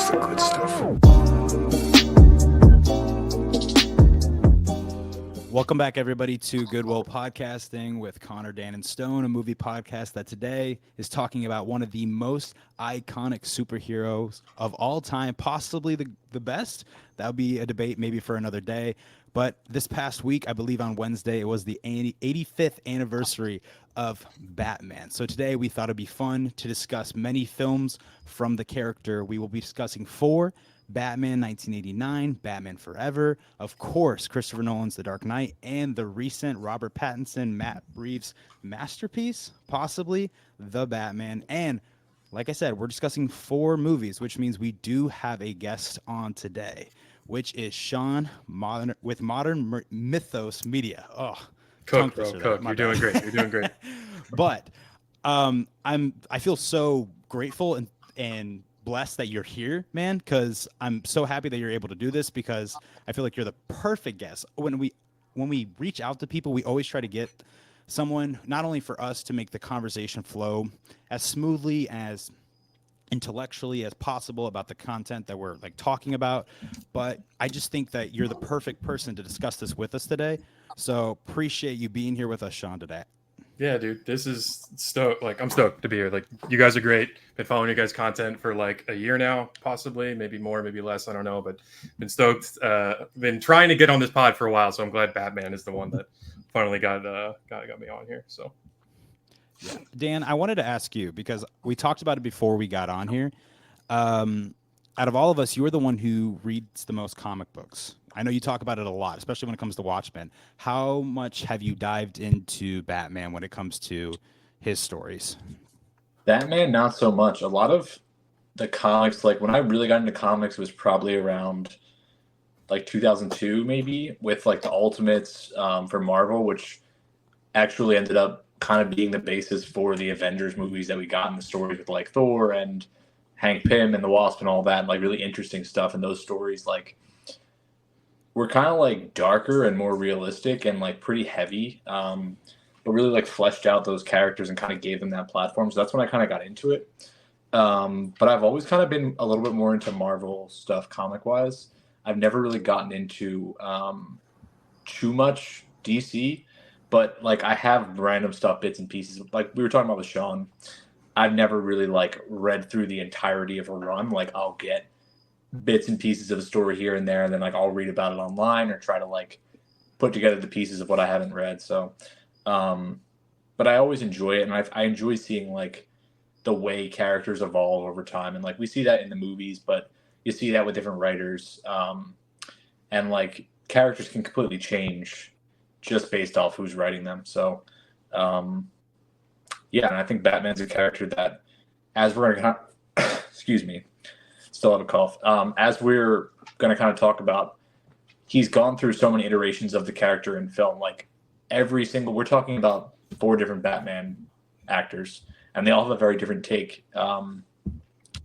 That's the good stuff. Welcome back, everybody, to Goodwill Podcasting with Connor, Dan, and Stone, a movie podcast that today is talking about one of the most iconic superheroes of all time, possibly the best. That would be a debate maybe for another day. But this past week, I believe on Wednesday, it was the 85th anniversary of Batman. So today we thought it'd be fun to discuss many films from the character. We will be discussing four: Batman 1989, Batman Forever, of course, Christopher Nolan's The Dark Knight, and the recent Robert Pattinson, Matt Reeves masterpiece, possibly The Batman. And like I said, we're discussing four movies, which means we do have a guest on today, which is Sean with Modern Mythos Media. Oh, Cook, bro, Cook. You're doing great. You're doing great. But I feel so grateful and blessed that you're here, man, because I'm so happy that you're able to do this, because I feel like you're the perfect guest. When we reach out to people, we always try to get someone not only for us to make the conversation flow as smoothly, as intellectually as possible about the content that we're like talking about, but I just think that you're the perfect person to discuss this with us today. So appreciate you being here with us, Sean, today. Yeah, dude, this is I'm stoked to be here. Like, you guys are great. Been following you guys' content for like a year now, possibly, maybe more, maybe less. I don't know, but been stoked. Been trying to get on this pod for a while, so I'm glad Batman is the one that finally got me on here. So, yeah. Dan, I wanted to ask you, because we talked about it before we got on here. Out of all of us, you're the one who reads the most comic books. I know you talk about it a lot, especially when it comes to Watchmen. How much have you dived into Batman when it comes to his stories? Batman, not so much. A lot of the comics, like when I really got into comics, was probably around like 2002, maybe, with like the Ultimates for Marvel, which actually ended up kind of being the basis for the Avengers movies that we got in the stories with like Thor and Hank Pym and the Wasp and all that, and like really interesting stuff. And those stories like were kind of like darker and more realistic and like pretty heavy, but really like fleshed out those characters and kind of gave them that platform. So that's when I kind of got into it. But I've always kind of been a little bit more into Marvel stuff comic wise. I've never really gotten into too much DC, but like I have random stuff, bits and pieces. Like we were talking about with Sean, I've never really like read through the entirety of a run. Like I'll get bits and pieces of a story here and there, and then like I'll read about it online or try to like put together the pieces of what I haven't read. So, but I always enjoy it, and I enjoy seeing like the way characters evolve over time, and like we see that in the movies, but you see that with different writers, and like characters can completely change just based off who's writing them. So, yeah, and I think Batman's a character that, as we're gonna excuse me, still have a cough. As we're going to kind of talk about, he's gone through so many iterations of the character in film. Like we're talking about four different Batman actors, and they all have a very different take.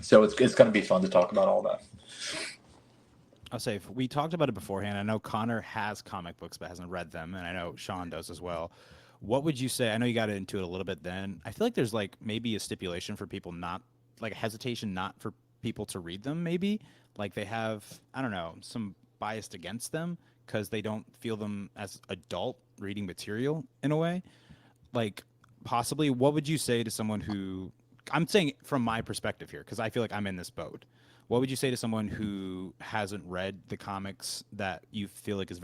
So it's going to be fun to talk about all that. I'll say, we talked about it beforehand. I know Connor has comic books but hasn't read them, and I know Sean does as well. What would you say? I know you got into it a little bit then. I feel like there's like maybe a stipulation for people, not like a hesitation, not for people to read them, maybe like they have, I don't know, some biased against them because they don't feel them as adult reading material in a way. Like, possibly, what would you say to someone who, I'm saying from my perspective here, because I feel like I'm in this boat, what would you say to someone who hasn't read the comics that you feel like is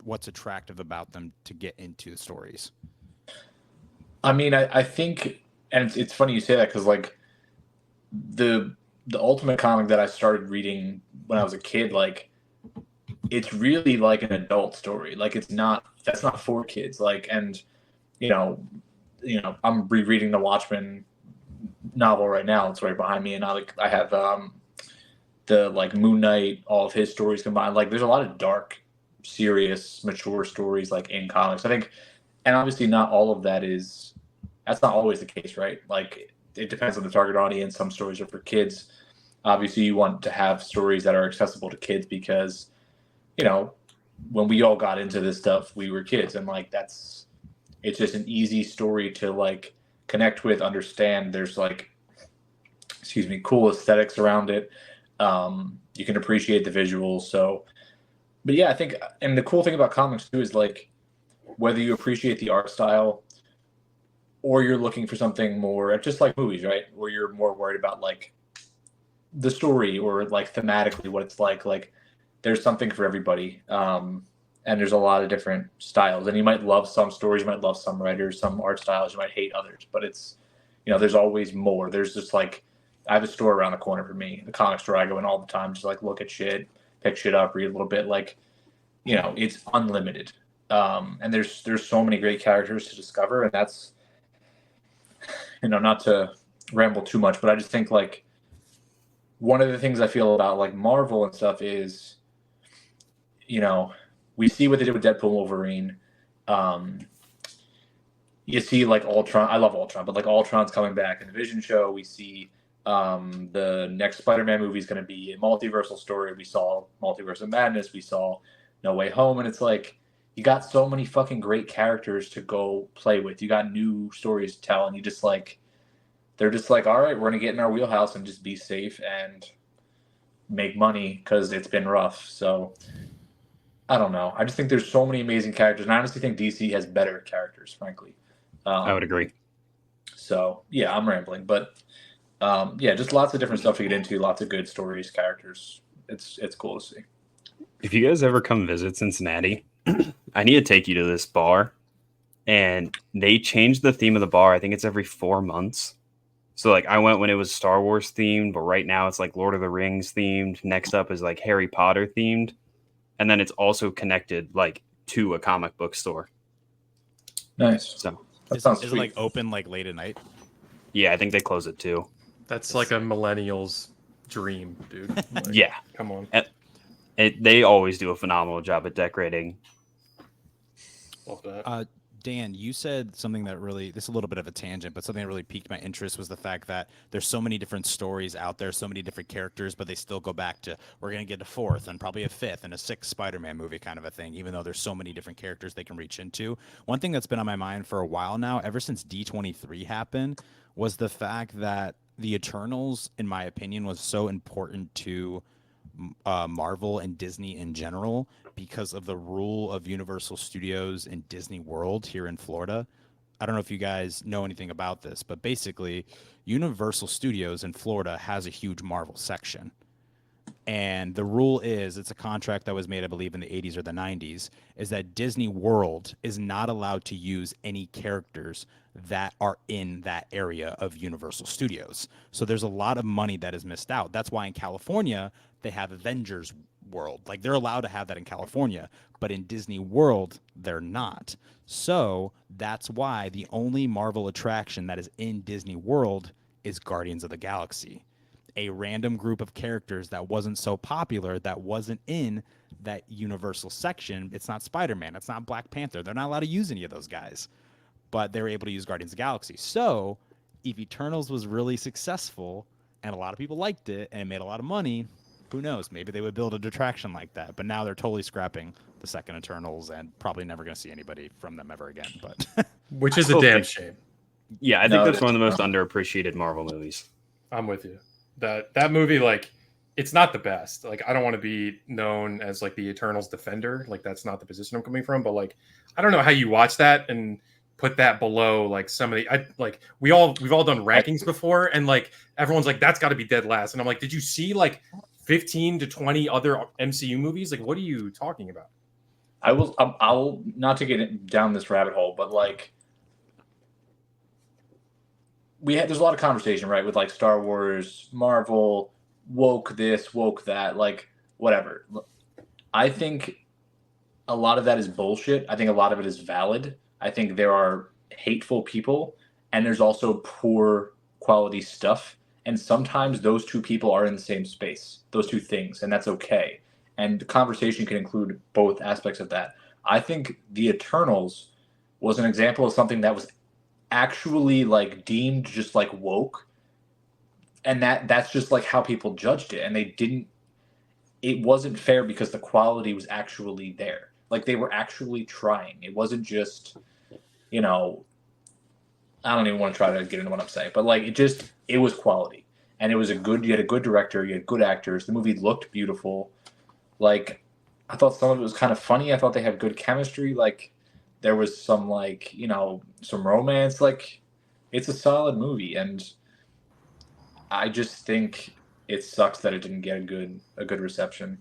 what's attractive about them to get into the stories? I mean, I think, and it's funny you say that, because like the Ultimate comic that I started reading when I was a kid, like it's really like an adult story. Like that's not for kids. Like, and you know, I'm rereading the Watchmen novel right now. It's right behind me, and I have the like Moon Knight, all of his stories combined. Like there's a lot of dark, serious, mature stories like in comics, I think. And obviously not all of that's not always the case, right? Like it depends on the target audience. Some stories are for kids. Obviously you want to have stories that are accessible to kids because, when we all got into this stuff, we were kids, and like it's just an easy story to like connect with, understand. There's like, cool aesthetics around it. You can appreciate the visuals. So, but yeah, I think, and the cool thing about comics too is like whether you appreciate the art style or you're looking for something more, just like movies, right? Where you're more worried about like the story or like thematically what it's like there's something for everybody. And there's a lot of different styles, and you might love some stories, you might love some writers, some art styles, you might hate others, but it's, there's always more. There's just like, I have a store around the corner for me, the comic store I go in all the time, just like look at shit, pick shit up, read a little bit, like, it's unlimited. And there's so many great characters to discover, and that's, not to ramble too much, but I just think like one of the things I feel about like Marvel and stuff is, we see what they did with Deadpool and Wolverine. You see like Ultron. I love Ultron, but like Ultron's coming back in the Vision show. We see the next Spider-Man movie is going to be a multiversal story. We saw Multiverse of Madness. We saw No Way Home, and it's like you got so many fucking great characters to go play with. You got new stories to tell, and you just like, they're just like, all right, we're going to get in our wheelhouse and just be safe and make money because it's been rough. So I don't know. I just think there's so many amazing characters, and I honestly think DC has better characters, frankly. I would agree. So yeah, I'm rambling, but yeah, just lots of different stuff to get into. Lots of good stories, characters. It's cool to see. If you guys ever come visit Cincinnati, I need to take you to this bar. And they changed the theme of the bar. I think it's every 4 months. So like I went when it was Star Wars themed, but right now it's like Lord of the Rings themed. Next up is like Harry Potter themed. And then it's also connected like to a comic book store. Nice. So that sounds is it sweet. like open like late at night? yeah, I think they close it too. That's like a millennial's dream, dude. Like, Yeah. Come on. They always do a phenomenal job at decorating. Love that. Dan, you said something that really, this is a little bit of a tangent, but something that really piqued my interest was the fact that there's so many different stories out there, so many different characters, but they still go back to, we're going to get a fourth and probably a fifth and a sixth Spider-Man movie kind of a thing, even though there's so many different characters they can reach into. One thing that's been on my mind for a while now, ever since D23 happened, was the fact that the Eternals, in my opinion, was so important to Marvel and Disney in general because of the rule of Universal Studios and Disney World here in Florida. I don't know if you guys know anything about this, but basically Universal Studios in Florida has a huge Marvel section. And the rule is, it's a contract that was made, I believe, in the 80s or the 90s, is that Disney World is not allowed to use any characters that are in that area of Universal Studios. So there's a lot of money that is missed out. That's why in California, they have Avengers World. Like, they're allowed to have that in California, but in Disney World, they're not. So that's why the only Marvel attraction that is in Disney World is Guardians of the Galaxy. A random group of characters that wasn't so popular, that wasn't in that Universal section. It's not Spider-Man. It's not Black Panther. They're not allowed to use any of those guys, but they were able to use Guardians of the Galaxy. So if Eternals was really successful and a lot of people liked it and it made a lot of money, who knows? Maybe they would build an attraction like that. But now they're totally scrapping the second Eternals and probably never going to see anybody from them ever again. But Which is a damn shame. Yeah, I think that's one of the most underappreciated Marvel movies. I'm with you. That movie, like, it's not the best. Like, I don't want to be known as like the Eternals defender. Like, that's not the position I'm coming from. But like, I don't know how you watch that and put that below like some of the we've all done rankings before, and like everyone's like, that's got to be dead last. And I'm like, did you see like 15 to 20 other MCU movies? Like, what are you talking about? I'll not to get down this rabbit hole, but like there's a lot of conversation, right, with like Star Wars, Marvel, woke this, woke that, like whatever. I think a lot of that is bullshit. I think a lot of it is valid. I think there are hateful people and there's also poor quality stuff. And sometimes those two people are in the same space, those two things, and that's okay. And the conversation can include both aspects of that. I think The Eternals was an example of something that was actually like deemed just like woke, and that's just like how people judged it, and it wasn't fair because the quality was actually there. Like, they were actually trying. It wasn't just, I don't even want to try to get into what I'm saying, but like it was quality. and you had a good director, you had good actors. The movie looked beautiful. Like, I thought some of it was kind of funny. I thought they had good chemistry. Like, there was some, like, some romance. Like, it's a solid movie, and I just think it sucks that it didn't get a good reception.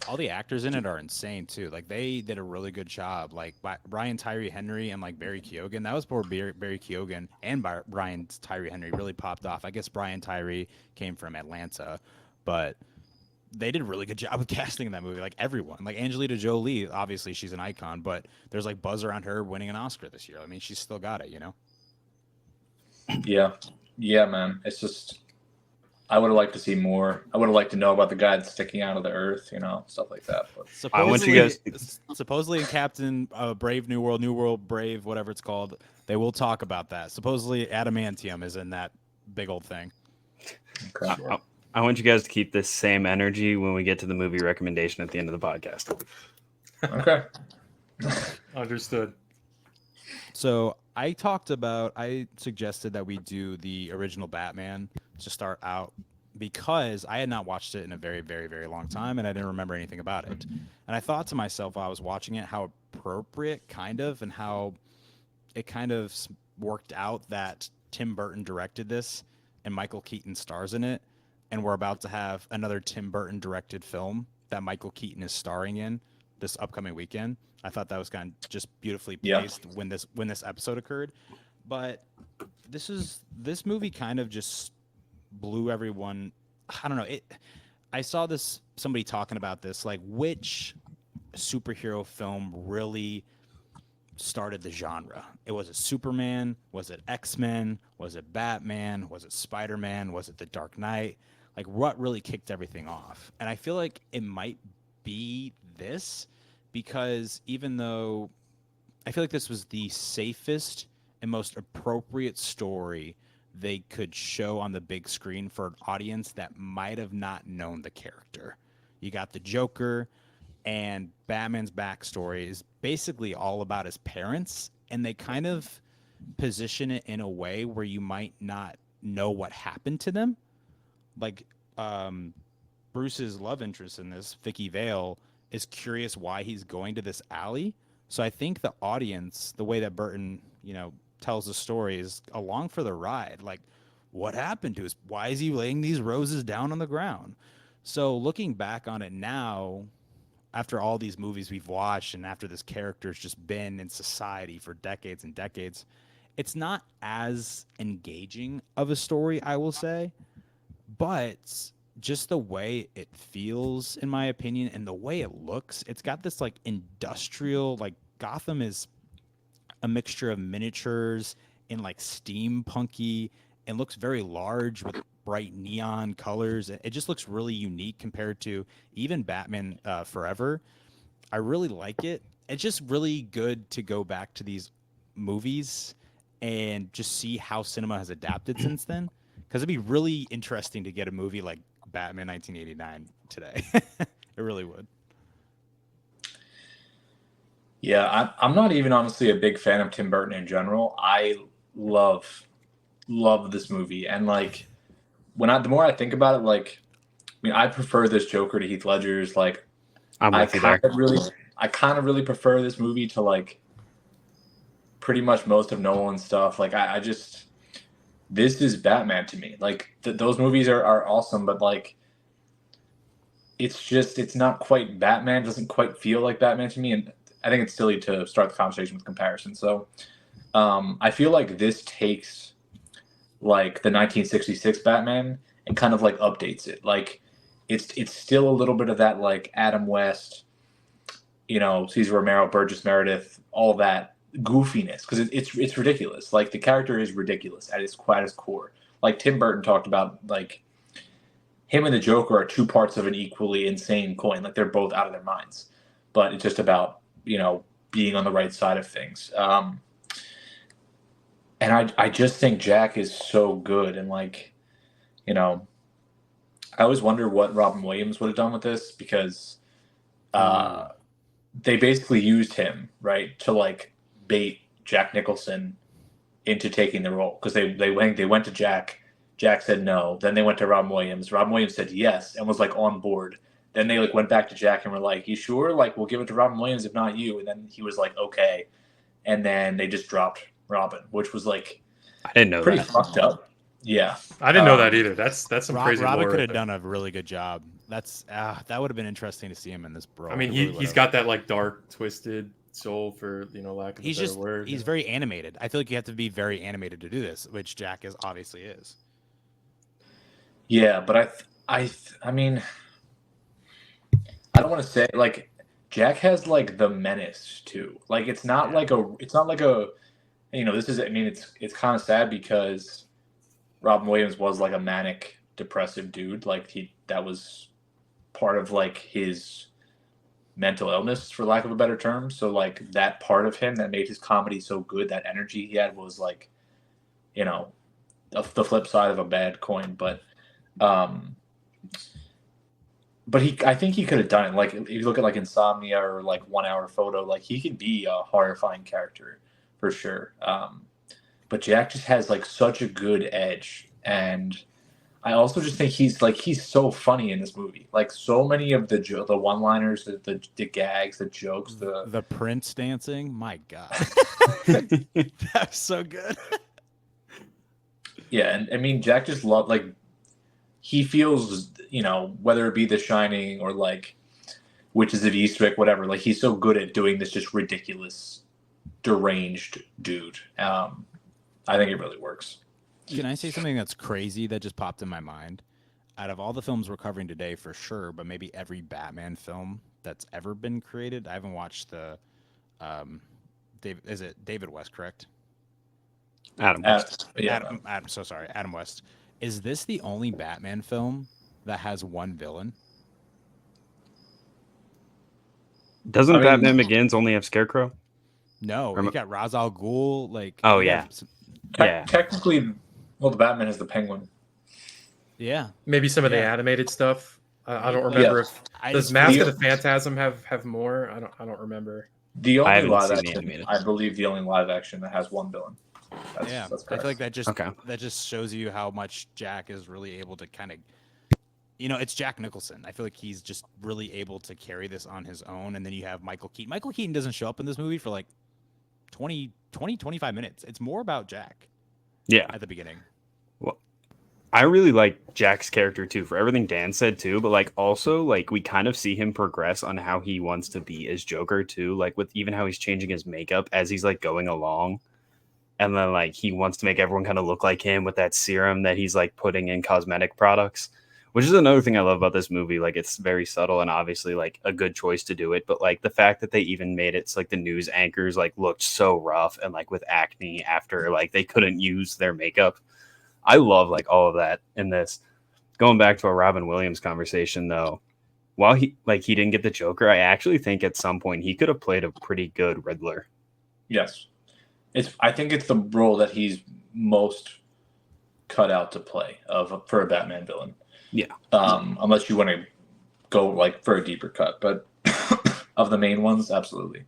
All the actors in it are insane too. Like they did a really good job. Like Brian Tyree Henry and like Barry Keoghan. That was before Barry Keoghan and Brian Tyree Henry really popped off. I guess Brian Tyree came from Atlanta, but they did a really good job of casting in that movie. Like everyone, like Angelina Jolie, obviously she's an icon, but there's like buzz around her winning an Oscar this year. I mean, she's still got it, you know? Yeah, man. It's just, I would have liked to see more. I would have liked to know about the guy that's sticking out of the earth, stuff like that. But I want you guys. Supposedly in Captain Brave New World Brave, whatever it's called, they will talk about that. Supposedly adamantium is in that big old thing. okay. I want you guys to keep this same energy when we get to the movie recommendation at the end of the podcast. Okay. Understood. So I suggested that we do the original Batman to start out because I had not watched it in a very, very, very long time and I didn't remember anything about it. And I thought to myself while I was watching it how appropriate kind of and how it kind of worked out that Tim Burton directed this and Michael Keaton stars in it. And we're about to have another Tim Burton directed film that Michael Keaton is starring in this upcoming weekend. I thought that was kind of just beautifully placed when this episode occurred. But this movie kind of just blew everyone. I don't know. I saw somebody talking about this, like which superhero film really started the genre. Was it Superman? Was it X-Men? Was it Batman? Was it Spider-Man? Was it The Dark Knight? Like what really kicked everything off? And I feel like it might be this because even though I feel like this was the safest and most appropriate story they could show on the big screen for an audience that might have not known the character. You got the Joker, and Batman's backstory is basically all about his parents, and they kind of position it in a way where you might not know what happened to them. Like Bruce's love interest in this, Vicky Vale, is curious why he's going to this alley. So I think the audience, the way that Burton, tells the story is along for the ride. Like, what happened to us? Why is he laying these roses down on the ground? So looking back on it now, after all these movies we've watched and after this character's just been in society for decades and decades, it's not as engaging of a story, I will say, but just the way it feels, in my opinion, and the way it looks, it's got this like industrial, like Gotham is a mixture of miniatures and like steampunky and looks very large with bright neon colors. It just looks really unique compared to even Batman Forever. I really like it. It's just really good to go back to these movies and just see how cinema has adapted since then. Because it'd be really interesting to get a movie like Batman 1989 today. It really would. Yeah, I'm not even honestly a big fan of Tim Burton in general. I love this movie, and like the more I think about it, like I prefer this Joker to Heath Ledger's. Like I kind of really prefer this movie to like pretty much most of Nolan's stuff. Like I just this is Batman to me. Like those movies are awesome, but like it's not quite Batman. It doesn't quite feel like Batman to me, and I think it's silly to start the conversation with comparison. So I feel like this takes like the 1966 Batman and kind of like updates it. Like it's still a little bit of that like Adam West, Cesar Romero, Burgess Meredith, all that goofiness because it's ridiculous. Like the character is ridiculous at its core. Like Tim Burton talked about, like him and the Joker are two parts of an equally insane coin. Like they're both out of their minds, but it's just about being on the right side of things. And I just think Jack is so good. And like, I always wonder what Robin Williams would have done with this because they basically used him, right, to like bait Jack Nicholson into taking the role because they went to Jack Jack said no. Then they went to Robin Williams. Robin Williams said yes and was like on board. Then they like went back to Jack and were like, "You sure? Like we'll give it to Robin Williams if not you." And then he was like, "Okay." And then they just dropped Robin, which was like I didn't know pretty that. fucked up. Yeah, I didn't know that either. That's some crazy Robin lore could right have there. done a really good job. That would have been interesting to see him in this, bro. I mean, It really he's would've. got that like dark, twisted soul, for lack of a better word. He's very animated. I feel like you have to be very animated to do this, which Jack obviously is. yeah, but I mean, I don't want to say like Jack has like the menace too. Like it's not like a this is, I mean, it's kind of sad because Robin Williams was like a manic depressive dude. Like that was part of like his mental illness, for lack of a better term. So like that part of him that made his comedy so good, that energy he had was like, the flip side of a bad coin. But I think he could have done it. Like if you look at like Insomnia or like 1 Hour Photo, like he could be a horrifying character for sure. But Jack just has like such a good edge, and I also just think he's so funny in this movie. Like so many of the one-liners, the gags, the jokes, The Prince dancing, my God, that's so good. Yeah, and I mean Jack just he feels, whether it be The Shining or like Witches of Eastwick, whatever. Like he's so good at doing this just ridiculous, deranged dude. I think it really works. Can I say something that's crazy that just popped in my mind? Out of all the films we're covering today, for sure, but maybe every Batman film that's ever been created, I haven't watched the. Is it David West? Correct. Adam West. Adam. So sorry, Adam West. Is this the only Batman film that has one villain? Doesn't Batman Begins only have Scarecrow? No, you got Ra's al Ghul. Like, oh yeah, Technically, well, the Batman is the Penguin. Yeah, maybe some of the animated stuff. I don't remember if does Mask of the Phantasm have more. I don't remember. The only live action, I believe, the only live action that has one villain. That's I feel like that just shows you how much Jack is really able to kind of, it's Jack Nicholson. I feel like he's just really able to carry this on his own. And then you have Michael Keaton. Michael Keaton doesn't show up in this movie for like 25 minutes. It's more about Jack. Yeah. At the beginning. Well, I really like Jack's character too, for everything Dan said too, but like also like we kind of see him progress on how he wants to be as Joker too, like with even how he's changing his makeup as he's like going along. And then like he wants to make everyone kind of look like him with that serum that he's like putting in cosmetic products, which is another thing I love about this movie. Like it's very subtle and obviously like a good choice to do it. But like the fact that they even made it so like the news anchors like looked so rough and like with acne after like they couldn't use their makeup. I love like all of that in this. Going back to a Robin Williams conversation though, while he didn't get the Joker, I actually think at some point he could have played a pretty good Riddler. Yes. I think it's the role that he's most cut out to play for a Batman villain. Yeah. Unless you want to go like for a deeper cut, but of the main ones, absolutely.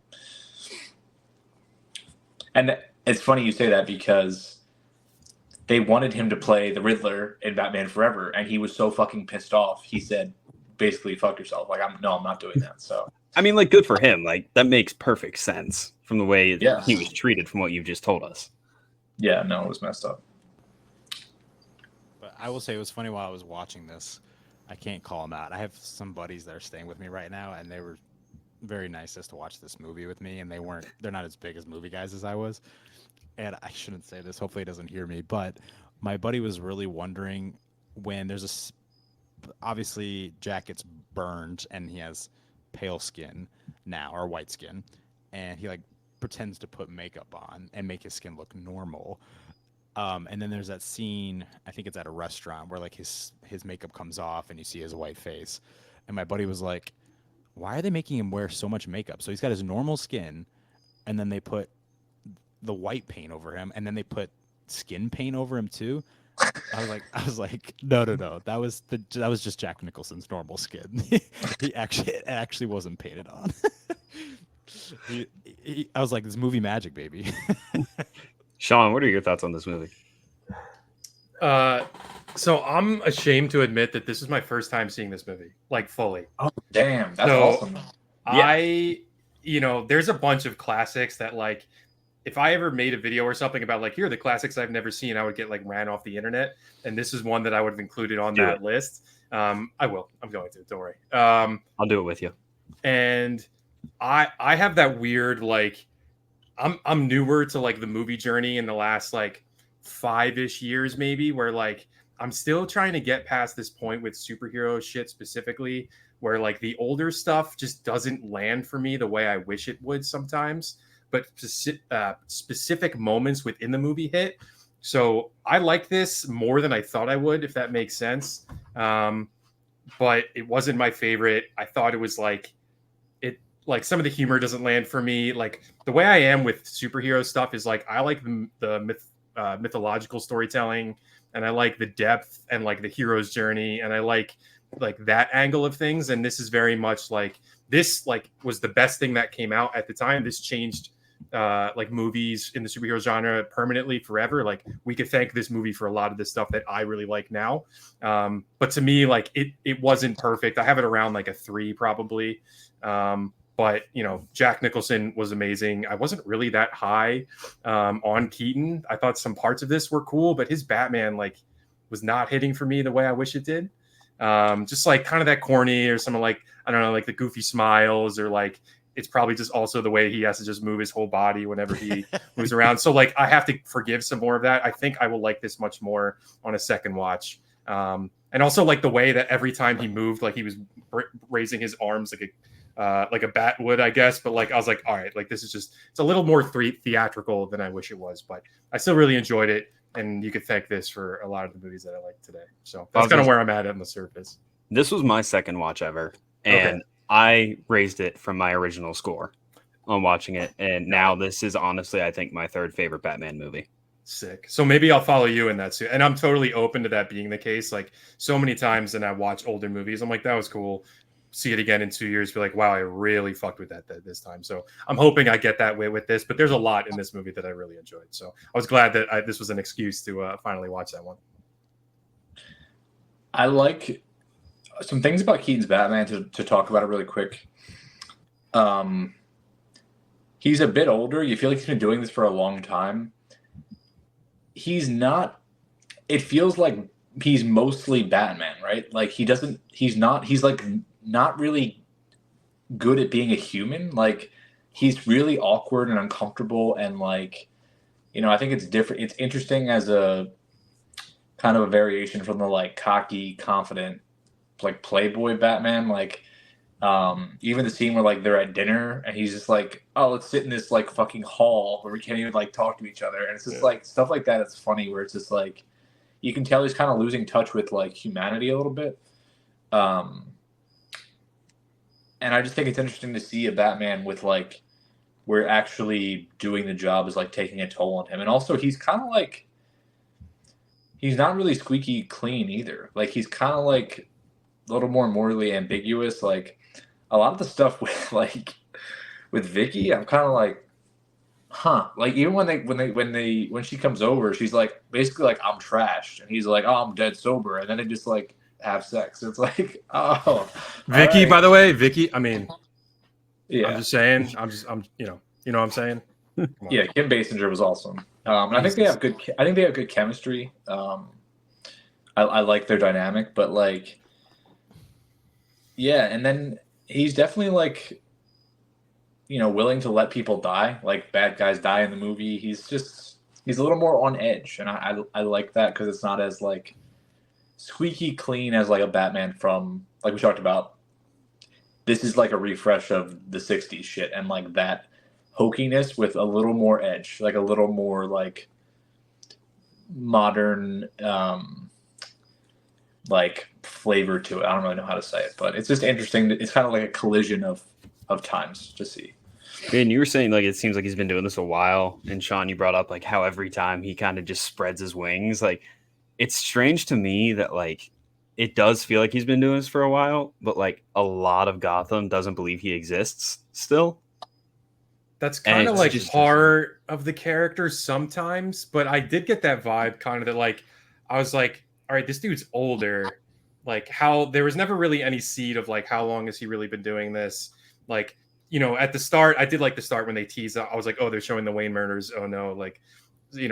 And it's funny you say that because they wanted him to play the Riddler in Batman Forever, and he was so fucking pissed off. He said, basically, "Fuck yourself." Like, I'm not doing that. So. I mean, like, good for him. Like, that makes perfect sense from the way Yes. he was treated from what you've just told us. Yeah, no, it was messed up. But I will say it was funny while I was watching this. I can't call them out. I have some buddies that are staying with me right now, and they were very nice as to watch this movie with me, and they're not as big as movie guys as I was. And I shouldn't say this. Hopefully he doesn't hear me. But my buddy was really wondering when obviously Jack gets burned, and he has pale skin now, or white skin, and he like pretends to put makeup on and make his skin look normal, and then there's that scene, I think it's at a restaurant, where like his makeup comes off and you see his white face, and my buddy was like, why are they making him wear so much makeup? So he's got his normal skin, and then they put the white paint over him, and then they put skin paint over him too. I was like, no. That was just Jack Nicholson's normal skin. It actually wasn't painted on. I was like, this movie magic, baby. Sean, what are your thoughts on this movie? So I'm ashamed to admit that this is my first time seeing this movie, like fully. Oh, damn. That's So awesome. there's a bunch of classics that like, if I ever made a video or something about like, here are the classics I've never seen, I would get like ran off the internet. And this is one that I would have included on that list. I will. I'm going to. Don't worry. I'll do it with you. And I have that weird like, I'm newer to like the movie journey in the last like 5-ish years maybe, where like I'm still trying to get past this point with superhero shit specifically, where like the older stuff just doesn't land for me the way I wish it would sometimes, but specific moments within the movie hit. So I like this more than I thought I would, if that makes sense. But it wasn't my favorite. I thought it was like some of the humor doesn't land for me. Like the way I am with superhero stuff is like I like the mythological storytelling, and I like the depth and like the hero's journey, and I like that angle of things. And this is very much like this like was the best thing that came out at the time. This changed like movies in the superhero genre permanently forever. Like we could thank this movie for a lot of the stuff that I really like now. But to me, like it wasn't perfect. I have it around like a 3 probably. But Jack Nicholson was amazing. I wasn't really that high on Keaton. I thought some parts of this were cool, but his Batman like was not hitting for me the way I wish it did. Just like kind of that corny, or some of like, I don't know, like the goofy smiles, or like it's probably just also the way he has to just move his whole body whenever he moves around. So like I have to forgive some more of that. I think I will like this much more on a second watch. And also like the way that every time he moved, like he was raising his arms like a bat would, I guess. But like I was like, all right, like this is just, it's a little more theatrical than I wish it was, but I still really enjoyed it. And you could thank this for a lot of the movies that I like today. So that's kind of where I'm at on the surface. This was my second watch ever, and I raised it from my original score on watching it. And now this is honestly, I think, my third favorite Batman movie. Sick. So maybe I'll follow you in that too. And I'm totally open to that being the case. Like so many times when I watch older movies, I'm like, that was cool. See it again in 2 years, be like, wow, I really fucked with that this time. So I'm hoping I get that way with this, but there's a lot in this movie that I really enjoyed. So I was glad that this was an excuse to finally watch that one. I like some things about Keaton's Batman to talk about it really quick. He's a bit older. You feel like he's been doing this for a long time. He's not, it feels like he's mostly Batman, right? Like he's like not really good at being a human. Like he's really awkward and uncomfortable, and like, I think it's different. It's interesting as a kind of a variation from the like cocky, confident, like playboy Batman. Like even the scene where like they're at dinner and he's just like, oh, let's sit in this like fucking hall where we can't even like talk to each other, and it's just like stuff like that. It's funny where it's just like you can tell he's kind of losing touch with like humanity a little bit. And I just think it's interesting to see a Batman with like where actually doing the job is like taking a toll on him. And also he's kind of like, he's not really squeaky clean either. Like he's kind of like a little more morally ambiguous. Like a lot of the stuff with Vicky, I'm kind of like, huh? Like even when she comes over, she's like basically like, I'm trashed, and he's like, oh, I'm dead sober, and then they just like have sex. It's like, oh, Vicky, right. by the way, Vicky. I mean, yeah, I'm just saying. I'm you know what I'm saying. Yeah, Kim Basinger was awesome. And I think they have good chemistry. I like their dynamic, but like, yeah, and then he's definitely like, willing to let people die, like bad guys die in the movie. He's a little more on edge, and I like that because it's not as like squeaky clean as like a Batman from, like we talked about. This is like a refresh of the 60s shit, and like that hokiness with a little more edge, like a little more like modern like flavor to it. I don't really know how to say it, but it's just interesting. It's kind of like a collision of times to see. And you were saying like it seems like he's been doing this a while, and Sean, you brought up like how every time he kind of just spreads his wings. Like it's strange to me that like it does feel like he's been doing this for a while, but like a lot of Gotham doesn't believe he exists still. That's kind of like part of the character sometimes, but I did get that vibe kind of that like I was like, all right, this dude's older. Like, how there was never really any seed of like how long has he really been doing this? Like, at the start, I did like the start when they teased. I was like, oh, they're showing the Wayne murders. Oh no, like,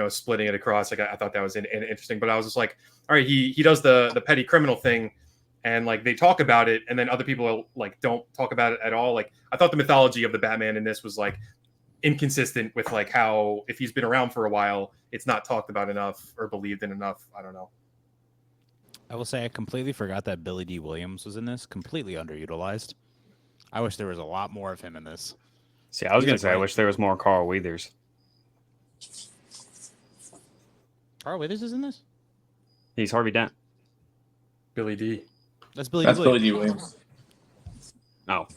splitting it across. Like, I thought that was interesting. But I was just like, all right, he does the petty criminal thing, and like they talk about it, and then other people like don't talk about it at all. Like, I thought the mythology of the Batman in this was like inconsistent with like how if he's been around for a while, it's not talked about enough or believed in enough. I don't know. I will say I completely forgot that Billy D. Williams was in this. Completely underutilized. I wish there was a lot more of him in this. See, I was He's gonna a say I great- wish there was more Carl Weathers. Carl Withers is in this? He's Harvey Dent. Billy D. That's Billy That's D. Billy Williams. D. Williams. Oh,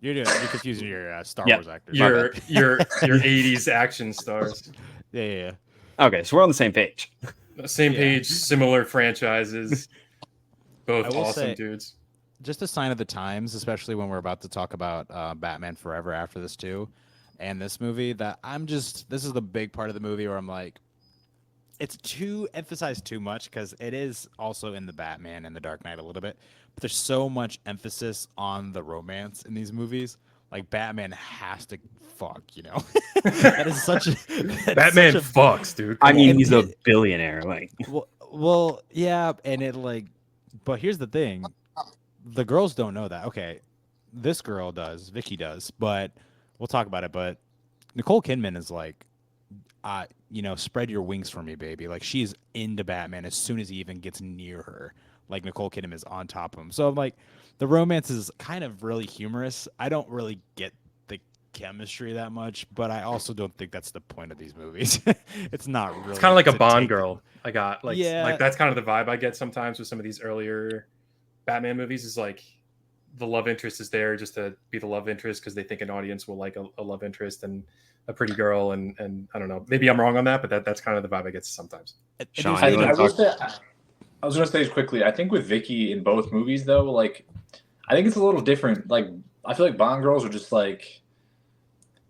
You're confusing your Star Yeah. Wars actors. Your 80s action stars. Yeah. okay. So we're on the same page. Same Yeah. page, similar franchises. Both I will awesome say- dudes. Just a sign of the times, especially when we're about to talk about Batman Forever after this too, and this movie. That this is the big part of the movie where I'm like, it's too emphasized too much because it is also in the Batman and the Dark Knight a little bit, but there's so much emphasis on the romance in these movies. Like Batman has to fuck, that is such a Batman such a- fucks, dude. I Come mean, on. he's a billionaire. Like, well, yeah, and it like, but here's the thing: the girls don't know that. Okay, this girl does, Vicky does, but we'll talk about it. But Nicole Kidman is like, spread your wings for me, baby. Like she's into Batman as soon as he even gets near her. Like Nicole Kidman is on top of him. So I'm like, the romance is kind of really humorous. I don't really get the chemistry that much, but I also don't think that's the point of these movies. It's not really. It's kind of like a to Bond take- girl. I got like, Yeah. like that's kind of the vibe I get sometimes with some of these earlier Batman movies. Is like the love interest is there just to be the love interest because they think an audience will like a love interest and a pretty girl, and I don't know. Maybe I'm wrong on that, but that's kind of the vibe I get sometimes. Sean, there's you like- wanna I was gonna say this quickly. I think with Vicky in both movies, though, like I think it's a little different. Like I feel like Bond girls are just like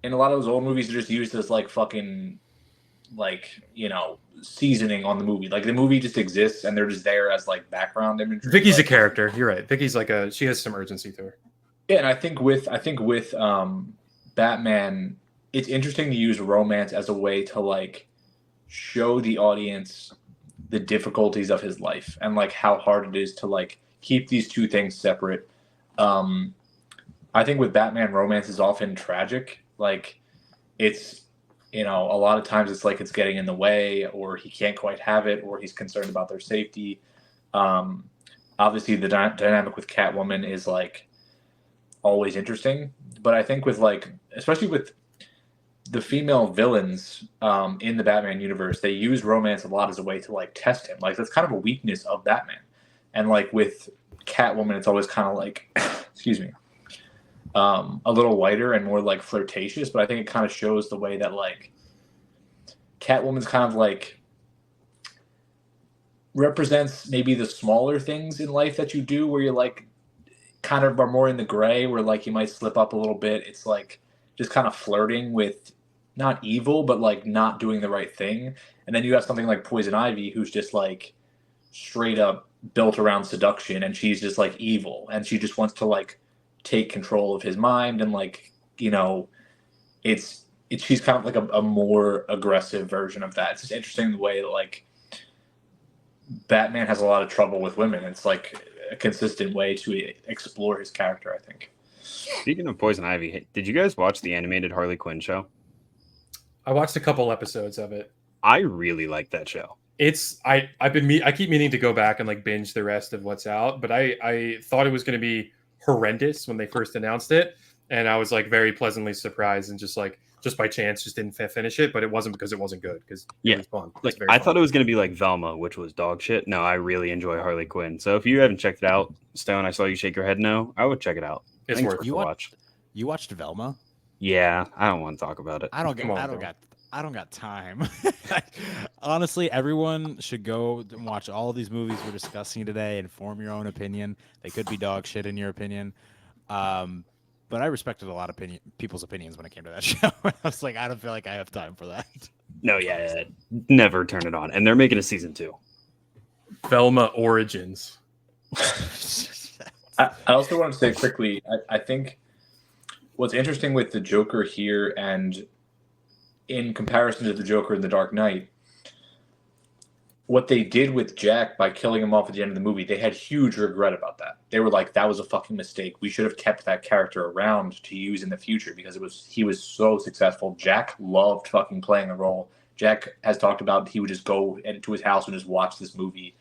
in a lot of those old movies, they're just used as like fucking like seasoning on the movie. Like the movie just exists and they're just there as like background imagery. Vicky's a like, character. You're right. Vicky's like she has some urgency to her. Yeah, and I think with Batman, it's interesting to use romance as a way to like show the audience the difficulties of his life and like how hard it is to like keep these two things separate. I think with Batman, romance is often tragic. Like it's a lot of times it's like it's getting in the way, or he can't quite have it, or he's concerned about their safety. Obviously, the dynamic with Catwoman is like always interesting, but I think with like, especially with the female villains in the Batman universe, they use romance a lot as a way to like test him. Like that's kind of a weakness of Batman, and like with Catwoman, it's always kind of like, excuse me, a little lighter and more like flirtatious. But I think it kind of shows the way that like Catwoman's kind of like represents maybe the smaller things in life that you do where you're like kind of are more in the gray, where like you might slip up a little bit. It's like just kind of flirting with not evil, but like not doing the right thing. And then you have something like Poison Ivy, who's just like straight up built around seduction, and she's just like evil, and she just wants to like take control of his mind, and like it's she's kind of like a more aggressive version of that. It's just interesting the way that like Batman has a lot of trouble with women. It's like a consistent way to explore his character, I think. Speaking of Poison Ivy, did you guys watch the animated Harley Quinn show? I watched a couple episodes of it. I really like that show. I keep meaning to go back and like binge the rest of what's out, but I thought it was going to be horrendous when they first announced it, and I was like very pleasantly surprised, and just by chance just didn't finish it. But it wasn't because it wasn't good, because Yeah. it was fun. It's Like very I fun. thought it was going to be like Velma, which was dog shit. No, I really enjoy Harley Quinn. So if you haven't checked it out, Stone, I saw you shake your head no, I would check it out. I It's think worth worth You a watch- watch. You watched Velma? Yeah, I don't want to talk about it. I don't Come on, I don't got time. Honestly, everyone should go and watch all of these movies we're discussing today and form your own opinion. They could be dog shit in your opinion. But I respected a lot of people's opinions when it came to that show. I was like, I don't feel like I have time for that. No, yeah, never turn it on. And they're making a season 2. Velma Origins. I also want to say quickly, I think what's interesting with the Joker here and in comparison to the Joker in The Dark Knight, what they did with Jack by killing him off at the end of the movie, they had huge regret about that. They were like, that was a fucking mistake. We should have kept that character around to use in the future because he was so successful. Jack loved fucking playing a role. Jack has talked about he would just go into his house and just watch this movie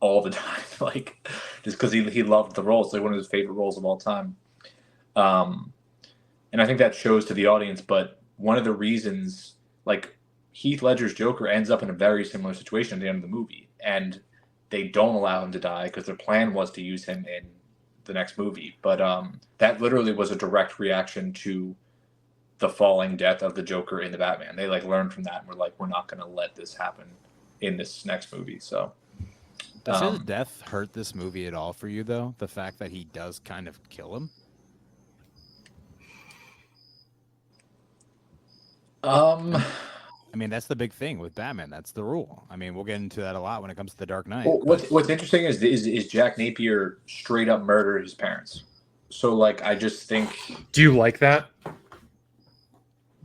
all the time, like just because he loved the role. It's like one of his favorite roles of all time. And I think that shows to the audience. But one of the reasons, like Heath Ledger's Joker ends up in a very similar situation at the end of the movie, and they don't allow him to die because their plan was to use him in the next movie. But that literally was a direct reaction to the falling death of the Joker in the Batman. They like learned from that and were like, we're not going to let this happen in this next movie. So does his death hurt this movie at all for you, though? The fact that he does kind of kill him? I mean, that's the big thing with Batman. That's the rule. I mean, we'll get into that a lot when it comes to The Dark Knight. Well, what's interesting is Jack Napier straight up murdered his parents. So, like, I just think... Do you like that?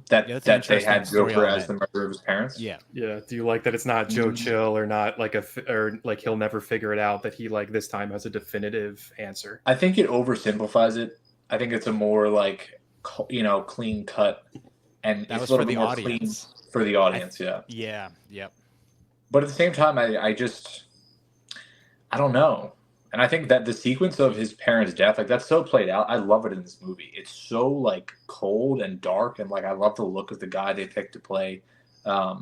That they had Joker as the murderer of his parents? Yeah. Yeah. Do you like that it's not Joe Chill or not like or like he'll never figure it out, that he like this time has a definitive answer? I think it oversimplifies it. I think it's a more like, clean cut. And that it's was for the audience. For the audience, yeah. Yeah, yep. But at the same time, I don't know. And I think that the sequence of his parents' death, like that's so played out. I love it in this movie. It's so like cold and dark, and like I love the look of the guy they picked to play the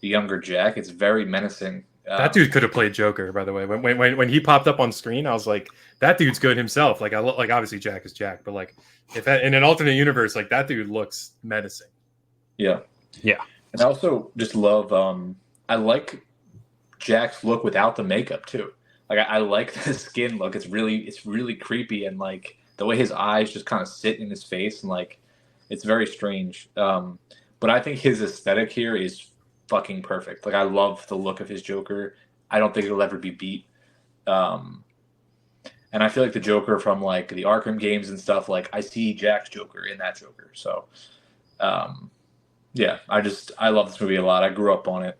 younger Jack. It's very menacing. That dude could have played Joker, by the way. When he popped up on screen, I was like, that dude's good himself. Like like obviously Jack is Jack, but like if in an alternate universe, like that dude looks menacing. Yeah. Yeah. And I also just love I like Jack's look without the makeup too. Like I like the skin look. It's really creepy, and like the way his eyes just kind of sit in his face, and like it's very strange. But I think his aesthetic here is fucking perfect. Like I love the look of his Joker. I don't think it'll ever be beat. And I feel like the Joker from like the Arkham games and stuff, like I see Jack's Joker in that Joker. So yeah, I love this movie a lot. I grew up on it.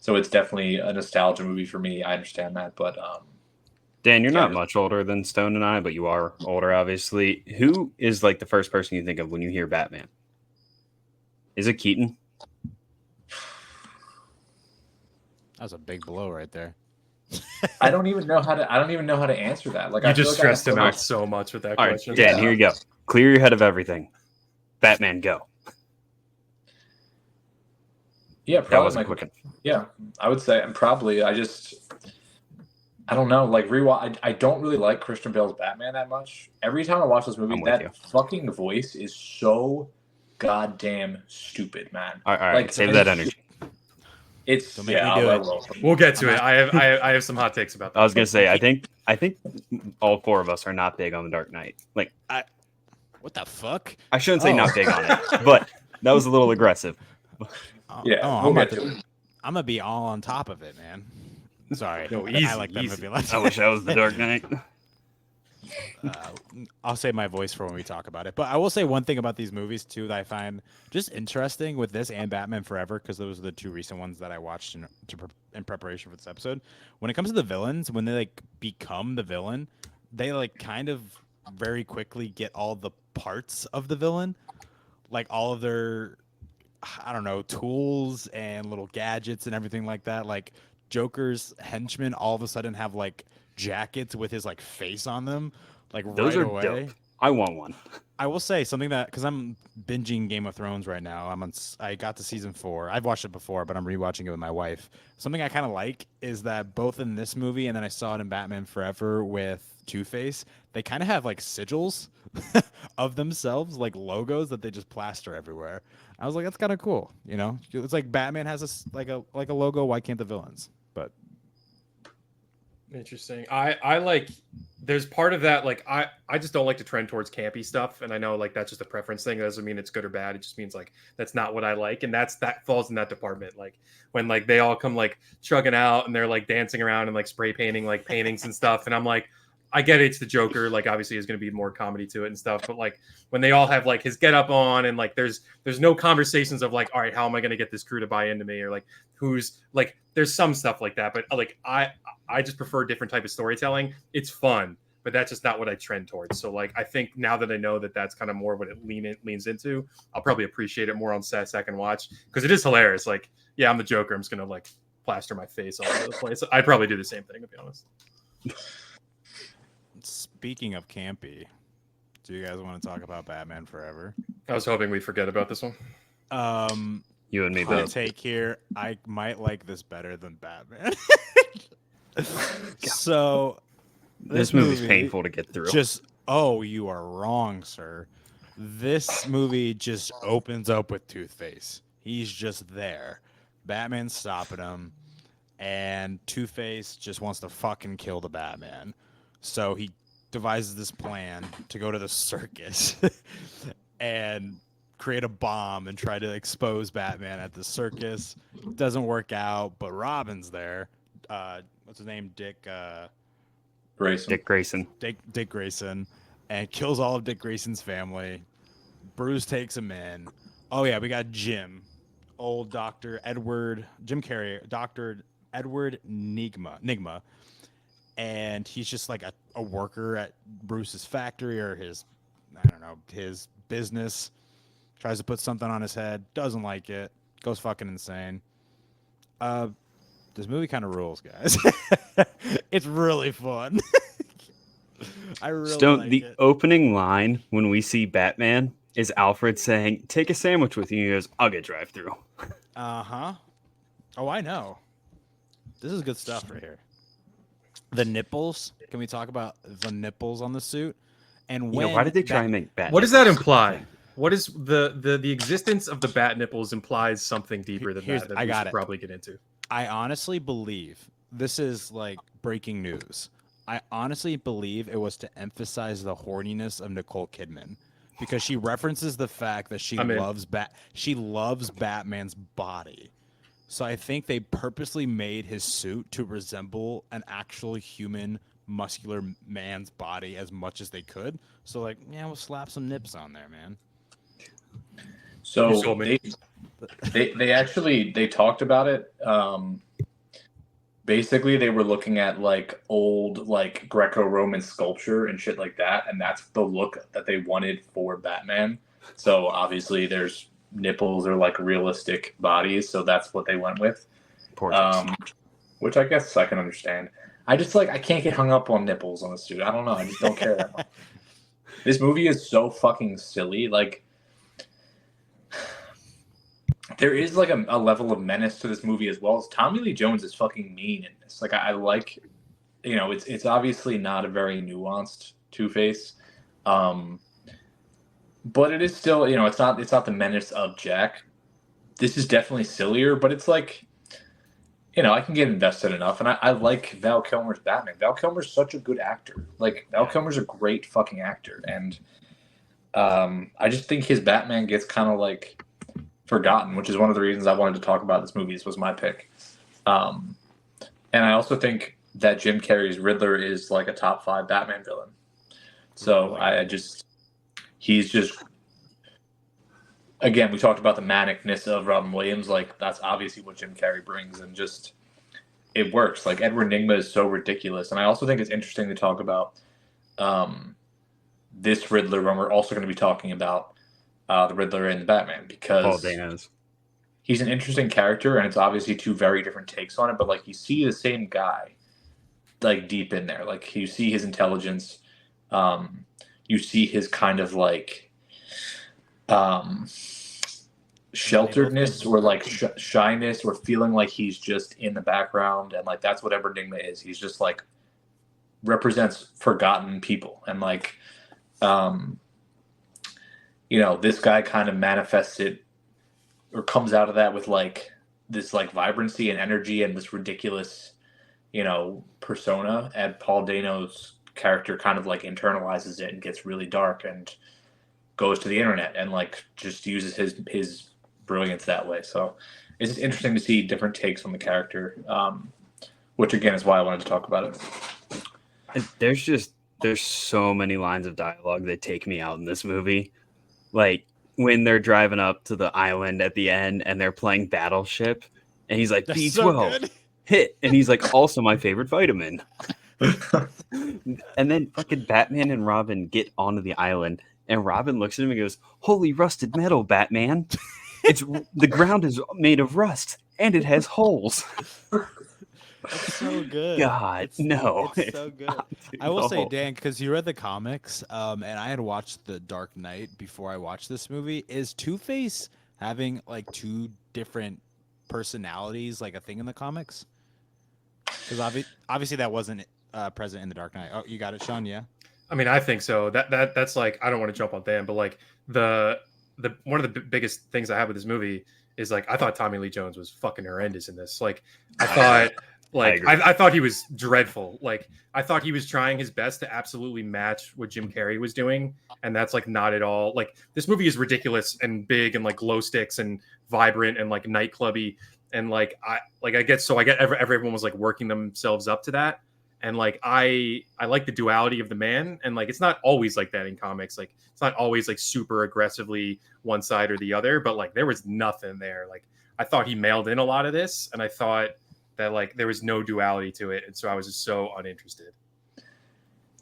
So it's definitely a nostalgia movie for me. I understand that, but Dan, you're not much older than Stone and I, but you are older, obviously. Who is like the first person you think of when you hear Batman? Is it Keaton? That was a big blow right there. I don't even know how to answer that. Like You I feel just like stressed him out so much with that All right, question. Dan, here you go. Clear your head of everything. Batman, go. Yeah, That was probably. a quick one. Yeah, I would say, and probably I don't know. Like rewatch, I don't really like Christian Bale's Batman that much. Every time I watch this movie, I'm with you. that fucking voice is so goddamn stupid, man. All right, Like, save that energy. It's Don't make me do it. We'll get to it. I have some hot takes about that. I was gonna say, I think all four of us are not big on The Dark Knight. Like, What the fuck? I shouldn't say not big on it, but that was a little aggressive. Yeah, I'm we'll about get to to. I'm gonna be all on top of it, man. Sorry, No, I easy, like that easy. movie a lot. I wish I was The Dark Knight. I'll save my voice for when we talk about it. But I will say one thing about these movies too that I find just interesting with this and Batman Forever, because those are the two recent ones that I watched in preparation for this episode. When it comes to the villains, when they like become the villain, they like kind of very quickly get all the parts of the villain, like all of their, I don't know, tools and little gadgets and everything like that. Like Joker's henchmen all of a sudden have like jackets with his like face on them, like Those right are away. dope. I want one. I will say something that, because I'm binging Game of Thrones right now. I got to season 4. I've watched it before, but I'm rewatching it with my wife. Something I kind of like is that both in this movie and then I saw it in Batman Forever with Two-Face, they kind of have like sigils of themselves, like logos that they just plaster everywhere. I was like, that's kind of cool. You know, it's like Batman has a logo. Why can't the villains? But Interesting. I like there's part of that, like I just don't like to trend towards campy stuff, and I know like that's just a preference thing. It doesn't mean it's good or bad. It just means like that's not what I like, and that falls in that department. Like when like they all come like chugging out and they're like dancing around and like spray painting like paintings and stuff, and I'm like, I get it, it's the Joker. Like obviously there's going to be more comedy to it and stuff, but like when they all have like his get up on and like there's no conversations of like, all right, how am I going to get this crew to buy into me, or like who's like there's some stuff like that, but like I just prefer a different type of storytelling. It's fun, but that's just not what I trend towards. So like I think now that I know that that's kind of more what it leans into, I'll probably appreciate it more on second watch, because it is hilarious. Like yeah, I'm the Joker. I'm just gonna like plaster my face all over the place. I'd probably do the same thing, to be honest. Speaking of campy, do you guys want to talk about Batman Forever? I was hoping we'd forget about this one. You and me Hot both. take here. I might like this better than Batman. So This movie's painful to get through. You are wrong, sir. This movie just opens up with Two-Face. He's just there. Batman's stopping him, and Two-Face just wants to fucking kill the Batman. So he devises this plan to go to the circus and create a bomb and try to expose Batman at the circus. Doesn't work out, but Robin's there. What's his name? Dick Grayson. Dick Grayson, and kills all of Dick Grayson's family. Bruce takes him in. Oh yeah, we got Jim, old Dr. Edward, Jim Carrey, Dr. Edward Nigma. And he's just like a worker at Bruce's factory or his business. Tries to put something on his head, doesn't like it, goes fucking insane. This movie kind of rules, guys. It's really fun. I really Stone, like the it. opening line when we see Batman is Alfred saying, "Take a sandwich with you." He goes, "I'll get drive-through." Uh-huh. Oh, I know. This is good stuff right here. The nipples. Can we talk about the nipples on the suit? And when Why did they try and make Batman? What does that imply? What is the existence of the bat nipples implies something deeper than that I we got should it. probably get into. I honestly believe this is like breaking news. I honestly believe it was to emphasize the horniness of Nicole Kidman, because she references the fact that she loves Batman's body. So I think they purposely made his suit to resemble an actual human muscular man's body as much as they could. So like, yeah, we'll slap some nips on there, man. You So sold me. they talked about it. Basically, they were looking at like old like Greco-Roman sculpture and shit like that, and that's the look that they wanted for Batman. So obviously, there's nipples or like realistic bodies, so that's what they went with. Which I guess I can understand. I just like I can't get hung up on nipples on the suit. I don't know. I just don't care that much. This movie is so fucking silly. Like, there is like a level of menace to this movie as well. As Tommy Lee Jones is fucking mean in this. Like, I like, it's obviously not a very nuanced Two-Face, but it is still, it's not the menace of Jack. This is definitely sillier, but it's like, I can get invested enough, and I like Val Kilmer's Batman. Val Kilmer's such a good actor. Like, Val Kilmer's a great fucking actor, and I just think his Batman gets kind of like forgotten, which is one of the reasons I wanted to talk about this movie. This was my pick, and I also think that Jim Carrey's Riddler is like a top 5 Batman villain. So he's just. Again, we talked about the manicness of Robin Williams. Like, that's obviously what Jim Carrey brings, and just it works. Like, Edward Nigma is so ridiculous, and I also think it's interesting to talk about this Riddler when we're also going to be talking about the Riddler in Batman, because Paul Dano's. He's an interesting character, and it's obviously 2 very different takes on it. But like, you see the same guy, like deep in there. Like, you see his intelligence, you see his kind of like. Shelteredness or like shyness or feeling like he's just in the background, and like that's what Edward Nigma is. He's just like represents forgotten people, and like this guy kind of manifests it or comes out of that with like this like vibrancy and energy and this ridiculous persona. And Paul Dano's character kind of like internalizes it and gets really dark and goes to the internet and like just uses his brilliance that way. So it's just interesting to see different takes on the character, which again is why I wanted to talk about it. And there's so many lines of dialogue that take me out in this movie. Like when they're driving up to the island at the end and they're playing Battleship, and he's like, That's B12 so good. hit, and he's like, also my favorite vitamin. And then fucking Batman and Robin get onto the island, and Robin looks at him and goes, "Holy rusted metal, Batman! It's the ground is made of rust and it has holes." It's so good. God, no, It's so good. I will say, Dan, because you read the comics, and I had watched The Dark Knight before I watched this movie. Is Two-Face having like two different personalities, like a thing in the comics? Because obviously that wasn't present in The Dark Knight. Oh, you got it, Sean? Yeah. I mean, I think so. That's like, I don't want to jump on Dan, but like the one of the biggest things I have with this movie is like I thought Tommy Lee Jones was fucking horrendous in this. Like I thought. Like I thought he was dreadful. Like I thought he was trying his best to absolutely match what Jim Carrey was doing, and that's like not at all. Like this movie is ridiculous and big and like glow sticks and vibrant and like nightclubby, and like I get everyone was like working themselves up to that, and like I like the duality of the man, and like it's not always like that in comics. Like it's not always like super aggressively one side or the other, but like there was nothing there. Like I thought he mailed in a lot of this, and I thought that like there was no duality to it, and so I was just so uninterested.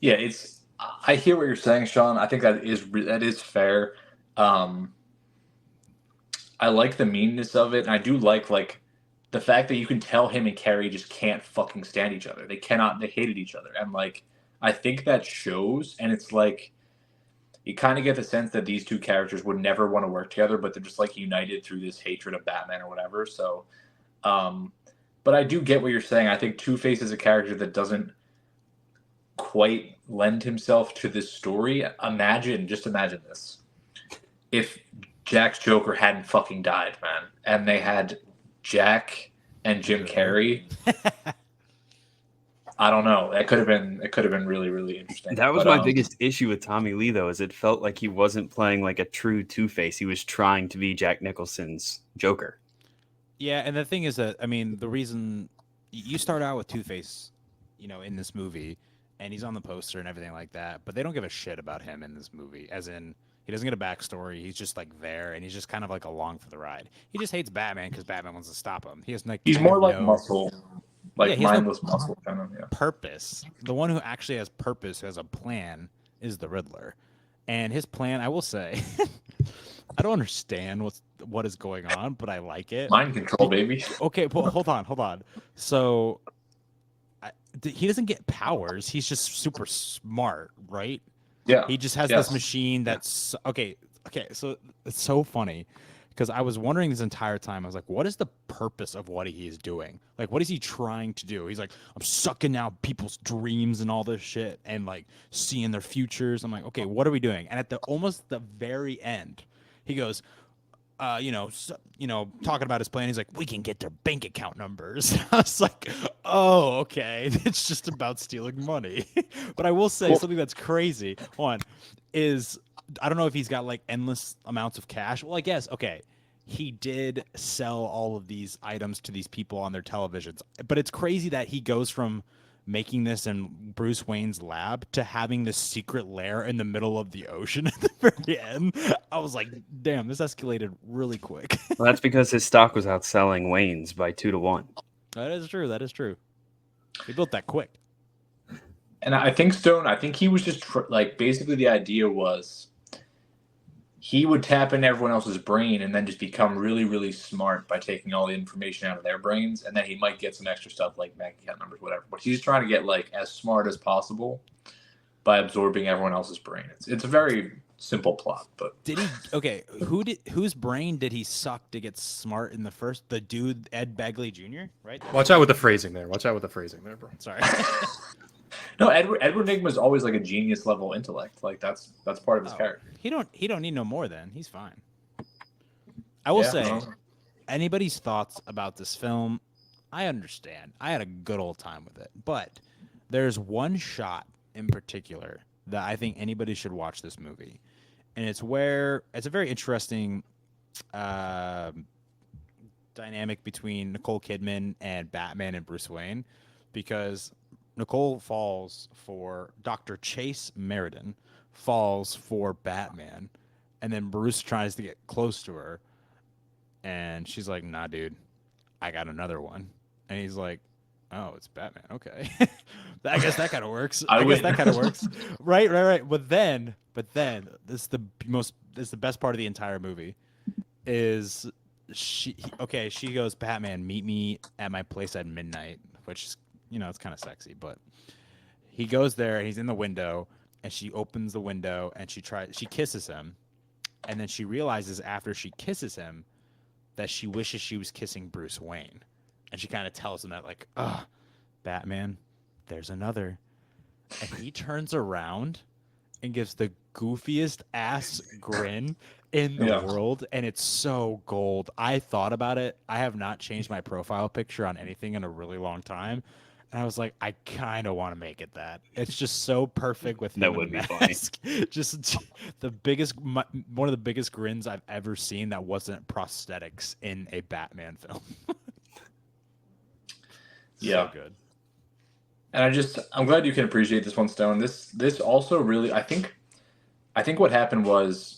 Yeah, I hear what you're saying, Sean. I think that is fair. I like the meanness of it, and I do like the fact that you can tell him and Carrie just can't fucking stand each other. They hated each other, and like I think that shows. And it's like you kind of get the sense that these two characters would never want to work together, but they're just like united through this hatred of Batman or whatever. So. But I do get what you're saying. I think Two-Face is a character that doesn't quite lend himself to this story. Just imagine this. If Jack's Joker hadn't fucking died, man, and they had Jack and Jim Carrey, I don't know. It could have been really, really interesting. That was my biggest issue with Tommy Lee, though, is it felt like he wasn't playing like a true Two-Face. He was trying to be Jack Nicholson's Joker. Yeah, and the thing is that, I mean, the reason you start out with Two-Face, in this movie, and he's on the poster and everything like that, but they don't give a shit about him in this movie, as in, he doesn't get a backstory, he's just, like, there, and he's just kind of, like, along for the ride. He just hates Batman because Batman wants to stop him. He has, like, he's more like muscle, like mindless muscle kind of, yeah. Purpose. The one who actually has purpose, who has a plan, is the Riddler. And his plan, I will say, I don't understand what is going on, but I like it. Mind control, baby. Okay, well, hold on. So he doesn't get powers. He's just super smart, right? Yeah. He just has this machine that's okay. So it's so funny because I was wondering this entire time. I was like, what is the purpose of what he is doing? Like, what is he trying to do? He's like, I'm sucking out people's dreams and all this shit and like seeing their futures. I'm like, okay, what are we doing? And at almost the very end, he goes, talking about his plan. He's like, we can get their bank account numbers. I was like, oh, okay. It's just about stealing money. But I will say something that's crazy. One is, I don't know if he's got like endless amounts of cash. Well, I guess, okay, he did sell all of these items to these people on their televisions. But it's crazy that he goes from making this in Bruce Wayne's lab to having this secret lair in the middle of the ocean at the very end. I was like, damn, this escalated really quick. Well, that's because his stock was outselling Wayne's by 2-1. That is true. He built that quick. And I think Stone, he was just basically the idea was he would tap into everyone else's brain and then just become really, really smart by taking all the information out of their brains. And then he might get some extra stuff like bank account numbers, whatever. But he's trying to get like as smart as possible by absorbing everyone else's brain. It's a very simple plot. But did he? Okay, whose brain did he suck to get smart in the first? The dude Ed Begley Jr. Right? Watch out with the phrasing there. Bro. Sorry. No, Edward Nygma is always like a genius level intellect. Like that's part of his character. He don't need no more then. He's fine. I will say, anybody's thoughts about this film, I understand. I had a good old time with it. But there's one shot in particular that I think anybody should watch this movie, and it's a very interesting dynamic between Nicole Kidman and Batman and Bruce Wayne, because Nicole falls for Dr. Chase Meriden, falls for Batman, and then Bruce tries to get close to her, and she's like, "Nah, dude, I got another one," and he's like, "Oh, it's Batman. Okay, I guess that kind of works. I guess that kind of works, right. But then, this is the best part of the entire movie, is she goes, Batman, meet me at my place at midnight, which is, it's kind of sexy, but he goes there and he's in the window, and she opens the window and she kisses him, and then she realizes after she kisses him that she wishes she was kissing Bruce Wayne, and she kind of tells him that, like, Batman, there's another, and he turns around and gives the goofiest ass grin in the world, and it's so gold. I thought about it. I have not changed my profile picture on anything in a really long time, and I was like, I kind of want to make it that. It's just so perfect with him. That would be funny. Just one of the biggest grins I've ever seen that wasn't prosthetics in a Batman film. Yeah, so good. And I'm glad you can appreciate this one, Stone. This also really, I think what happened was,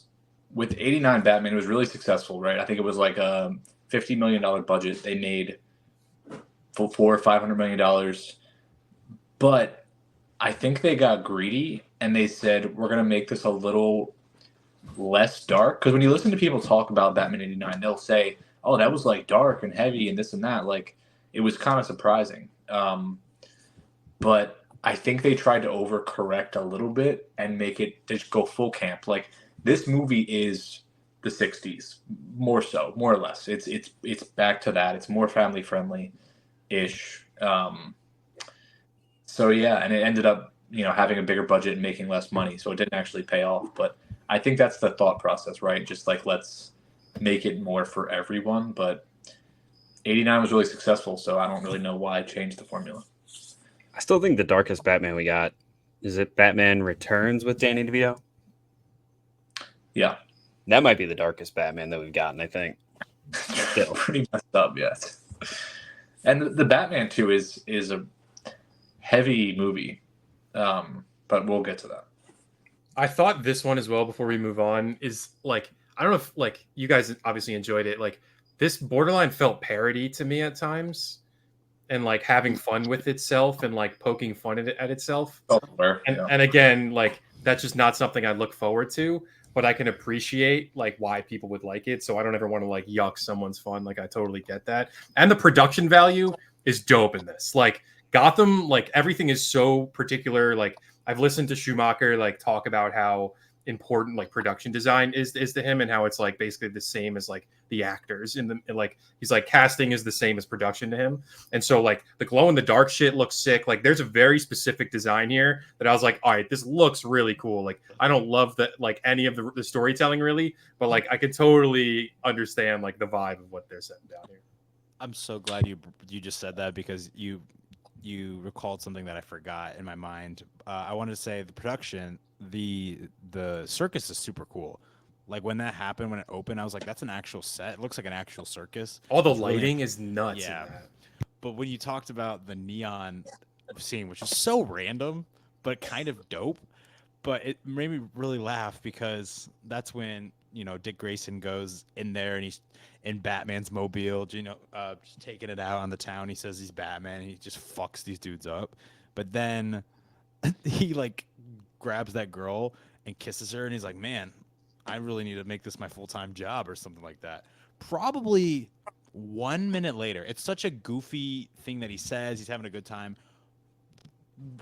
with 89 Batman, it was really successful, right? I think it was like a $50 million budget. They made $400 or $500 million. But I think they got greedy and they said, we're going to make this a little less dark. Because when you listen to people talk about Batman 89, they'll say, oh, that was like dark and heavy and this and that. Like, it was kind of surprising. But I think they tried to overcorrect a little bit and make it just go full camp. Like, this movie is the 60s, more or less. It's back to that. It's more family friendly ish. So yeah, and it ended up, having a bigger budget and making less money, so it didn't actually pay off. But I think that's the thought process, right? Just like, let's make it more for everyone. But 89 was really successful, so I don't really know why I changed the formula. I still think the darkest Batman we got is it Batman Returns with Danny DeVito. Yeah, that might be the darkest Batman that we've gotten, I think. Still pretty messed up, yes. And the Batman 2 is a heavy movie, but we'll get to that. I thought this one as well, before we move on, is like, I don't know if like you guys obviously enjoyed it. Like, this borderline felt parody to me at times, and like having fun with itself and like poking fun at itself. And again, like, that's just not something I look forward to, but I can appreciate like why people would like it. So I don't ever want to like yuck someone's fun. Like, I totally get that. And the production value is dope in this. Like, Gotham, like, everything is so particular. Like, I've listened to Schumacher like talk about how important like production design is to him, and how it's like basically the same as like the actors like, he's like, casting is the same as production to him. And so like the glow in the dark shit looks sick. Like, there's a very specific design here that I was like, all right, this looks really cool. Like, I don't love that like any of the storytelling really, but like I could totally understand like the vibe of what they're setting down here. I'm so glad you just said that, because you recalled something that I forgot in my mind. I wanted to say the production, the circus is super cool. Like, when that happened, when it opened, I was like, that's an actual set. It looks like an actual circus. All the lighting is nuts. Yeah. But when you talked about the neon scene, which is so random, but kind of dope, but it made me really laugh, because that's when, Dick Grayson goes in there and he's in Batman's mobile, just taking it out on the town. He says he's Batman. And he just fucks these dudes up. But then he like grabs that girl and kisses her, and he's like, man, I really need to make this my full-time job, or something like that. Probably 1 minute later, it's such a goofy thing that he says, he's having a good time.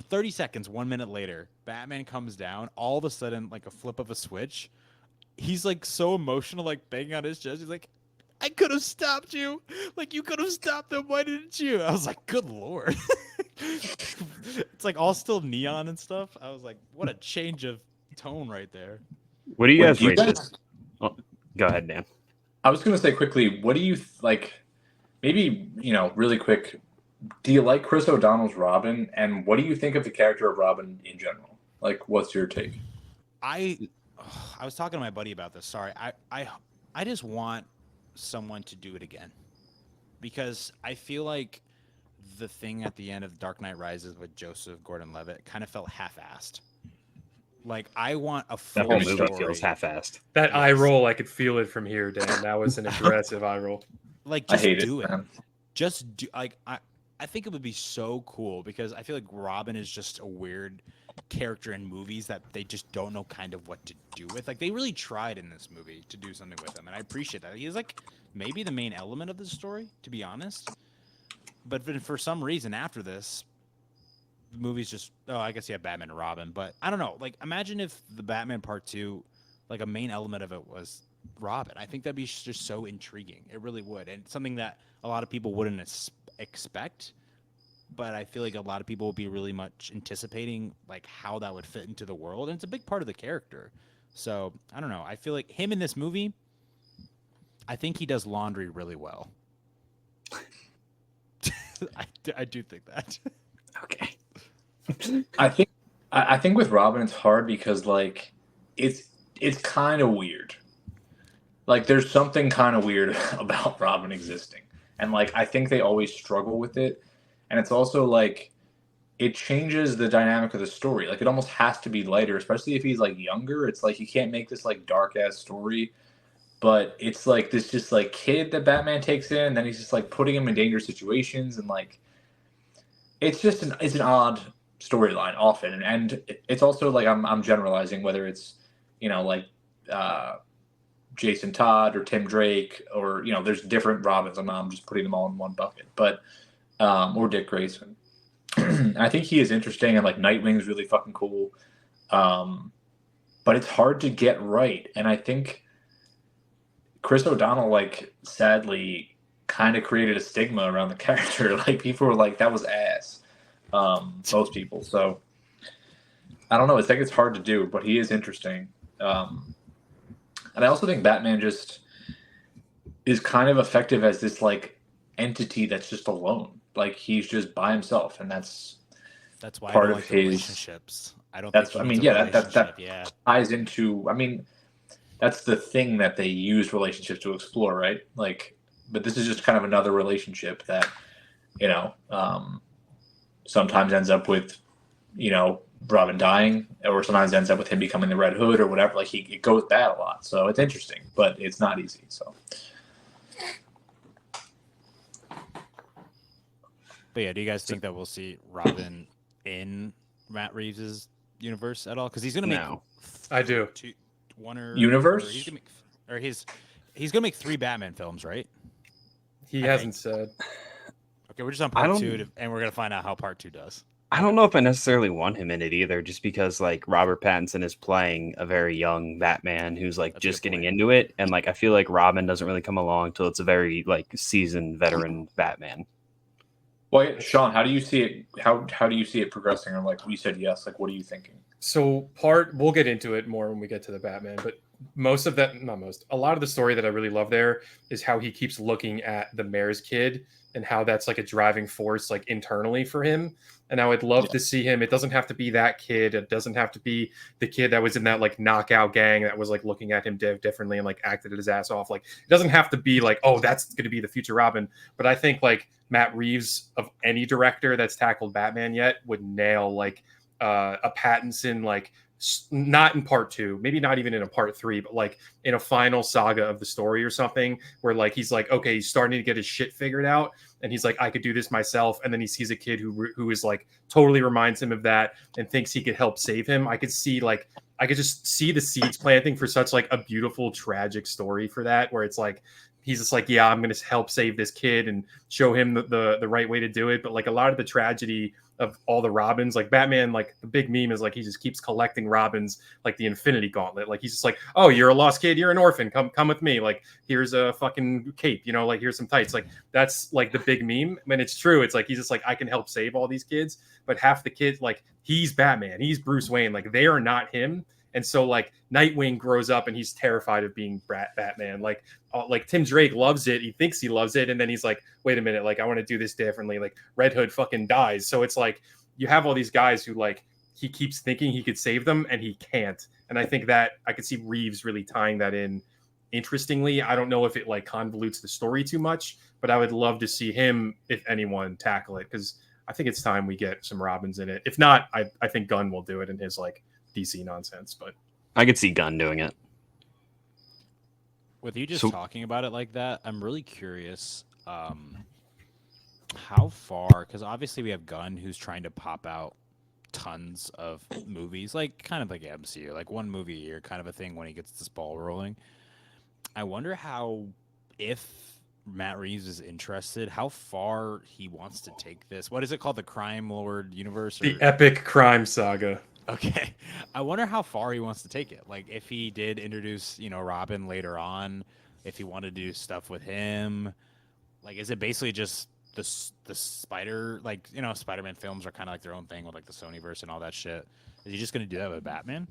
30 seconds, 1 minute later, Batman comes down, all of a sudden, like a flip of a switch. He's like so emotional, like banging on his chest. He's like, I could have stopped you. Like, you could have stopped them. Why didn't you? I was like, good Lord. It's like all still neon and stuff. I was like, what a change of tone right there. What do you guys rate this? Oh, go ahead, Dan. I was going to say quickly, what do you like? Maybe, really quick, do you like Chris O'Donnell's Robin, and what do you think of the character of Robin in general? Like, what's your take? I was talking to my buddy about this. Sorry, I just want someone to do it again, because I feel like the thing at the end of Dark Knight Rises with Joseph Gordon-Levitt kind of felt half-assed. Like, I want a That full whole movie story. feels half-assed. That eye Yes. roll, I could feel it from here, Dan. That was an aggressive eye roll. Like, I just hate do it, it. man. Just do. Like, I think it would be so cool, because I feel like Robin is just a weird character in movies that they just don't know kind of what to do with. Like, they really tried in this movie to do something with him, and I appreciate that. He's like maybe the main element of the story, to be honest. But for some reason after this, the movie's just, oh, I guess you have Batman and Robin, but I don't know. Like, imagine if the Batman Part 2, like, a main element of it was Robin. I think that'd be just so intriguing. It really would, and something that a lot of people wouldn't expect. But I feel like a lot of people will be really much anticipating like how that would fit into the world, and it's a big part of the character. So I don't know. I feel like him in this movie, I think he does laundry really well. I do think that. Okay. I think with Robin it's hard because like it's kind of weird. Like there's something kind of weird about Robin existing, and like I think they always struggle with it, and it's also like it changes the dynamic of the story. Like it almost has to be lighter, especially if he's like younger. It's like you can't make this like dark ass story, but it's like this just like kid that Batman takes in, and then he's just like putting him in dangerous situations, and like it's just it's an odd storyline often, and it's also like I'm generalizing whether it's like Jason Todd or Tim Drake or there's different Robins. I'm just putting them all in one bucket, but or Dick Grayson. I think he is interesting, and like Nightwing's really fucking cool, but it's hard to get right, and I think Chris O'Donnell like sadly kind of created a stigma around the character. Like people were like that was ass. Most people. So I don't know. It's like it's hard to do, but he is interesting. And I also think Batman just is kind of effective as this like entity that's just alone. Like he's just by himself, and that's why part I don't of like his the relationships. I don't. That's think I he mean needs a yeah that relationship, ties into. I mean that's the thing that they use relationships to explore, right? Like, but this is just kind of another relationship that sometimes ends up with Robin dying, or sometimes ends up with him becoming the Red Hood or whatever. Like it goes bad a lot, so it's interesting, but it's not easy. So, but yeah, do you guys think that we'll see Robin in Matt Reeves's universe at all? Because he's gonna make I do universe, he's gonna make 3 Batman films, right? He hasn't said. Okay, we're just on part 2, and we're gonna find out how part 2 does. I don't know if I necessarily want him in it either, just because like Robert Pattinson is playing a very young Batman who's like just getting into it, and like I feel like Robin doesn't really come along till it's a very like seasoned veteran Batman. Well, Sean, how do you see it? How do you see it progressing? Or like you said, yes. Like, what are you thinking? So we'll get into it more when we get to the Batman, but a lot of the story that I really love there is how he keeps looking at the mayor's kid and how that's like a driving force like internally for him. And I would love to see him. It doesn't have to be that kid. It doesn't have to be the kid that was in that like knockout gang that was like looking at him differently and like acted his ass off. Like it doesn't have to be like, oh, that's going to be the future Robin. But I think like Matt Reeves, of any director that's tackled Batman yet, would nail like a Pattinson, like not in part 2, maybe not even in a part 3, but like in a final saga of the story or something where like he's like, okay, he's starting to get his shit figured out, and he's like, I could do this myself, and then he sees a kid who is like totally reminds him of that and thinks he could help save him. I could just see the seeds planting for such like a beautiful tragic story for that, where it's like he's just like, yeah, I'm gonna help save this kid and show him the right way to do it. But like a lot of the tragedy of all the Robins, like Batman, like the big meme is like he just keeps collecting Robins like the Infinity Gauntlet. Like he's just like, oh, you're a lost kid, you're an orphan, come with me. Like here's a fucking cape, like here's some tights. Like that's like the big meme. And it's true. It's like he's just like, I can help save all these kids, but half the kids, like he's Batman, he's Bruce Wayne, like they are not him. And so like Nightwing grows up and he's terrified of being Batman. Like Tim Drake loves it. He thinks he loves it. And then he's like, wait a minute, like I want to do this differently. Like Red Hood fucking dies. So it's like you have all these guys who like he keeps thinking he could save them and he can't. And I think that I could see Reeves really tying that in interestingly. I don't know if it like convolutes the story too much, but I would love to see him, if anyone, tackle it, because I think it's time we get some Robins in it. If not, I think Gunn will do it in his like DC nonsense. But I could see Gunn doing it. With you just talking about it like that, I'm really curious how far, because obviously we have Gunn who's trying to pop out tons of movies, like kind of like MCU, like one movie a year kind of a thing when he gets this ball rolling. I wonder how, if Matt Reeves is interested, how far he wants to take this. What is it called? The Crime Lord universe? The epic crime saga. Okay. I wonder how far he wants to take it. Like if he did introduce, Robin later on, if he wanted to do stuff with him, like is it basically just the Spider, like, Spider-Man films are kind of like their own thing with like the Sonyverse and all that shit. Is he just going to do that with Batman?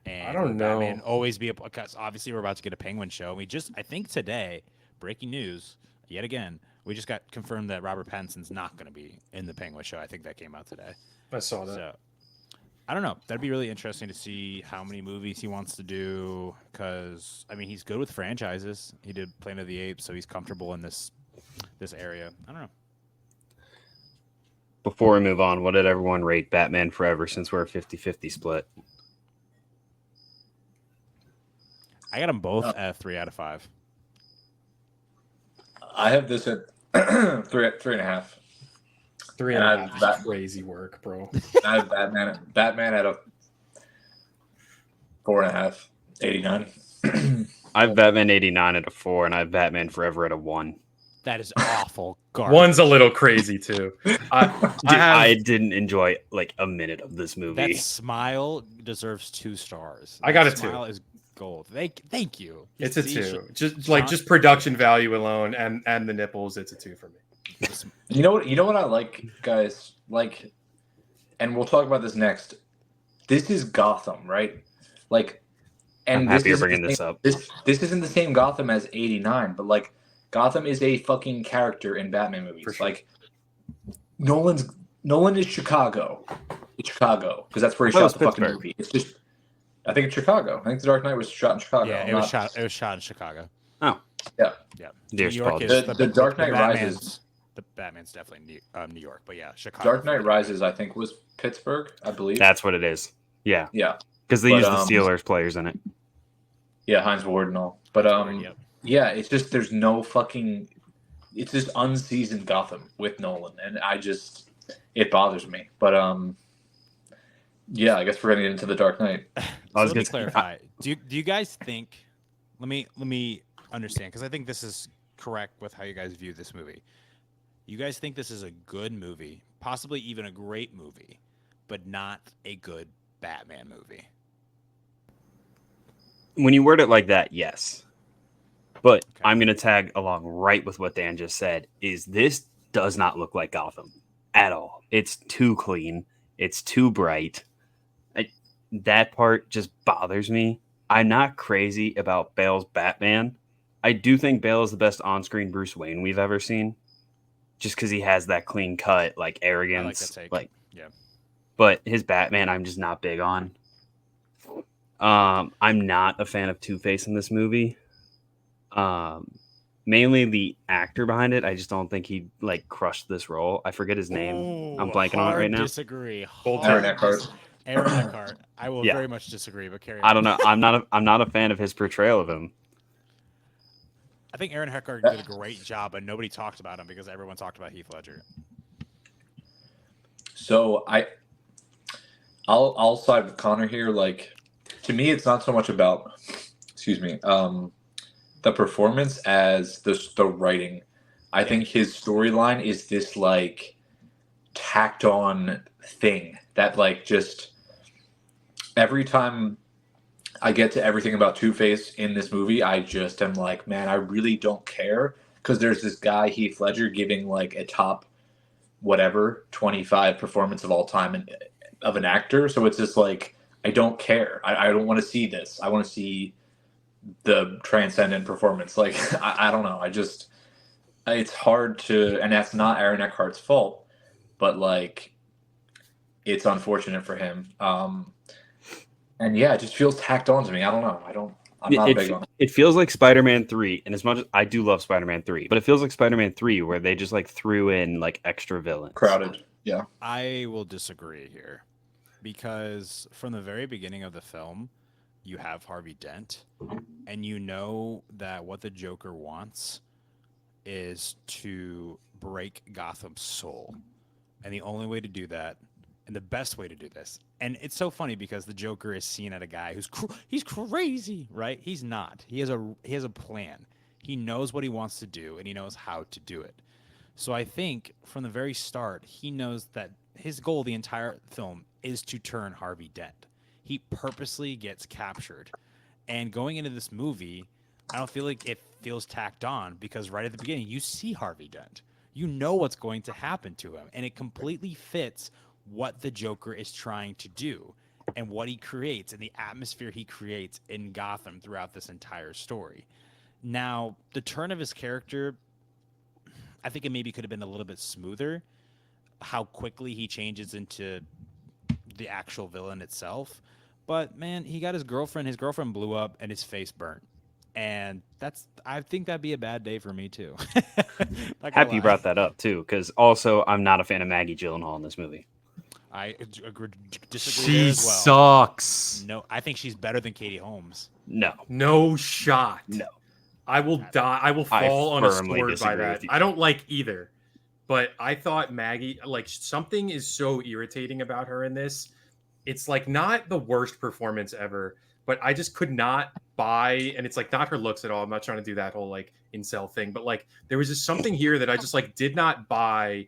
And I don't know. Batman always be because obviously we're about to get a Penguin show. I think today, breaking news, yet again, we just got confirmed that Robert Pattinson's not going to be in the Penguin show. I think that came out today. I saw that. So, I don't know. That'd be really interesting to see how many movies he wants to do. Because he's good with franchises. He did Planet of the Apes, so he's comfortable in this area. I don't know. Before we move on, what did everyone rate Batman Forever since we're a 50-50 split? I got them both at 3 out of 5. I have this at 3.5. 3.5. That's crazy work, bro. I have Batman at a 4.5. 89. I have Batman 89 at a 4, and I have Batman Forever at a 1. That is awful garbage. One's a little crazy too. I didn't enjoy like a minute of this movie. That smile deserves 2 stars. I got that a 2. Smile is gold. Thank you. It's a 2. Just production value alone and the nipples. It's a 2 for me. You know what I like, guys? Like, and we'll talk about this next. This is Gotham, right? Like, and I'm happy you're bringing this up. This isn't the same Gotham as 89, but like Gotham is a fucking character in Batman movies. For sure. Like, Nolan is Chicago. It's Chicago because that's where he shot the fucking movie. It's just, I think it's Chicago. I think The Dark Knight was shot in Chicago. Yeah, it was shot in Chicago. Oh, yeah. Dear New York is the Dark Knight Rises. The Batman's definitely New York, but yeah, Chicago. Dark Knight Rises, I think, was Pittsburgh, I believe. That's what it is. Yeah. Yeah. Because they use the Steelers players in it. Yeah, Hines Ward and all. But yeah, it's just it's just unseasoned Gotham with Nolan, and it bothers me. But yeah, I guess we're gonna get into the Dark Knight. Let me clarify. Do you guys think? Let me understand, because I think this is correct with how you guys view this movie. You guys think this is a good movie, possibly even a great movie, but not a good Batman movie? When you word it like that, yes. But Okay. I'm going to tag along right with what Dan just said, is this does not look like Gotham at all. It's too clean. It's too bright. That part just bothers me. I'm not crazy about Bale's Batman. I do think Bale is the best on-screen Bruce Wayne we've ever seen. Just because he has that clean cut, like arrogance. Yeah. But his Batman, I'm just not big on. I'm not a fan of Two-Face in this movie. Mainly the actor behind it. I just don't think he like crushed this role. I forget his name. I'm blanking on it right now. Disagree. Aaron Eckhart. Aaron Eckhart. I will Yeah. very much disagree, but carry on. I don't know. I'm not a fan of his portrayal of him. I think Aaron Eckhart did a great job, but nobody talked about him because everyone talked about Heath Ledger. So I'll side with Connor here. Like, to me, it's not so much about, the performance as the writing. I think his storyline is this like tacked on thing that like just every time I get to everything about Two-Face in this movie, I just am like, man, I really don't care, because there's this guy Heath Ledger giving like a top 25 performance of all time of an actor. So it's just like, I don't care. I don't want to see this. I want to see the transcendent performance. Like, I don't know. It's hard to, and that's not Aaron Eckhart's fault, but like, it's unfortunate for him. And yeah, it just feels tacked on to me. I don't know. I'm not big on it. It feels like Spider-Man 3, and as much as I do love Spider-Man 3, but it feels like Spider-Man 3 where they just like threw in like extra villains. Crowded. Yeah. I will disagree here because from the very beginning of the film, you have Harvey Dent, and you know that what the Joker wants is to break Gotham's soul. And the only way to do that, and the best way to do this, and it's so funny because the Joker is seen at a guy who's he's crazy, right? He's not. He has a plan. He knows what he wants to do, and he knows how to do it. So I think from the very start, he knows that his goal the entire film is to turn Harvey Dent. He purposely gets captured. And going into this movie, I don't feel like it feels tacked on because right at the beginning, you see Harvey Dent. You know what's going to happen to him. And it completely fits what the Joker is trying to do and what he creates and the atmosphere he creates in Gotham throughout this entire story. Now, the turn of his character, I think it maybe could have been a little bit smoother, how quickly he changes into the actual villain itself. But man, he got his girlfriend blew up and his face burnt. And I think that'd be a bad day for me too. Happy you brought that up too, because also I'm not a fan of Maggie Gyllenhaal in this movie. I disagree She there as well. sucks. No, I think she's better than Katie Holmes. No shot. No. I will die. I will fall on a firmly sword by disagree that. with you. I don't like either. But I thought Maggie, like, something is so irritating about her in this. It's like not the worst performance ever, but I just could not buy, and it's like not her looks at all. I'm not trying to do that whole like incel thing, but like there was just something here that I just like did not buy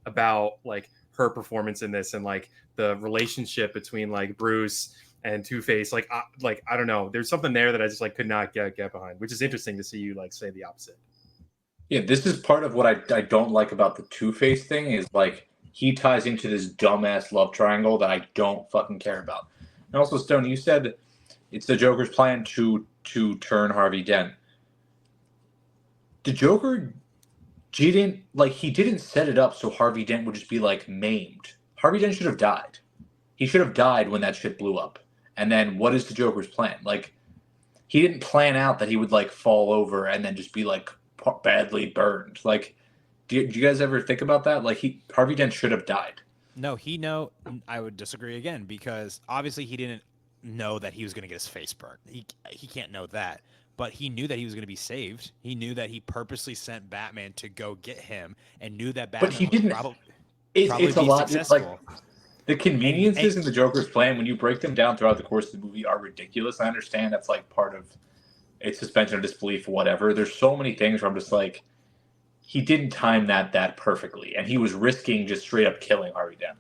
about like her performance in this and like the relationship between like Bruce and Two-Face. Like I don't know. There's something there that I just like could not get behind, which is interesting to see you like say the opposite. Yeah, this is part of what I don't like about the Two-Face thing is like he ties into this dumbass love triangle that I don't fucking care about. And also, Stone, you said it's the Joker's plan to turn Harvey Dent. The Joker he didn't set it up so Harvey Dent would just be like maimed. Harvey Dent should have died. He should have died when that shit blew up. And then what is the Joker's plan? Like he didn't plan out that he would like fall over and then just be like badly burned. Like do you guys ever think about that? Like Harvey Dent should have died. No, I would disagree again because obviously he didn't know that he was going to get his face burnt. He can't know that. But he knew that he was going to be saved. He knew that he purposely sent Batman to go get him and knew that Batman but he didn't. probably It's a lot. It's like successful. the conveniences in the Joker's plan, when you break them down throughout the course of the movie, are ridiculous. I understand that's like part of its suspension of disbelief, whatever. There's so many things where I'm just like, he didn't time that perfectly, and he was risking just straight up killing Harvey Dent.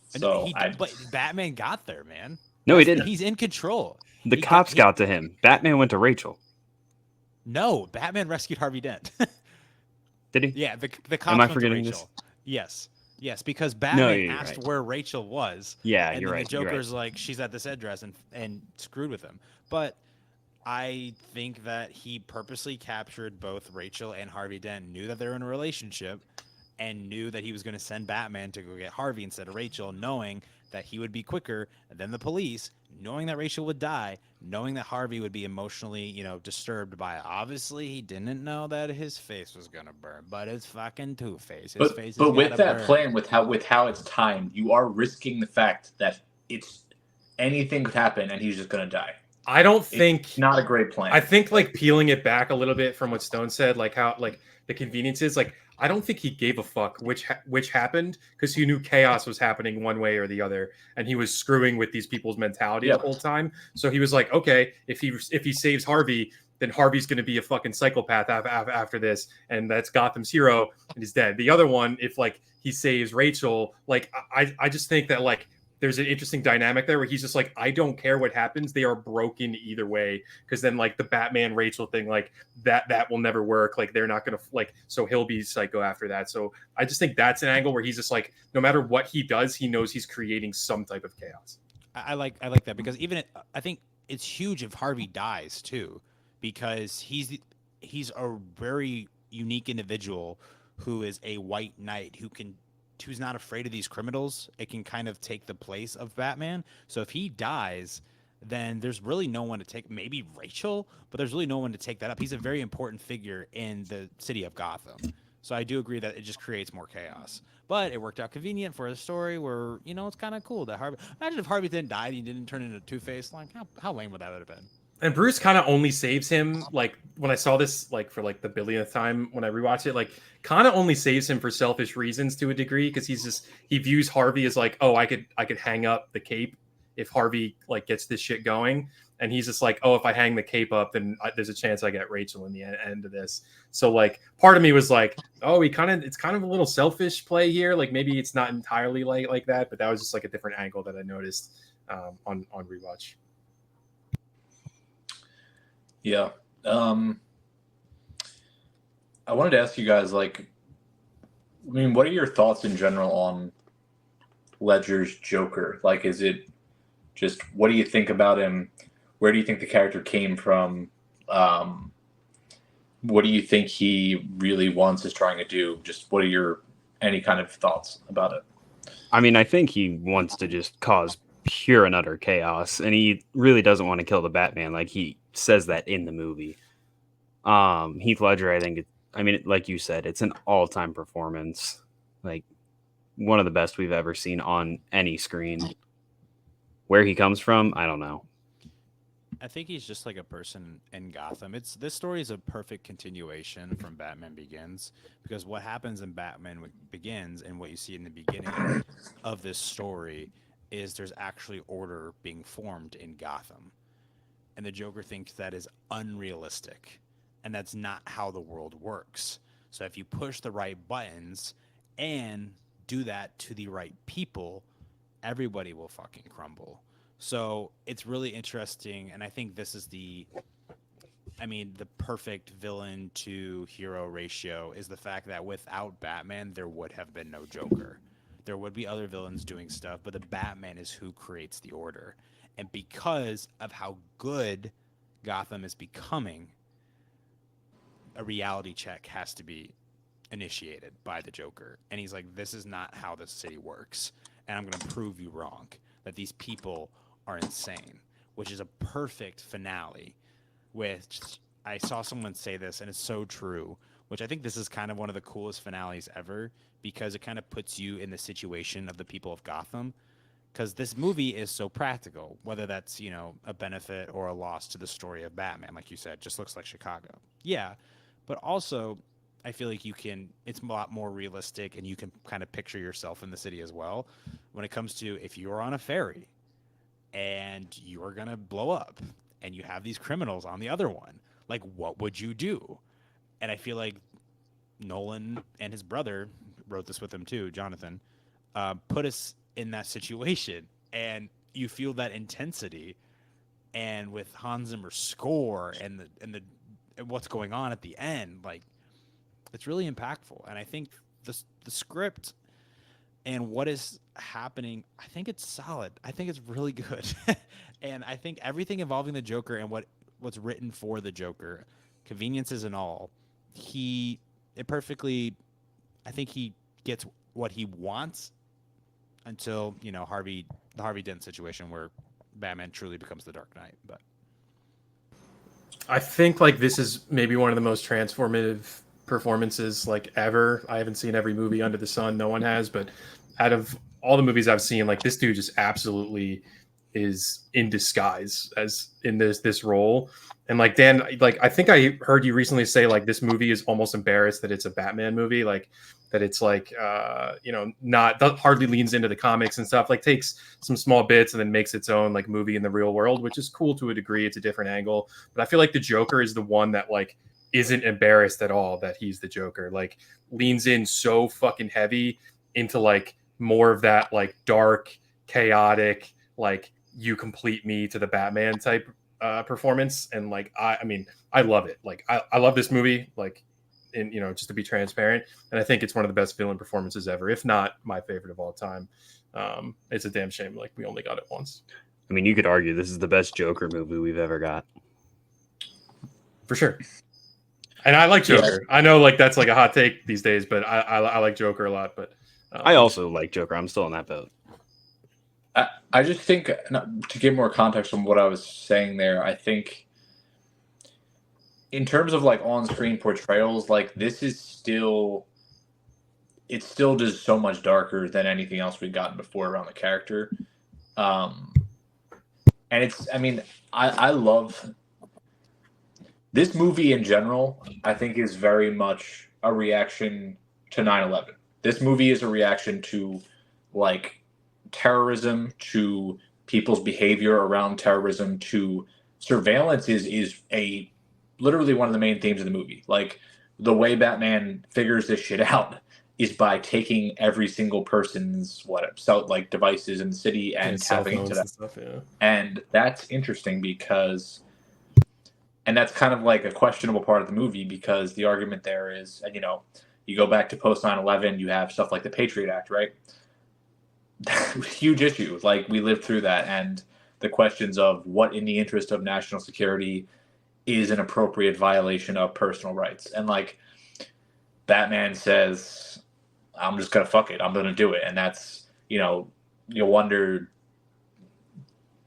So, but Batman got there, man. No, he didn't. He's in control. The cops got to him. Batman went to Rachel. No, Batman rescued Harvey Dent. Did he? Yeah, the cops Am I went forgetting to Rachel. this? Yes, because Batman you're asked right. where Rachel was. Yeah, and you're then right. The Joker's like, she's at this address and screwed with him. But I think that he purposely captured both Rachel and Harvey Dent, knew that they're in a relationship, and knew that he was going to send Batman to go get Harvey instead of Rachel, knowing that he would be quicker than the police, knowing that Rachel would die, knowing that Harvey would be emotionally, disturbed by it. Obviously, he didn't know that his face was going to burn, but it's fucking Two-Face. His face but with that burn. plan, with how it's timed, you are risking the fact that anything could happen and he's just going to die. I don't think it's not a great plan. I think like peeling it back a little bit from what Stone said, like how like the conveniences, like I don't think he gave a fuck which happened because he knew chaos was happening one way or the other, and he was screwing with these people's mentality the whole time. So he was like, okay, if he saves Harvey, then Harvey's going to be a fucking psychopath after this, and that's Gotham's hero, and he's dead. The other one, if like he saves Rachel, like I just think that like there's an interesting dynamic there where he's just like, I don't care what happens. They are broken either way. Because then like the Batman Rachel thing, like that will never work. Like they're not going to like, so he'll be psycho after that. So I just think that's an angle where he's just like, no matter what he does, he knows he's creating some type of chaos. I like that because I think it's huge if Harvey dies too, because he's a very unique individual who is a white knight who's not afraid of these criminals. It can kind of take the place of Batman. So if he dies, then there's really no one to take. Maybe Rachel, but there's really no one to take that up. He's a very important figure in the city of Gotham. So I do agree that it just creates more chaos. But it worked out convenient for a story where, it's kind of cool that Harvey. Imagine if Harvey didn't die and he didn't turn into Two-Face. Like, how lame would that have been? And Bruce kind of only saves him, like, when I saw this, like, for, like, the billionth time when I rewatched it, like, kind of only saves him for selfish reasons to a degree, because he views Harvey as, like, oh, I could hang up the cape if Harvey, like, gets this shit going. And he's just like, oh, if I hang the cape up, then there's a chance I get Rachel in the end of this. So, like, part of me was like, oh, it's kind of a little selfish play here. Like, maybe it's not entirely like that, but that was just, like, a different angle that I noticed on rewatch. Yeah. I wanted to ask you guys, like, I mean, what are your thoughts in general on Ledger's Joker? Like, is it just, what do you think about him? Where do you think the character came from? What do you think he really wants, is trying to do? Just what are any kind of thoughts about it? I mean, I think he wants to just cause pure and utter chaos, and he really doesn't want to kill the Batman. Like, he says that in the movie. Heath Ledger, I think, like you said, it's an all-time performance. Like, one of the best we've ever seen on any screen. Where he comes from, I don't know. I think he's just like a person in Gotham. This story is a perfect continuation from Batman Begins, because what happens in Batman Begins and what you see in the beginning of this story is there's actually order being formed in Gotham. And the Joker thinks that is unrealistic, and that's not how the world works. So if you push the right buttons and do that to the right people, everybody will fucking crumble. So it's really interesting, and I think this is the perfect villain to hero ratio is the fact that without Batman, there would have been no Joker. There would be other villains doing stuff, but the Batman is who creates the order. And because of how good Gotham is becoming, a reality check has to be initiated by the Joker. And he's like, this is not how the city works, and I'm going to prove you wrong, that these people are insane, which is a perfect finale. Which I saw someone say this, and it's so true, which I think this is kind of one of the coolest finales ever, because it kind of puts you in the situation of the people of Gotham, because this movie is so practical, whether that's, a benefit or a loss to the story of Batman. Like you said, just looks like Chicago. Yeah, but also I feel like it's a lot more realistic, and you can kind of picture yourself in the city as well when it comes to if you're on a ferry and you're going to blow up and you have these criminals on the other one, like, what would you do? And I feel like Nolan and his brother wrote this with him too, Jonathan, put us in that situation, and you feel that intensity. And with Hans Zimmer's score and what's going on at the end, like, it's really impactful. And I think the script and what is happening, I think it's solid. I think it's really good. And I think everything involving the Joker and what's written for the Joker, conveniences and all, I think he gets what he wants until, the Harvey Dent situation where Batman truly becomes the Dark Knight. But I think, like, this is maybe one of the most transformative performances, like, ever. I haven't seen every movie under the sun, no one has, but out of all the movies I've seen, like, this dude just absolutely is in disguise as in this role. And, like, Dan, like, I think I heard you recently say, like, this movie is almost embarrassed that it's a Batman movie, like, that it's like hardly leans into the comics and stuff, like, takes some small bits and then makes its own, like, movie in the real world, which is cool to a degree. It's a different angle, but I feel like the Joker is the one that, like, isn't embarrassed at all that he's the Joker, like, leans in so fucking heavy into, like, more of that, like, dark, chaotic, like, you complete me to the Batman type performance. And, like, I mean, I love it. Like, I love this movie, like, in, just to be transparent. And I think it's one of the best villain performances ever, if not my favorite of all time. It's a damn shame like we only got it once. I mean, you could argue this is the best Joker movie we've ever got. For sure. And I like Joker. I know like that's like a hot take these days, but I like Joker a lot. But I also like Joker. I'm still in that boat. I just think, to give more context on what I was saying there, I think in terms of like on-screen portrayals, like this is still, it still just so much darker than anything else we've gotten before around the character. And it's, I mean, I love this movie in general. I think is very much a reaction to 9/11. This movie is a reaction to like terrorism, to people's behavior around terrorism, to surveillance is a literally one of the main themes of the movie. Like the way Batman figures this shit out is by taking every single person's like devices in the city and tapping into that stuff, yeah. And that's interesting because, and that's kind of like a questionable part of the movie, because the argument there is, and you go back to post 9/11, you have stuff like the Patriot Act, right? Huge issue. Like we lived through that, and the questions of what in the interest of national security is an appropriate violation of personal rights. And like Batman says, I'm just gonna fuck it. I'm gonna do it. And that's, you wonder,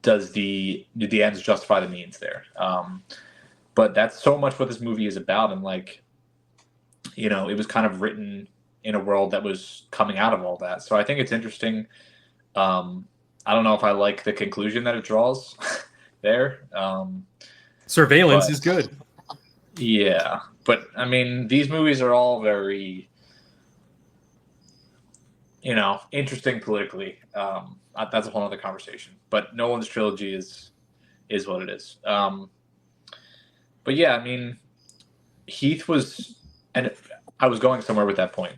do the ends justify the means there? But that's so much what this movie is about. And like, it was kind of written in a world that was coming out of all that. So I think it's interesting. I don't know if I like the conclusion that it draws there. Surveillance is good. Yeah. But I mean, these movies are all very, interesting politically. That's a whole other conversation. But Nolan's trilogy is what it is. But yeah, I mean, Heath was, and I was going somewhere with that point.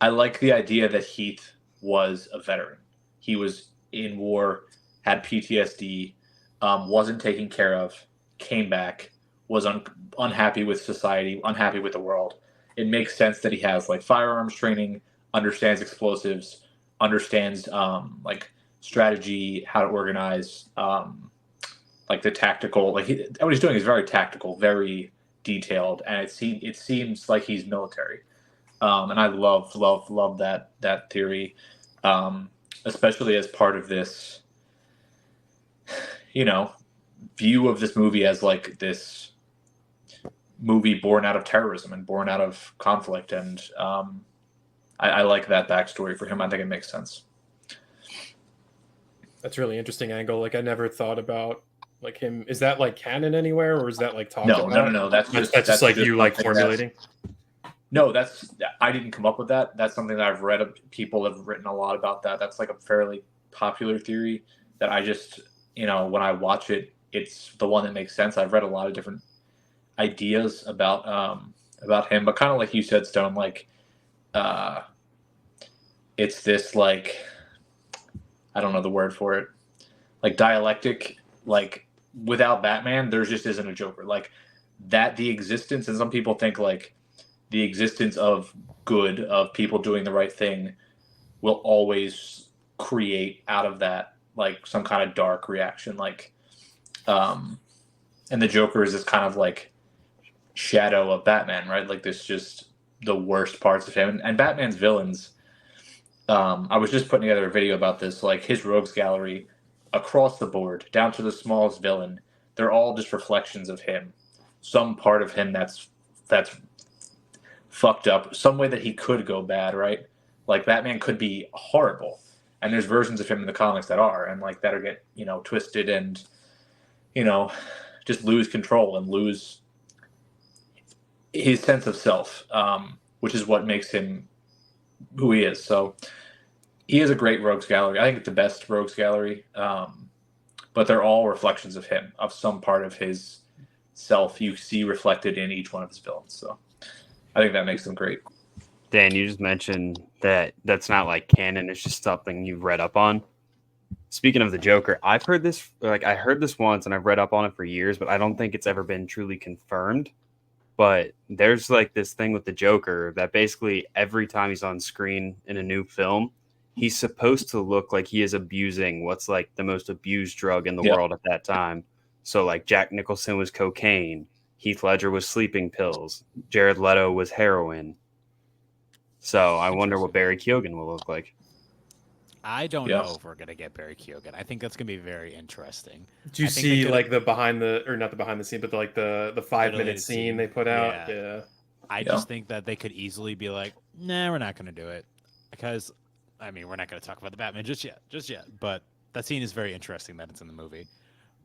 I like the idea that Heath was a veteran. He was in war, had PTSD, wasn't taken care of, came back, was unhappy with society, unhappy with the world. It makes sense that he has like firearms training, understands explosives, understands like strategy, how to organize, like the tactical, like what he's doing is very tactical, very detailed, and it seems like he's military. And I love that theory, especially as part of this, view of this movie as like this movie born out of terrorism and born out of conflict. And I like that backstory for him. I think it makes sense. That's a really interesting angle. Like I never thought about like him. Is that like canon anywhere, or is that like talked about? No. That's just like you like formulating. No, I didn't come up with that. That's something that I've read. People have written a lot about that. That's like a fairly popular theory that I just, when I watch it, it's the one that makes sense. I've read a lot of different ideas about him, but kind of like you said, Stone, like it's this like, I don't know the word for it, like dialectic. Like without Batman, there just isn't a Joker. Like that, the existence, and some people think like the existence of good, of people doing the right thing, will always create out of that like some kind of dark reaction. Like, and the Joker is this kind of like shadow of Batman, right? Like this, just the worst parts of him. And Batman's villains. I was just putting together a video about this. Like his rogues gallery, across the board, down to the smallest villain, they're all just reflections of him. Some part of him that's fucked up, some way that he could go bad, right? Like Batman could be horrible, and there's versions of him in the comics that are, and like that'll get twisted and just lose control and lose his sense of self, which is what makes him who he is. So he is a great rogues gallery. I think it's the best rogues gallery, but they're all reflections of him, of some part of his self you see reflected in each one of his villains. So I think that makes them great. Dan, you just mentioned that that's not like canon. It's just something you've read up on. Speaking of the Joker, I've heard this, like I heard this once and I've read up on it for years, but I don't think it's ever been truly confirmed. But there's like this thing with the Joker that basically every time he's on screen in a new film, he's supposed to look like he is abusing what's like the most abused drug in the Yeah. world at that time. So like Jack Nicholson was cocaine, Heath Ledger was sleeping pills, Jared Leto was heroin. So I wonder what Barry Keoghan will look like. I don't Yeah. know if we're gonna get Barry Keoghan. I think that's gonna be very interesting. Do you I think they see could- like the behind the or not the behind the scene, but the 5-minute Edited scene scene. they put out? Yeah. Yeah. I Yeah. just think that they could easily be like, nah, we're not gonna do it. Because I mean, we're not gonna talk about the Batman just yet. But that scene is very interesting that it's in the movie.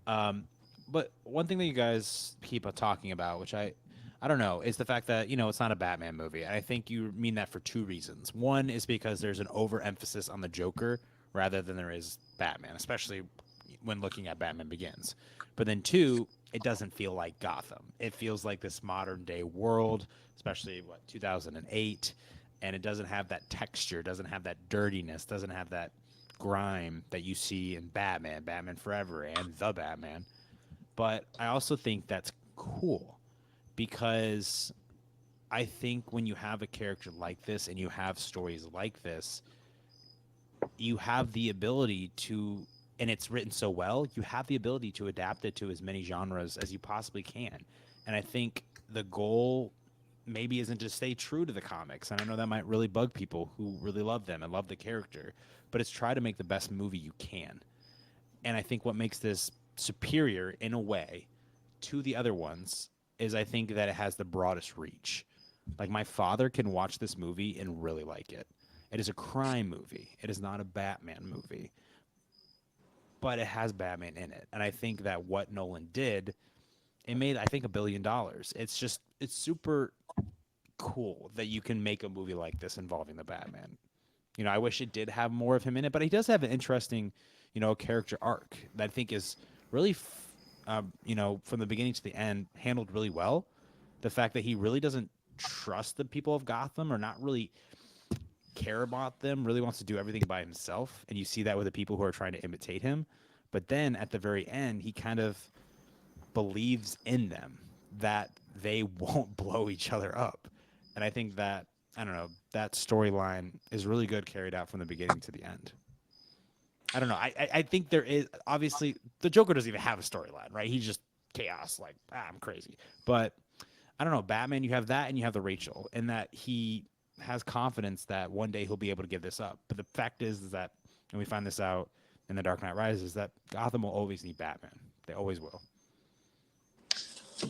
But one thing that you guys keep talking about, which I don't know, is the fact that, you know, it's not a Batman movie. And I think you mean that for two reasons. One is because there's an overemphasis on the Joker rather than there is Batman, especially when looking at Batman Begins. But then two, it doesn't feel like Gotham. It feels like this modern day world, especially 2008, and it doesn't have that texture, doesn't have that dirtiness, doesn't have that grime that you see in Batman, Batman Forever, and The Batman. But I also think that's cool because I think when you have a character like this and you have stories like this, you have the ability to, and it's written so well, you have the ability to adapt it to as many genres as you possibly can. And I think the goal maybe isn't to stay true to the comics. And I know that might really bug people who really love them and love the character, but it's try to make the best movie you can. And I think what makes this superior in a way to the other ones is I think that it has the broadest reach. Like my father can watch this movie and really like it. It is a crime movie. It is not a Batman movie. But it has Batman in it. And I think that what Nolan did, it made, I think, $1 billion. It's super cool that you can make a movie like this involving the Batman. You know, I wish it did have more of him in it, but he does have an interesting, you know, character arc that I think is really, you know, from the beginning to the end, handled really well. The fact that he really doesn't trust the people of Gotham or not really care about them, really wants to do everything by himself. And you see that with the people who are trying to imitate him. But then at the very end, he kind of believes in them that they won't blow each other up. And I think that, I don't know, that storyline is really good carried out from the beginning to the end. I don't know. I think there is, obviously, the Joker doesn't even have a storyline, right? He's just chaos, like, I'm crazy. But I don't know, Batman, you have that and you have the Rachel, and that he has confidence that one day he'll be able to give this up. But the fact is that, and we find this out in The Dark Knight Rises, that Gotham will always need Batman. They always will.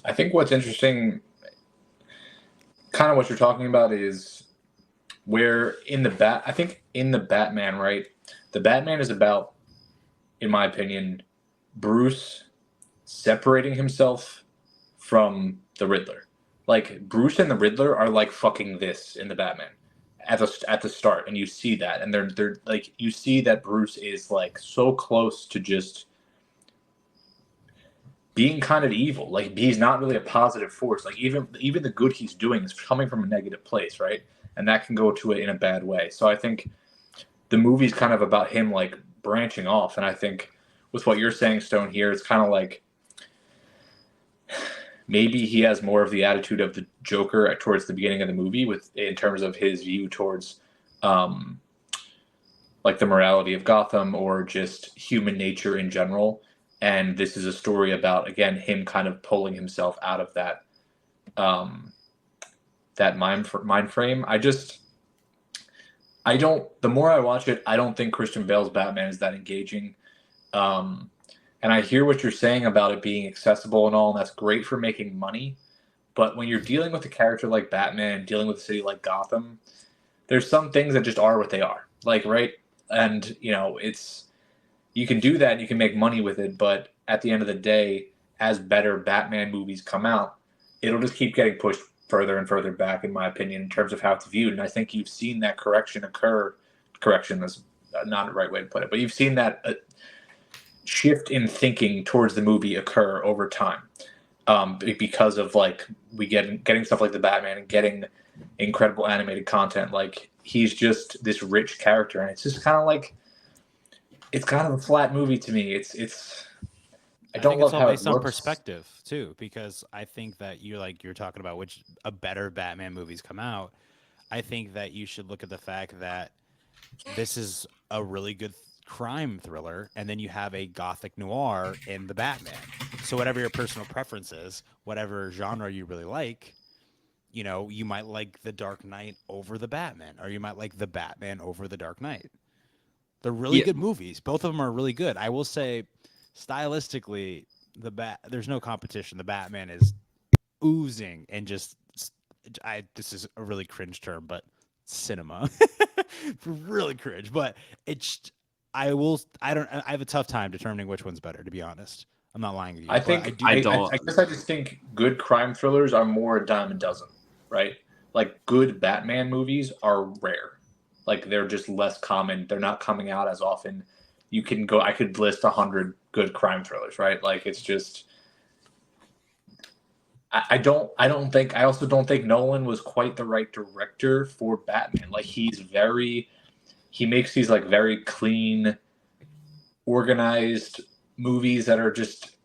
I think what's interesting, kind of what you're talking about, is where in the I think in the Batman, right? The Batman is about, in my opinion, Bruce separating himself from the Riddler. Like Bruce and the Riddler are like fucking this in the Batman at the start, and you see that, and they're like, you see that Bruce is like so close to just being kind of evil. Like he's not really a positive force. Like even the good he's doing is coming from a negative place, right? And that can go to it in a bad way. So I think the movie's kind of about him like branching off, and I think with what you're saying, Stone, here, it's kind of like maybe he has more of the attitude of the Joker towards the beginning of the movie, in terms of his view towards like the morality of Gotham or just human nature in general. And this is a story about, again, him kind of pulling himself out of that that mind frame. The more I watch it, I don't think Christian Bale's Batman is that engaging. And I hear what you're saying about it being accessible and all, and that's great for making money. But when you're dealing with a character like Batman, dealing with a city like Gotham, there's some things that just are what they are. Like, right? And, you know, you can do that and you can make money with it, but at the end of the day, as better Batman movies come out, it'll just keep getting pushed further and further back, in my opinion, in terms of how it's viewed. And I think you've seen that correction occur. Correction is not the right way to put it, but you've seen that shift in thinking towards the movie occur over time, because of like getting stuff like the Batman and getting incredible animated content. Like he's just this rich character, and it's just kind of like, it's kind of a flat movie to me. I don't think love it's all how based it on looks. perspective too, because I think that you're talking about which a better Batman movies come out. I think that you should look at the fact that this is a really good crime thriller, and then you have a gothic noir in the Batman. So whatever your personal preference is, whatever genre you really like, you know, you might like the Dark Knight over the Batman, or you might like the Batman over the Dark Knight. They're really Yeah. good movies. Both of them are really good. I will say, stylistically, there's no competition. The Batman is oozing and just this is a really cringe term, but cinema. Really cringe. But it's I have a tough time determining which one's better, to be honest. I'm not lying to you. I but think I I don't. guess I just think good crime thrillers are more a dime a dozen, right? Like good Batman movies are rare. Like they're just less common. They're not coming out as often. You can go. I could list 100 good crime thrillers, right? Like it's just. I don't. I don't think. I also don't think Nolan was quite the right director for Batman. Like he's very. He makes these like very clean, organized movies that are just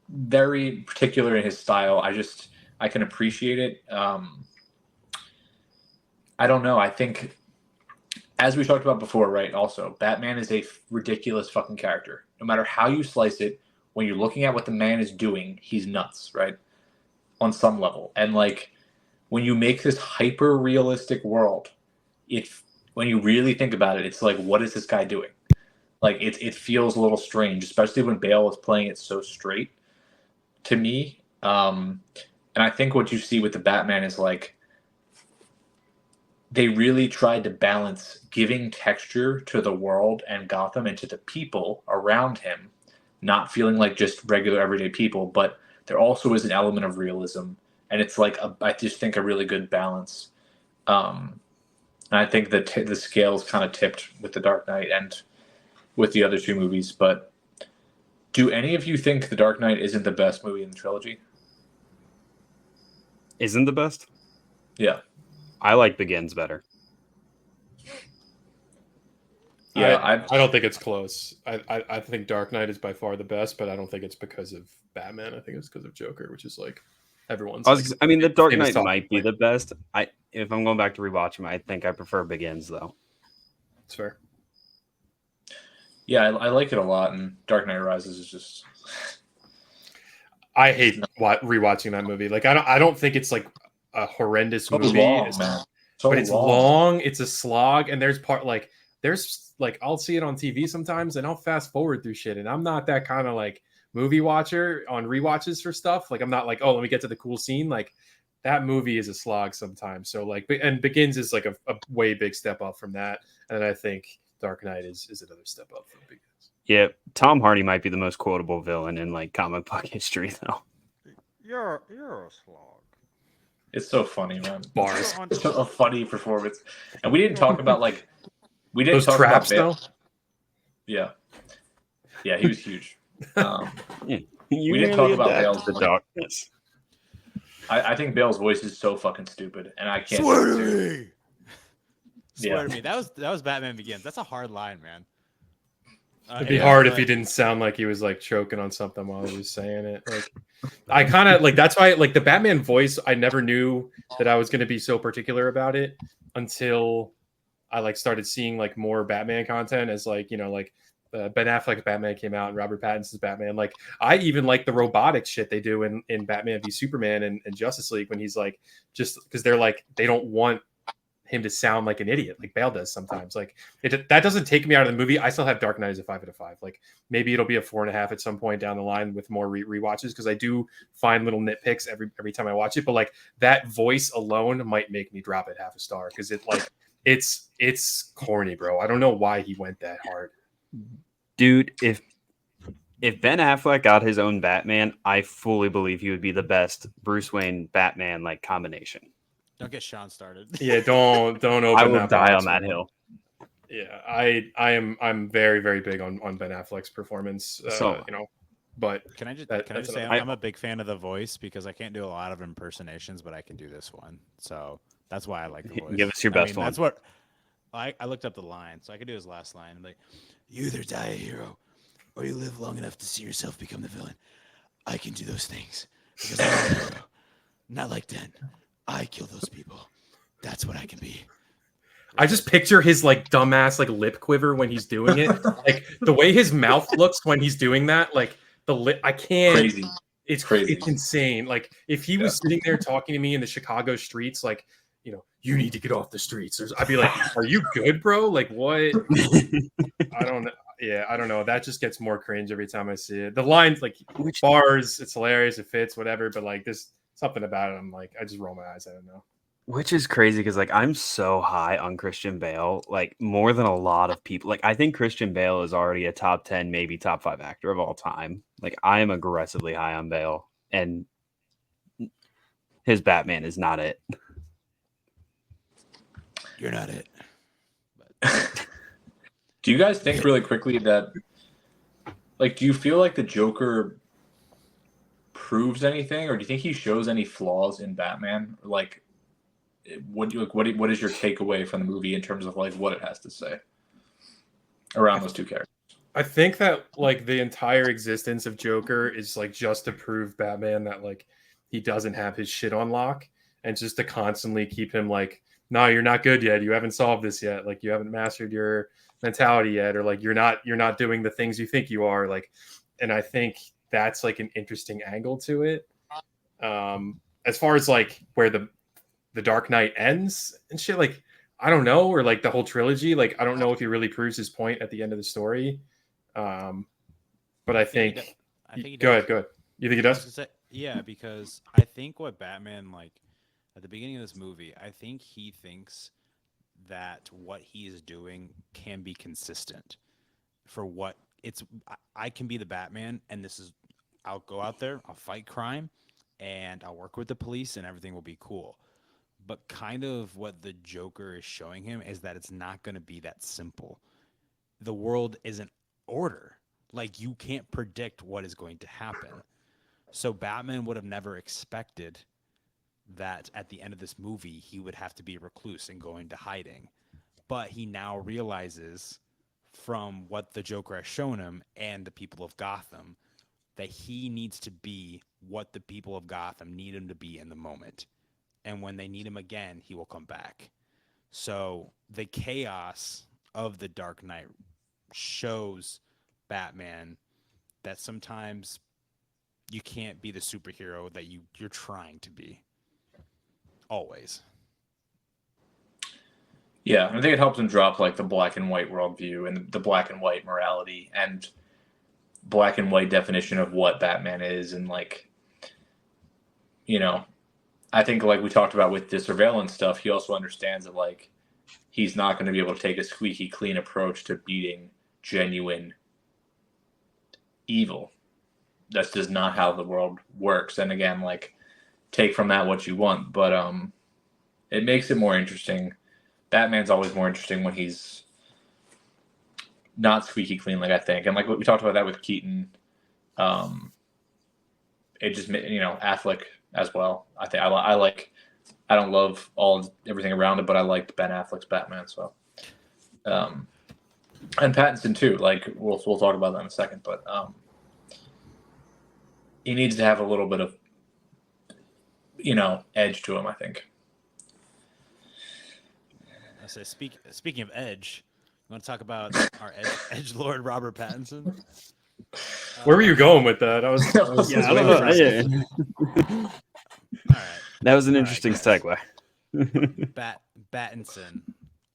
very particular in his style. I can appreciate it. I don't know. I think as we talked about before, right? Also, Batman is a ridiculous fucking character. No matter how you slice it, when you're looking at what the man is doing, he's nuts, right? On some level, and like when you make this hyper realistic world, it when you really think about it, it's like, what is this guy doing? Like it feels a little strange, especially when Bale was playing it so straight to me. And I think what you see with the Batman is like they really tried to balance giving texture to the world and Gotham and to the people around him, not feeling like just regular everyday people, but there also is an element of realism, and it's like I just think a really good balance. And I think that the scales kind of tipped with the Dark Knight and with the other two movies. But do any of you think the Dark Knight isn't the best movie in the trilogy? Isn't the best? Yeah. I like Begins better. Yeah, I don't think it's close. I think Dark Knight is by far the best, but I don't think it's because of Batman. I think it's because of Joker, which is like everyone's. I mean, the Dark famous Knight topic. might be the best. If I'm going back to rewatch him, I think I prefer Begins though. It's fair. Yeah, I like it a lot, and Dark Knight Rises is just. I hate rewatching that movie. Like I don't think it's like a horrendous so movie, long, man. So but it's long. It's a slog, and there's I'll see it on TV sometimes, and I'll fast forward through shit, and I'm not that kind of like movie watcher on rewatches for stuff. Like I'm not like, oh, let me get to the cool scene. Like that movie is a slog sometimes. So like, and Begins is like a way big step up from that, and I think Dark Knight is another step up from Begins. Yeah, Tom Hardy might be the most quotable villain in like comic book history, though. You're a slog. It's so funny, man. Bars. It's a funny performance, and we didn't talk about like we didn't Those talk traps about Bale. though. Yeah, he was huge. We didn't talk about Bale's the darkness. I think Bale's voice is so fucking stupid, and I can't. Swear to me. Yeah. Swear to me. That was Batman Begins. That's a hard line, man. It'd be hard if he didn't sound like he was like choking on something while he was saying it. Like, I kind of like that's why like the Batman voice. I never knew that I was going to be so particular about it until I like started seeing like more Batman content as like like Ben Affleck's Batman came out and Robert Pattinson's Batman. Like I even like the robotic shit they do in Batman v Superman and Justice League when he's like just because they're like they don't want him to sound like an idiot like Bale does sometimes. Like that doesn't take me out of the movie. I still have Dark Knight as a 5 out of 5. Like maybe it'll be a 4.5 at some point down the line with more rewatches because I do find little nitpicks every time I watch it. But like that voice alone might make me drop it half a star because it like it's corny, bro. I don't know why he went that hard. Dude, if Ben Affleck got his own Batman, I fully believe he would be the best Bruce Wayne Batman like combination. Don't get Sean started. Yeah, don't open. I will that die box, on that man. hill. Yeah, I'm very very big on Ben Affleck's performance. But Can I just that's say another- I'm a big fan of the voice because I can't do a lot of impersonations, but I can do this one. So that's why I like the voice. Give us your best one. That's what I looked up the line, so I could do his last line. I'm like, you either die a hero or you live long enough to see yourself become the villain. I can do those things because I'm a hero. Not like Den. I kill those people. That's what I can be. I just picture his like dumbass like lip quiver when he's doing it. Like the way his mouth looks when he's doing that, like the lip. I can't. Crazy. It's Crazy. It's insane. Like if he was sitting there talking to me in the Chicago streets, like, you know, you need to get off the streets. I'd be like, are you good, bro? Like what? I don't know. Yeah, I don't know. That just gets more cringe every time I see it. The lines, like bars, it's hilarious, it fits, whatever. But like there's something about it. I'm like, I just roll my eyes. I don't know. Which is crazy because like I'm so high on Christian Bale, like more than a lot of people. Like I think Christian Bale is already a top 10, maybe top 5 actor of all time. Like I am aggressively high on Bale, and his Batman is not it. You're not it. Do you guys think really quickly that, like, do you feel like the Joker proves anything, or do you think he shows any flaws in Batman? Like, what is your takeaway from the movie in terms of like what it has to say around those two characters? I think that like the entire existence of Joker is like just to prove Batman that like he doesn't have his shit on lock, and just to constantly keep him like, no, you're not good yet. You haven't solved this yet. Like you haven't mastered your mentality yet, or like you're not doing the things you think you are. Like, and I think that's like an interesting angle to it. As far as like where the Dark Knight ends and shit, like I don't know, or like the whole trilogy, like I don't know if he really proves his point at the end of the story. But I think he go ahead. You think he does? Yeah, because I think what Batman, like at the beginning of this movie, I think he thinks that what he is doing can be consistent for what it's. I can be the Batman, and this is, I'll go out there, I'll fight crime, and I'll work with the police, and everything will be cool. But kind of what the Joker is showing him is that it's not going to be that simple. The world isn't order. Like, you can't predict what is going to happen. So Batman would have never expected that at the end of this movie, he would have to be a recluse and go into hiding. But he now realizes from what the Joker has shown him and the people of Gotham that he needs to be what the people of Gotham need him to be in the moment. And when they need him again, he will come back. So the chaos of the Dark Knight shows Batman that sometimes you can't be the superhero that you're trying to be. Always. Yeah, I think it helps him drop like the black and white worldview and the black and white morality and black and white definition of what Batman is, and like, you know, I think like we talked about with the surveillance stuff, he also understands that like he's not going to be able to take a squeaky clean approach to beating genuine evil. That's just not how the world works. And again, like, take from that what you want, but it makes it more interesting. Batman's always more interesting when he's not squeaky clean, like I think, and like what we talked about that with Keaton. It just, you know, Affleck as well. I think I like. I don't love everything around it, but I liked Ben Affleck's Batman. So, and Pattinson too. Like we'll talk about that in a second, but he needs to have a little bit of, you know, edge to him, I think. I say, speaking of edge, you want to talk about our edge lord Robert Pattinson? Where were you going with that? I was Yeah, I don't know. Yeah. All right. That was an interesting segue. Pattinson,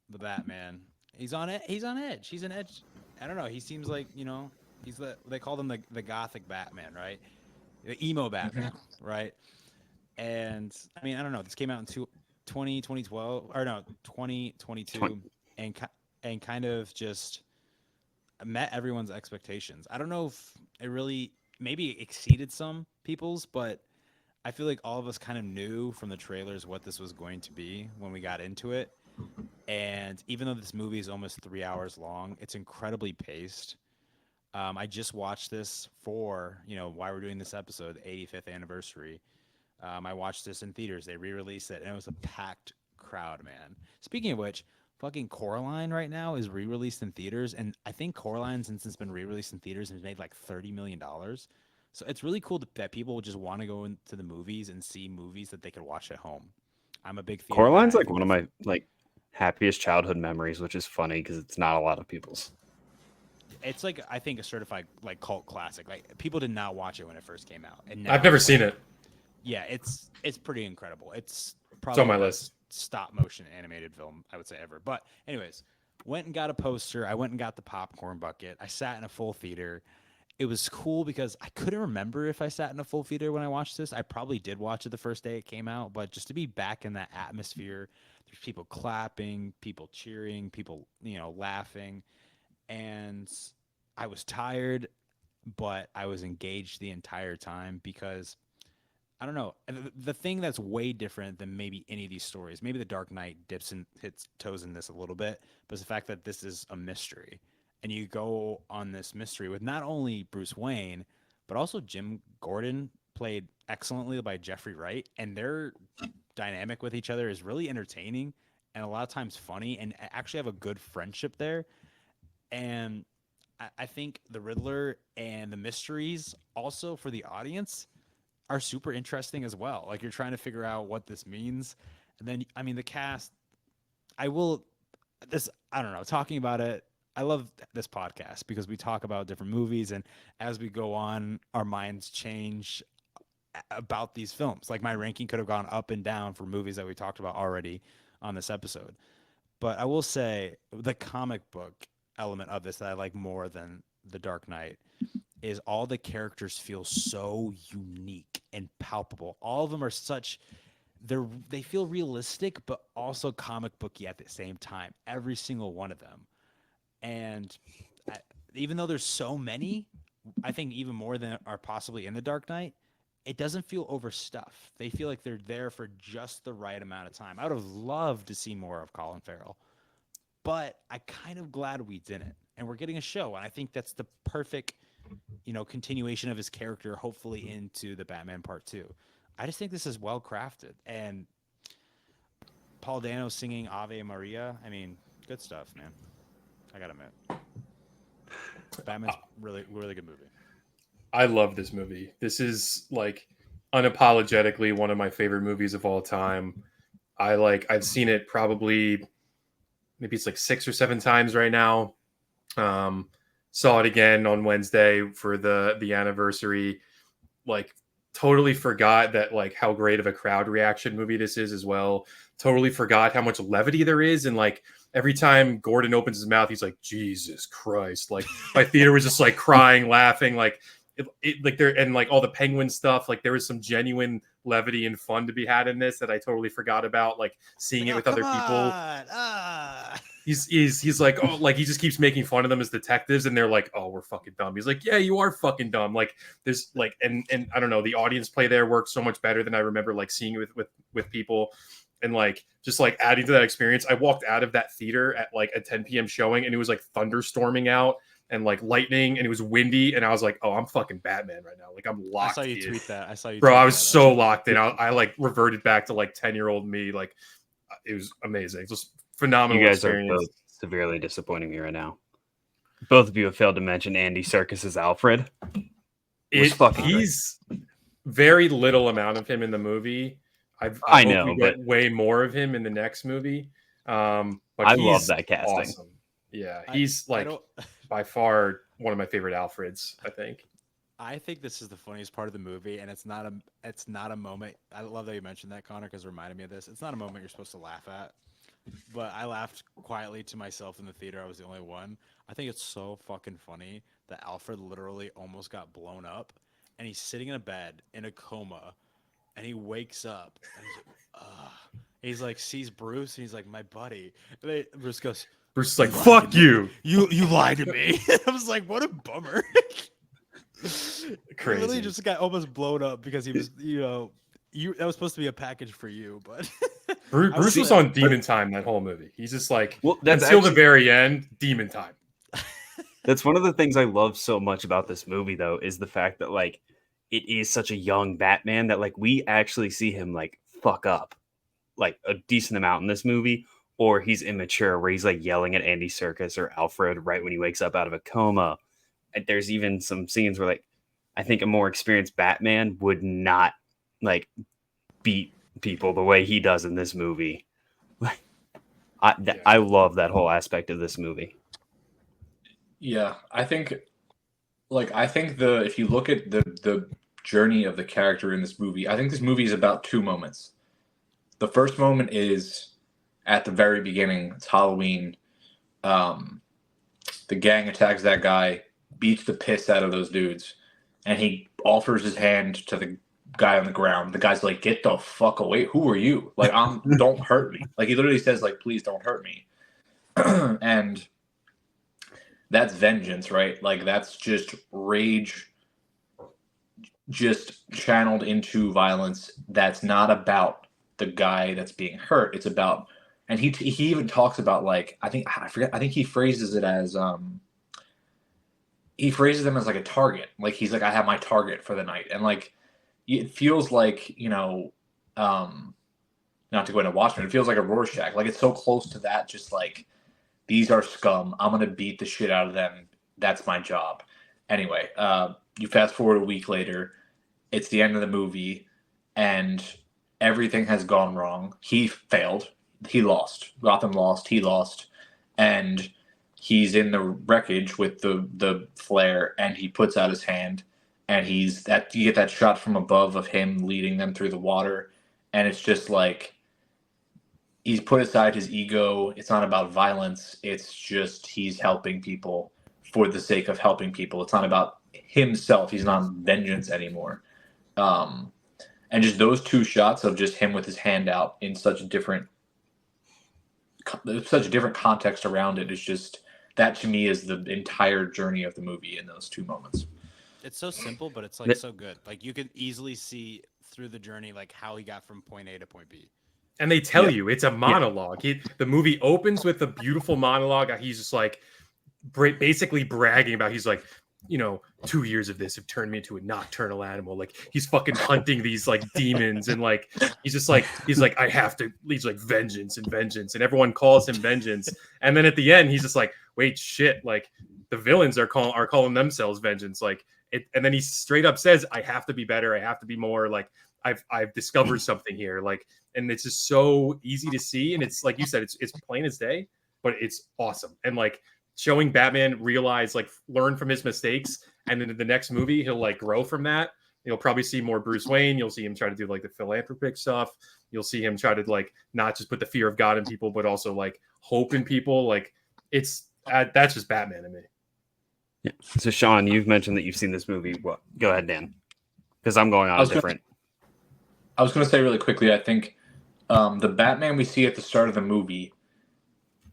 the Batman. He's on it. He's on edge. He's an edge. I don't know. He seems like, you know, they call him the gothic Batman, right? The emo Batman, right? And I mean, I don't know. This came out in 2012 or no 2022, and kind of just met everyone's expectations. I don't know if it really maybe exceeded some people's, but I feel like all of us kind of knew from the trailers what this was going to be when we got into it. And even though this movie is almost 3 hours long, it's incredibly paced. I just watched this for, you know, why we're doing this episode, 85th anniversary. I watched this in theaters. They re-released it, and it was a packed crowd, man. Speaking of which, fucking Coraline right now is re-released in theaters, and I think Coraline, since it's been re-released in theaters, has made like $30 million. So it's really cool that people just want to go into the movies and see movies that they could watch at home. I'm a big theater Coraline's guy. like one of my happiest childhood memories, which is funny because it's not a lot of people's. It's like, I think, a certified like cult classic. Like, people did not watch it when it first came out, and now I've never it's seen like, it. yeah, it's pretty incredible. It's It's probably on my the list. best stop motion animated film I would say ever. But anyways, went and got a poster. I went and got the popcorn bucket. I sat in a full theater. It was cool because I couldn't remember if I sat in a full theater when I watched this. I probably did watch it the first day it came out, but just to be back in that atmosphere, there's people clapping, people cheering, people, laughing, and I was tired, but I was engaged the entire time because I don't know. The thing that's way different than maybe any of these stories, maybe The Dark Knight dips and hits toes in this a little bit, but it's the fact that this is a mystery. And you go on this mystery with not only Bruce Wayne, but also Jim Gordon, played excellently by Jeffrey Wright. And their dynamic with each other is really entertaining and a lot of times funny, and actually have a good friendship there. And I think the Riddler and the mysteries also for the audience are super interesting as well. Like, you're trying to figure out what this means. And then, I mean, the cast, I don't know, talking about it. I love this podcast because we talk about different movies, and as we go on, our minds change about these films. Like, my ranking could have gone up and down for movies that we talked about already on this episode. But I will say the comic book element of this that I like more than The Dark Knight is all the characters feel so unique and palpable. All of them are they feel realistic, but also comic booky at the same time. Every single one of them. And even though there's so many, I think even more than are possibly in The Dark Knight, it doesn't feel overstuffed. They feel like they're there for just the right amount of time. I would have loved to see more of Colin Farrell, but I'm kind of glad we didn't. And we're getting a show, and I think that's the perfect, continuation of his character, hopefully into the Batman Part 2. I just think this is well crafted. And Paul Dano singing Ave Maria, I mean, good stuff, man. I gotta admit. Batman's really, really good movie. I love this movie. This is like unapologetically one of my favorite movies of all time. I've seen it probably maybe it's like 6 or 7 times right now. Saw it again on Wednesday for the anniversary. Like, totally forgot that like how great of a crowd reaction movie this is as well. Totally forgot how much levity there is, and like every time Gordon opens his mouth, he's like, Jesus Christ. Like, my theater was just like crying, laughing, like like there, and like all the Penguin stuff, like there was some genuine levity and fun to be had in this that I totally forgot about, like seeing it with other people. He's like, oh, like he just keeps making fun of them as detectives, and they're like, oh, we're fucking dumb. He's like, yeah, you are fucking dumb. Like, there's like, and I don't know, the audience play there works so much better than I remember like seeing it with people, and like just like adding to that experience. I walked out of that theater at like a 10 p.m. showing, and it was like thunderstorming out and like lightning, and it was windy, and I was like, oh, I'm fucking Batman right now. Like, I'm locked. I saw you tweet that. Bro, I was so locked in. I like reverted back to like 10-year-old me. Like, it was amazing. Just phenomenal. You guys experience. are both severely disappointing me right now. Both of you have failed to mention Andy Serkis's Alfred. He's very little amount of him in the movie. I know, we get way more of him in the next movie. But I love that casting. Awesome. Yeah, he's by far one of my favorite Alfreds, I think. I think this is the funniest part of the movie, and it's not a moment. I love that you mentioned that, Connor, because it reminded me of this. It's not a moment you're supposed to laugh at, but I laughed quietly to myself in the theater. I was the only one. I think it's so fucking funny that Alfred literally almost got blown up, and he's sitting in a bed in a coma, and he wakes up, and he's like, ugh. He's like, sees Bruce, and he's like, my buddy. And Bruce goes, Bruce is like, fuck you. You lied to me. I was like, what a bummer. Crazy. He really just got almost blown up because he was, that was supposed to be a package for you, but Bruce was on demon time that whole movie. He's just like, that's until the very end, demon time. That's one of the things I love so much about this movie, though, is the fact that like it is such a young Batman that like we actually see him like fuck up like a decent amount in this movie, or he's immature where he's like yelling at Andy Serkis or Alfred right when he wakes up out of a coma. And there's even some scenes where like I think a more experienced Batman would not like beat people the way he does in this movie. I love that whole aspect of this movie. Yeah, I think if you look at the journey of the character in this movie, I think this movie is about two moments. The first moment is at the very beginning. It's Halloween. The gang attacks that guy, beats the piss out of those dudes, and he offers his hand to the guy on the ground. The guy's like, "Get the fuck away! Who are you? Like, don't hurt me!" Like, he literally says, "Like, please don't hurt me." And that's vengeance, right? Like, that's just rage, just channeled into violence. That's not about the guy that's being hurt. It's about, and he even talks about, like, I think he phrases it as he phrases them as like a target. Like, he's like, "I have my target for the night," and like it feels like, not to go into Watchmen, it feels like a Rorschach. Like, it's so close to that. Just like, these are scum. I'm gonna beat the shit out of them. That's my job. Anyway, you fast forward a week later. It's the end of the movie, and everything has gone wrong. He failed. He lost. Gotham lost. He lost, and he's in the wreckage with the flare, and he puts out his hand, and you get that shot from above of him leading them through the water, and it's just like he's put aside his ego. It's not about violence. It's just he's helping people for the sake of helping people. It's not about himself. He's not vengeance anymore. And just those two shots of just him with his hand out in such a different context around it is just, that to me is the entire journey of the movie in those two moments. It's so simple, but it's like so good. Like, you could easily see through the journey, like how he got from point A to point B. And they tell you it's a monologue. The movie opens with a beautiful monologue. He's just like basically bragging about, he's like, 2 years of this have turned me into a nocturnal animal. Like, he's fucking hunting these like demons, and like he's like I have to. He's like, vengeance, and everyone calls him vengeance. And then at the end, he's just like, wait, shit, like the villains are calling themselves vengeance. Like it, and then he straight up says, I have to be better. I have to be more like I've discovered something here. Like, and it's just so easy to see, and it's like you said, it's plain as day, but it's awesome. And like, showing Batman realize, like, learn from his mistakes, and then in the next movie he'll like grow from that. You'll probably see more Bruce Wayne. You'll see him try to do like the philanthropic stuff. You'll see him try to like not just put the fear of God in people, but also like hope in people. Like, it's that's just Batman to me. Yeah. So Sean, you've mentioned that you've seen this movie. What? Go ahead, Dan, because I'm going on a different. I was going to say really quickly, I think the Batman we see at the start of the movie,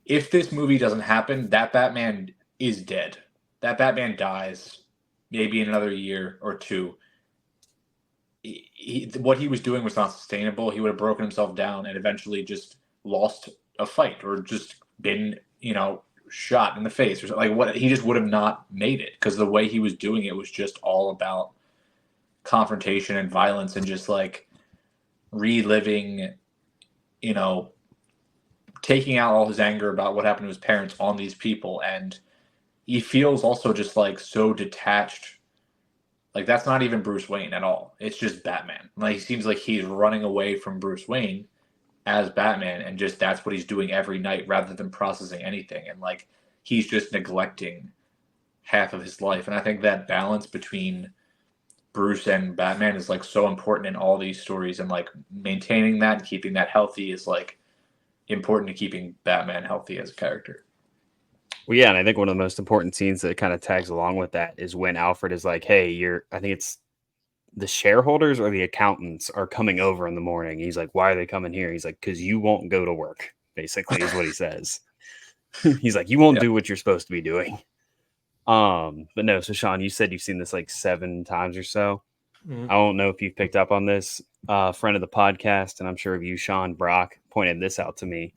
if this movie doesn't happen, that Batman is dead. That Batman dies maybe in another year or two. What he was doing was not sustainable. He would have broken himself down and eventually just lost a fight, or just been, shot in the face, or like what. He just would have not made it, because the way he was doing it was just all about confrontation and violence, and just like reliving, taking out all his anger about what happened to his parents on these people. And he feels also just like so detached. Like, that's not even Bruce Wayne at all. It's just Batman. Like, he seems like he's running away from Bruce Wayne as Batman, and just that's what he's doing every night rather than processing anything. And like, he's just neglecting half of his life. And I think that balance between Bruce and Batman is like so important in all these stories, and like maintaining that and keeping that healthy is like important to keeping Batman healthy as a character. Well, yeah, and I think one of the most important scenes that kind of tags along with that is when Alfred is like, hey, I think it's the shareholders or the accountants are coming over in the morning. He's like, why are they coming here? He's like, because you won't go to work, basically, is what he says. He's like, you won't do what you're supposed to be doing. But no, so Sean, you said you've seen this like 7 times or so. I don't know if you've picked up on this. Friend of the podcast, and I'm sure of you, Sean Brock, pointed this out to me,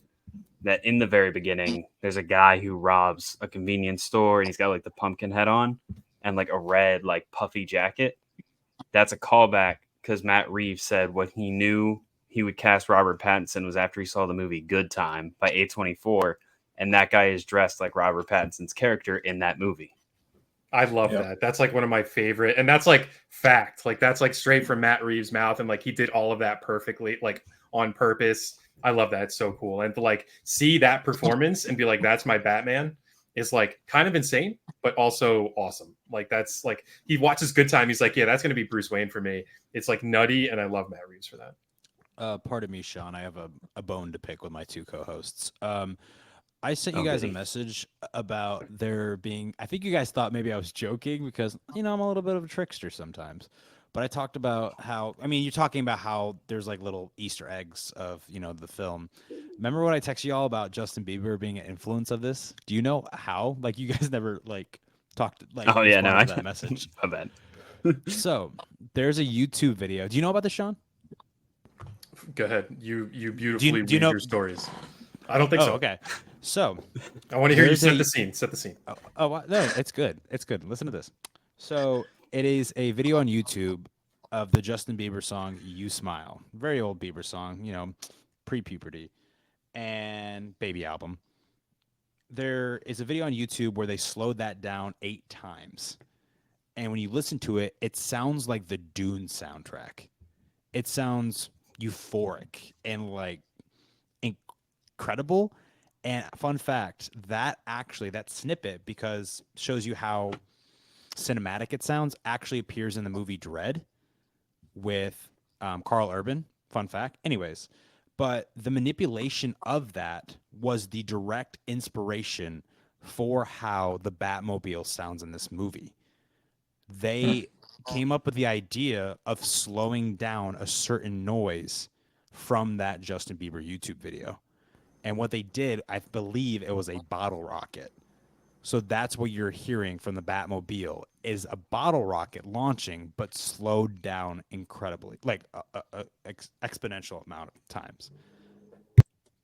that in the very beginning, there's a guy who robs a convenience store, and he's got like the pumpkin head on and like a red, like puffy jacket. That's a callback, because Matt Reeves said what he knew he would cast Robert Pattinson was after he saw the movie Good Time by A24, and that guy is dressed like Robert Pattinson's character in that movie. I love that. That's like one of my favorite, and that's like fact. Like, that's like straight from Matt Reeves' mouth, and like he did all of that perfectly, like on purpose. I love that. It's so cool. And to like see that performance and be like, that's my Batman is like kind of insane, but also awesome. Like that's like he watches Good Time. He's like, yeah, that's gonna be Bruce Wayne for me. It's like nutty, and I love Matt Reeves for that. Pardon me, Sean. I have a bone to pick with my two co-hosts. I sent you Oh, guys a goody. message about there being. I think you guys thought maybe I was joking because I'm a little bit of a trickster sometimes. But I talked about how. I mean, you're talking about how there's like little Easter eggs of the film. Remember what I texted y'all about Justin Bieber being an influence of this? Do you know how? Like, you guys never like talked like Oh yeah, no, responded to that message. I bet. So there's a YouTube video. Do you know about this, Sean? Go ahead. You beautifully do you weave know- your stories. I don't think so. Okay. So I want to hear you There's set a- the scene. Set the scene. no, it's good. It's good. Listen to this. So it is a video on YouTube of the Justin Bieber song "You Smile." Very old Bieber song, pre-puberty and baby album. There is a video on YouTube where they slowed that down 8 times. And when you listen to it, it sounds like the Dune soundtrack. It sounds euphoric and like incredible. And fun fact, that snippet, because shows you how cinematic it sounds, actually appears in the movie Dread with Carl Urban. Fun fact. Anyways, but the manipulation of that was the direct inspiration for how the Batmobile sounds in this movie. They came up with the idea of slowing down a certain noise from that Justin Bieber YouTube video. And what they did, I believe it was a bottle rocket. So that's what you're hearing from the Batmobile is a bottle rocket launching, but slowed down incredibly, like a exponential amount of times.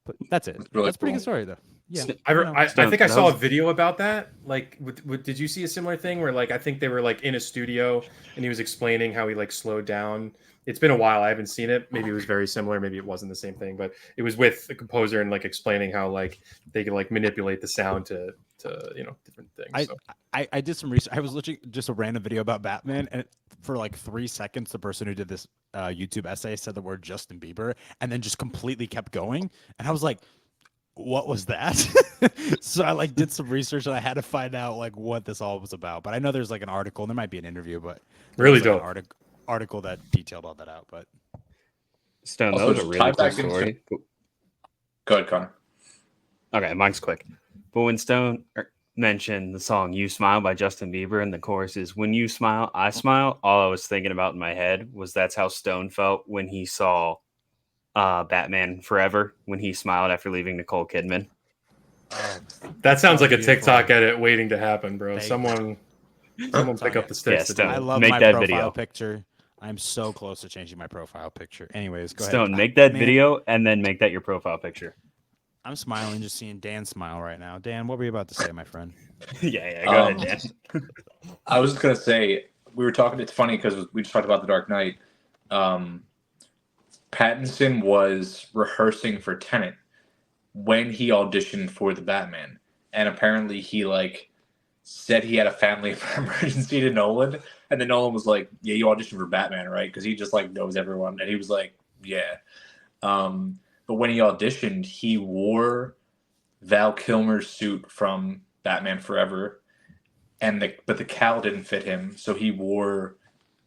But that's it. Really That's a pretty cool. good story, though. Yeah. I think I that saw a was- video about that. Like, did you see a similar thing where, like, I think they were like in a studio and he was explaining how he like slowed down. It's been a while. I haven't seen it. Maybe it was very similar. Maybe it wasn't the same thing, but it was with the composer and like explaining how like they could like manipulate the sound to different things. I did some research. I was looking just a random video about Batman, and for like 3 seconds, the person who did this YouTube essay said the word Justin Bieber, and then just completely kept going. And I was like, "What was that?" So I like did some research, and I had to find out like what this all was about. But I know there's like an article, and there might be an interview, but there Really was, like, dope. an article that detailed all that out. But Stone, that Also, was a just really tie cool back into- story. Go ahead, Connor. Okay, mine's quick. But when Stone mentioned the song "You Smile" by Justin Bieber, and the chorus is "When you smile, I smile," all I was thinking about in my head was that's how Stone felt when he saw Batman Forever, when he smiled after leaving Nicole Kidman. That sounds like a beautiful. TikTok edit waiting to happen, bro. Thank Someone pick up the sticks. Yeah, to do Stone. I it. love Make my that profile video. picture. I'm so close to changing my profile picture. Anyways, go Stone, ahead. make that Man, video and then make that your profile picture. I'm smiling just seeing Dan smile right now. Dan, what were you about to say, my friend? yeah, go ahead, Dan. I was just gonna say we were talking. It's funny because we just talked about The Dark Knight. Pattinson was rehearsing for Tenet when he auditioned for the Batman, and apparently he like said he had a family emergency to Nolan, and then Nolan was like, "Yeah, you auditioned for Batman, right?" Because he just like knows everyone, and he was like, "Yeah." But when he auditioned, he wore Val Kilmer's suit from Batman Forever, and the cowl didn't fit him, so he wore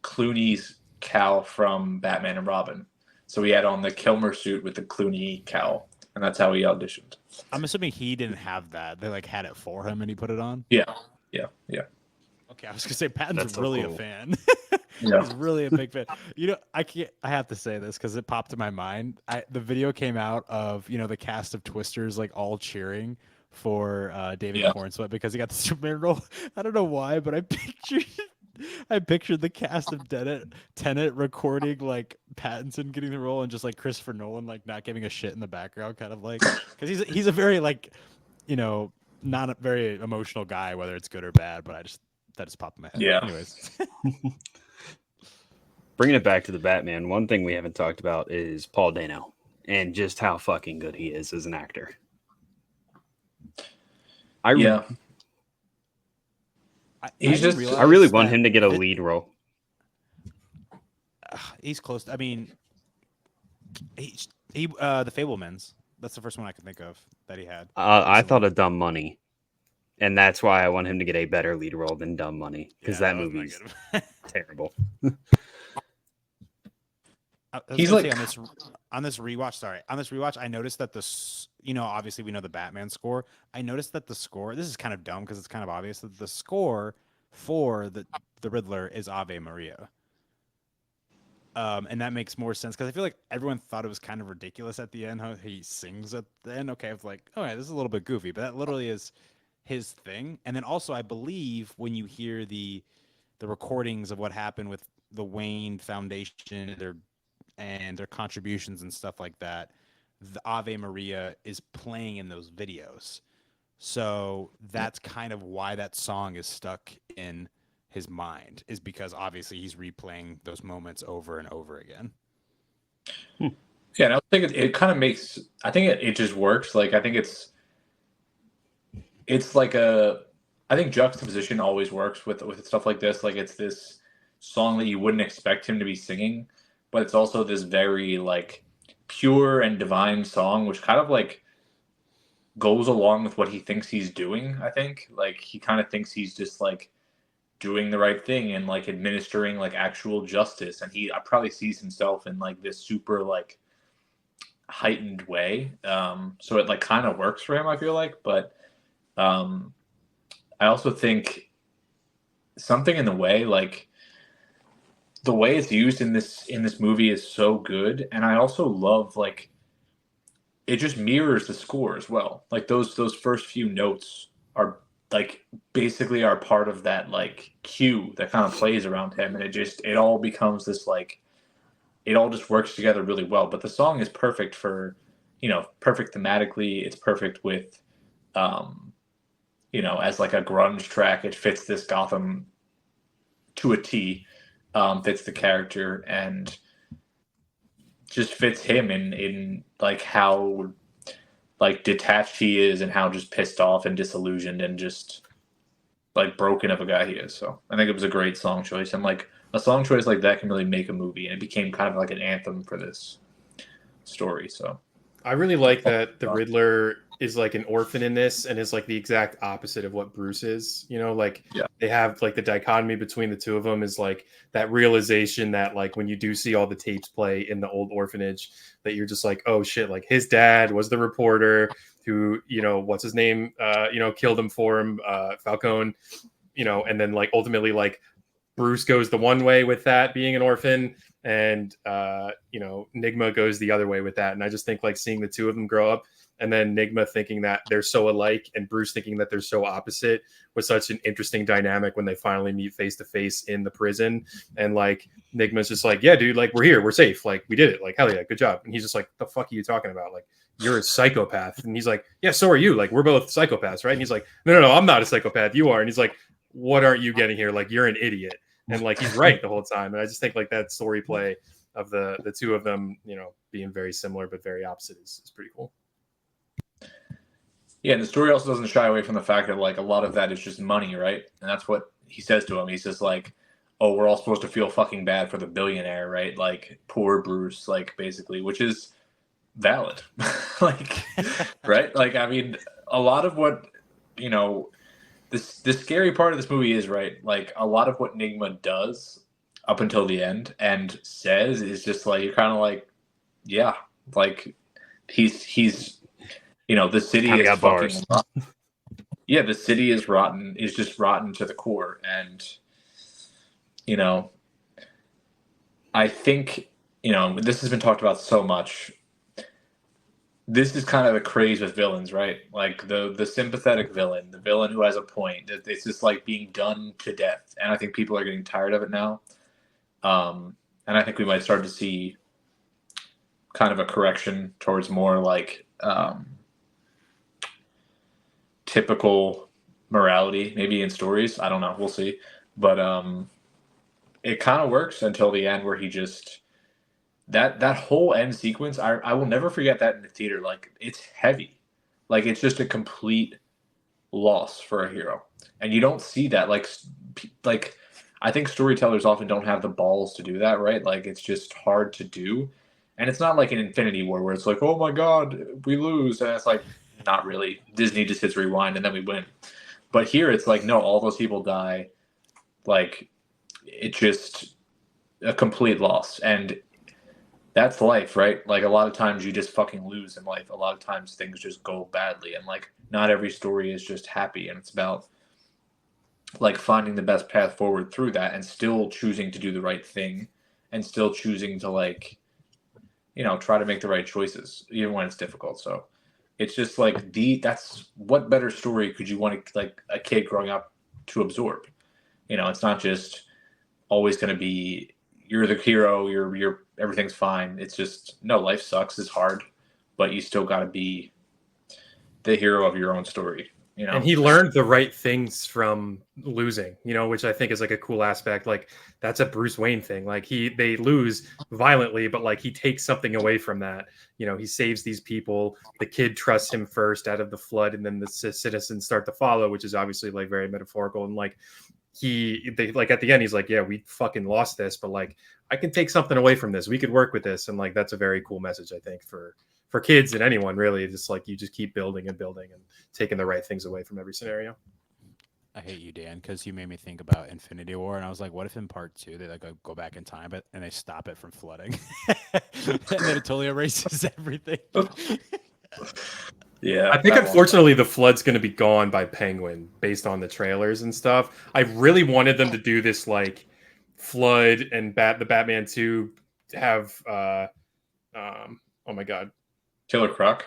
Clooney's cowl from Batman and Robin. So he had on the Kilmer suit with the Clooney cowl, and that's how he auditioned. I'm assuming he didn't have that. They like had it for him and he put it on. Yeah. Okay, I was gonna say Pattinson's That's so really cool. a fan. Yeah. He's really a big fan. I can't. I have to say this because it popped in my mind. The video came out of the cast of Twisters like all cheering for David Yeah. Cornsweet because he got the Superman role. I don't know why, but I pictured the cast of Tenet recording like Pattinson getting the role and just like Christopher Nolan like not giving a shit in the background, kind of like because he's a very like not a very emotional guy, whether it's good or bad. But that just popped in my head. Yeah. Anyways. Bringing it back to the Batman, one thing we haven't talked about is Paul Dano and just how fucking good he is as an actor. Yeah. He's didn't just- I really realize want that him to get a lead role. he's close. I mean, The Fablemans. That's the first one I can think of that he had. I thought of Dumb Money, and that's why I want him to get a better lead role than Dumb Money, because that was not movie's good. terrible. I was He's gonna like- say on this rewatch. Sorry, on this rewatch, I noticed that obviously we know the Batman score. I noticed that the score. This is kind of dumb because it's kind of obvious that the score for the Riddler is Ave Maria. And that makes more sense because I feel like everyone thought it was kind of ridiculous at the end how he sings at the end. Okay, I was like, okay, this is a little bit goofy, but that literally is his thing. And then also, I believe when you hear the recordings of what happened with the Wayne Foundation and their contributions and stuff like that, the Ave Maria is playing in those videos. So that's kind of why that song is stuck in his mind, is because obviously he's replaying those moments over and over again. Yeah, and I think it kind of makes. I think it just works. Like I think it's like I think juxtaposition always works with stuff like this. Like it's this song that you wouldn't expect him to be singing, but it's also this very like pure and divine song, which kind of like goes along with what he thinks he's doing. I think like he kind of thinks he's just like doing the right thing and like administering like actual justice, and he probably sees himself in like this super like heightened way. So it like kind of works for him, I feel like, but I also think something in the way, like the way it's used in this movie is so good, and I also love like it just mirrors the score as well. Like those first few notes are like basically are part of that like cue that kind of plays around him, and it all becomes this like it all just works together really well. But the song is perfect for perfect thematically. It's perfect with as like a grunge track. It fits this Gotham to a T, fits the character and just fits him in like how like detached he is and how just pissed off and disillusioned and just like broken of a guy he is. So I think it was a great song choice, and like a song choice like that can really make a movie, and it became kind of like an anthem for this story. So I really like that the Riddler is like an orphan in this and is like the exact opposite of what Bruce is. Like they have like the dichotomy between the two of them is like that realization that like when you do see all the tapes play in the old orphanage, that you're just like, oh shit, like his dad was the reporter who, what's his name, killed him for him, Falcone, and then like ultimately like Bruce goes the one way with that being an orphan, and Nigma goes the other way with that. And I just think like seeing the two of them grow up, and then Nigma thinking that they're so alike and Bruce thinking that they're so opposite, was such an interesting dynamic when they finally meet face to face in the prison. And like Nigma's just like, yeah, dude, like we're here, we're safe, like we did it, like hell yeah, good job. And he's just like, the fuck are you talking about? Like you're a psychopath. And he's like, yeah, so are you. Like we're both psychopaths, right? And he's like, no, I'm not a psychopath. You are. And he's like, what aren't you getting here? Like you're an idiot. And like he's right the whole time. And I just think like that story play of the two of them, being very similar but very opposite is pretty cool. Yeah, and the story also doesn't shy away from the fact that like a lot of that is just money, right? And that's what he says to him. He's just like, oh, we're all supposed to feel fucking bad for the billionaire, right? Like poor Bruce, like basically, which is valid. Like, right? Like, I mean, a lot of what, the scary part of this movie is, right, like a lot of what Nigma does up until the end and says is just like, you're kind of like, yeah, like he's the city Kinda is got fucking bars. rotten. Yeah, the city is rotten, is just rotten to the core. And I think this has been talked about so much. This is kind of the craze with villains, right? Like the sympathetic villain, the villain who has a point. It's just like being done to death, and I think people are getting tired of it now. And I think we might start to see kind of a correction towards more like typical morality, maybe in stories. I don't know. We'll see. But it kind of works until the end, where he just. That whole end sequence, I will never forget that in the theater. Like it's heavy, like it's just a complete loss for a hero, and you don't see that. Like I think storytellers often don't have the balls to do that, right? Like it's just hard to do, And it's not like an Infinity War where it's like, oh my god, we lose, and it's like not really. Disney just hits rewind and then we win. But here it's like, no, all those people die. Like, it's just a complete loss. And that's life, right? Like, a lot of times you just fucking lose in life. A lot of times things just go badly. And, like, not every story is just happy. And it's about, like, finding the best path forward through that and still choosing to do the right thing and still choosing to, like, you know, try to make the right choices, even when it's difficult. So it's just like that's what better story could you want to, like, a kid growing up to absorb? You know, it's not just always going to be you're the hero, you're everything's fine. It's just no, life sucks, it's hard, but you still got to be the hero of your own story. You know, And he learned the right things from losing, you know, which I think is like a cool aspect. Like that's a Bruce Wayne thing. Like they lose violently, but like he takes something away from that. You know, he saves these people. The kid trusts him first out of the flood, and then the citizens start to follow, which is obviously like very metaphorical. And like they like at the end, he's like, yeah, we fucking lost this, but like I can take something away from this. We could work with this, and like that's a very cool message, I think, for kids and anyone really. Just like you just keep building and building and taking the right things away from every scenario. I hate you, Dan, because you made me think about Infinity War, and I was like, what if in part 2 they like go back in time, and they stop it from flooding, and then it totally erases everything. yeah. I think unfortunately the flood's going to be gone by Penguin based on the trailers and stuff. I really wanted them to do this like flood and the Batman 2 have oh my god, Killer Croc.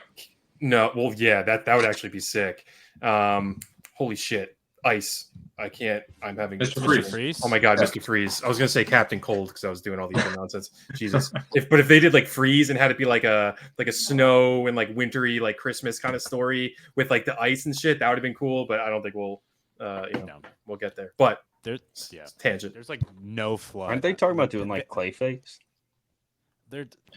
no, well yeah, that would actually be sick. Holy shit, ice. I can't. I'm having Mr. Freeze. Oh my god, Mr. Freeze. I was gonna say Captain Cold because I was doing all these other nonsense. Jesus. If they did like Freeze and had it be like a snow and like wintry like Christmas kind of story with like the ice and shit, that would have been cool. But I don't think we'll we'll get there. But There's tangent. There's like no flood. Aren't they talking about doing like Clayface?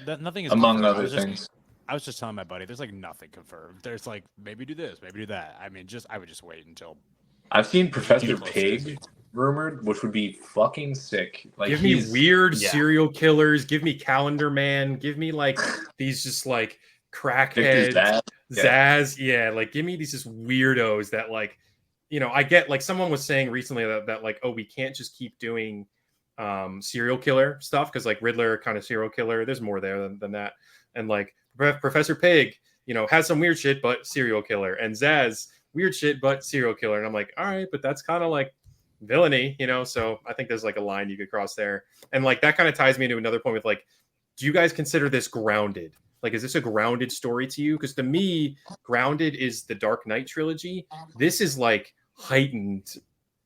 Nothing is Among confirmed. other things. I was just telling my buddy, there's like nothing confirmed. There's like maybe do this, maybe do that. I mean, I would just wait until. I've seen Professor Pig rumored, which would be fucking sick. Like, give me weird yeah. serial killers. Give me Calendar Man. Give me like these just like crackhead Zaz. Yeah, like give me these just weirdos that like, you know, I get like someone was saying recently that like, oh, we can't just keep doing serial killer stuff because like Riddler kind of serial killer. There's more there than that. And like Professor Pig, you know, has some weird shit, but serial killer. And Zaz, weird shit, but serial killer. And I'm like, all right, but that's kind of like villainy, you know? So I think there's like a line you could cross there. And like that kind of ties me into another point with like, do you guys consider this grounded? Like, is this a grounded story to you? Because to me, grounded is the Dark Knight trilogy. This is like heightened,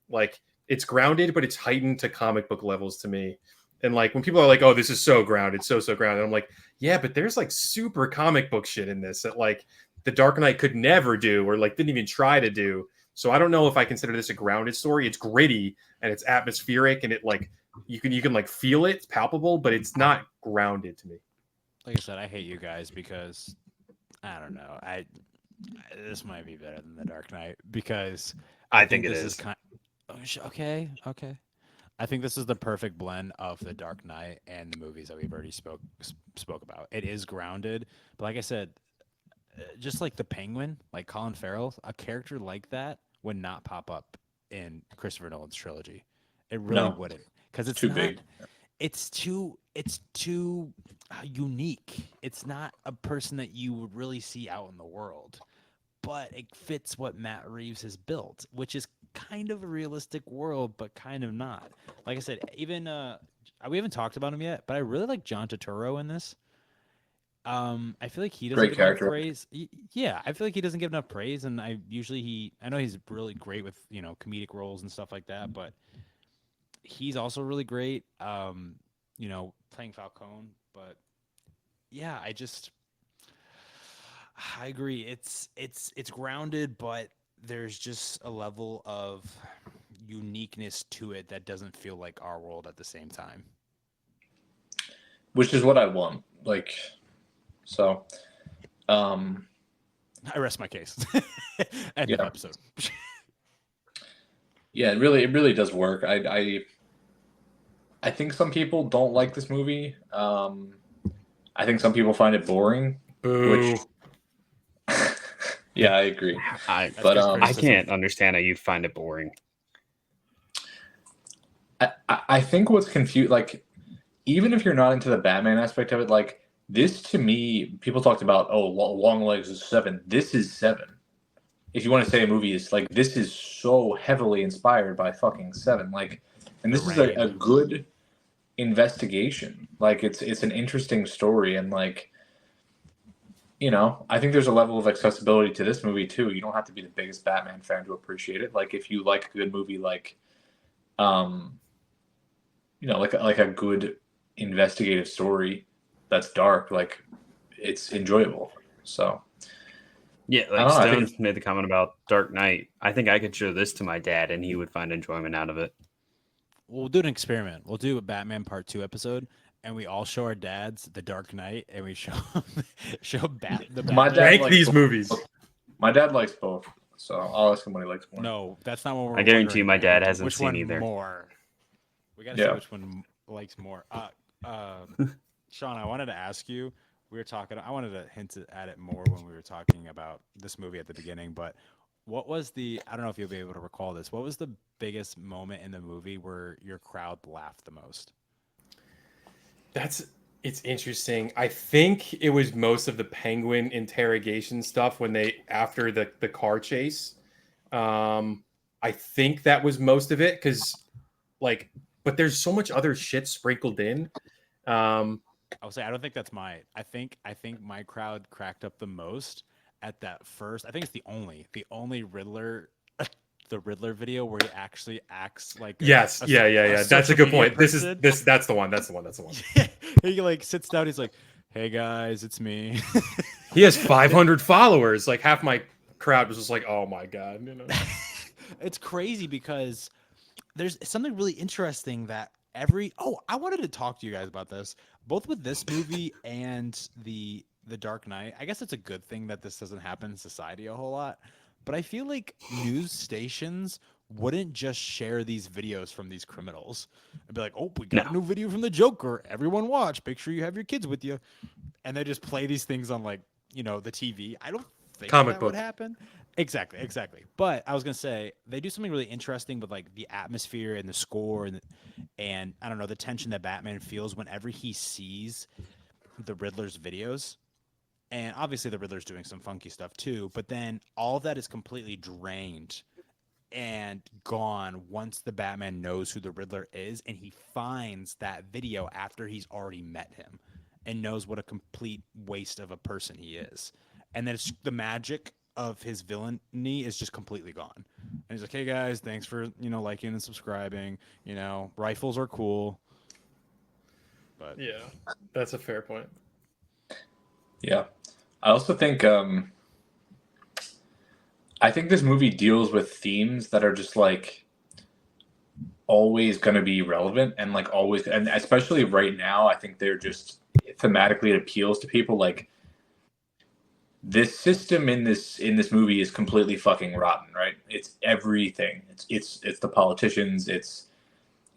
like it's grounded, but it's heightened to comic book levels to me. And like when people are like, oh, this is so grounded, so grounded. I'm like, yeah, but there's like super comic book shit in this that like the Dark Knight could never do or like didn't even try to do. So I don't know if I consider this a grounded story. It's gritty and it's atmospheric and it like you can like feel it, it's palpable, but it's not grounded to me. Like I said, I hate you guys because I don't know. This might be better than the Dark Knight because I think it this is. Okay. I think this is the perfect blend of the Dark Knight and the movies that we've already spoke about. It is grounded, but like I said, just like the Penguin, like Colin Farrell, a character like that would not pop up in Christopher Nolan's trilogy. It really wouldn't, because it's too big. It's too unique. It's not a person that you would really see out in the world, but it fits what Matt Reeves has built, which is kind of a realistic world, but kind of not. Like I said, even we haven't talked about him yet, but I really like John Turturro in this. I feel like he doesn't Great get character. enough praise. Yeah, I feel like he doesn't get enough praise, and I know he's really great with, you know, comedic roles and stuff like that, but he's also really great, you know, playing Falcone. But yeah, I agree. It's grounded, but there's just a level of uniqueness to it that doesn't feel like our world at the same time. Which is what I want. Like, so, I rest my case. End of episode. Yeah, it really does work. I think some people don't like this movie. I think some people find it boring. Boo. Yeah, I agree. I But good I criticism. can't understand how you find it boring. I think what's confused, like, even if you're not into the Batman aspect of it, like, this to me, people talked about, oh, Long Legs is 7. This is 7. If you want to say a movie is like, this is so heavily inspired by fucking 7. Like, and The this is Rain. a good investigation. Like, it's an interesting story, and like, you know, I think there's a level of accessibility to this movie too. You don't have to be the biggest Batman fan to appreciate it. Like, if you like a good movie, like, um, you know, like a good investigative story that's dark, like, it's enjoyable. So Yeah, I like don't know. I Stone think made the comment about Dark Knight. I think I could show this to my dad and he would find enjoyment out of it. We'll do an experiment. We'll do a Batman Part 2 episode, and we all show our dads The Dark Knight, and we show the My Batman. dad Rank likes these both. movies. My dad likes both, so I'll ask him what he likes more. No, that's not what we're I guarantee wondering, my dad man. hasn't Which seen one either. more? We got to Yeah. see which one likes more. Sean, I wanted to ask you. We were talking. I wanted to hint at it more when we were talking about this movie at the beginning. But what was the? I don't know if you'll be able to recall this. What was the biggest moment in the movie where your crowd laughed the most? It's interesting. I think it was most of the Penguin interrogation stuff when they after the car chase. I think that was most of it because like, but there's so much other shit sprinkled in. I'll say I don't think that's my. I think my crowd cracked up the most at that first. I think it's the only Riddler, the Riddler video where he actually acts like Yes, yeah. That's a social good media point. This is person. this. That's the one. That's the one. That's the one. He like sits down. He's like, "Hey guys, it's me." He has 500 followers. Like half my crowd was just like, "Oh my god," you know. It's crazy because there's something really interesting that I wanted to talk to you guys about this, both with this movie and the Dark Knight. I guess it's a good thing that this doesn't happen in society a whole lot, but I feel like news stations wouldn't just share these videos from these criminals and be like, "Oh, we got a new video from the Joker. Everyone watch. Make sure you have your kids with you." And they just play these things on like, the TV. I don't think Comic that book. would happen. Exactly. But I was gonna say they do something really interesting with like the atmosphere and the score and I don't know the tension that Batman feels whenever he sees the Riddler's videos. And obviously the Riddler's doing some funky stuff too, but then all of that is completely drained and gone once the Batman knows who the Riddler is and he finds that video after he's already met him and knows what a complete waste of a person he is. And then it's the magic of his villainy is just completely gone. And he's like, "Hey guys, thanks for, liking and subscribing. Rifles are cool." But Yeah, that's a fair point. Yeah, I also think I think this movie deals with themes that are just like always going to be relevant and like always, and especially right now, I think they're just thematically it appeals to people. Like this system in this movie is completely fucking rotten, right? It's everything. It's the politicians. It's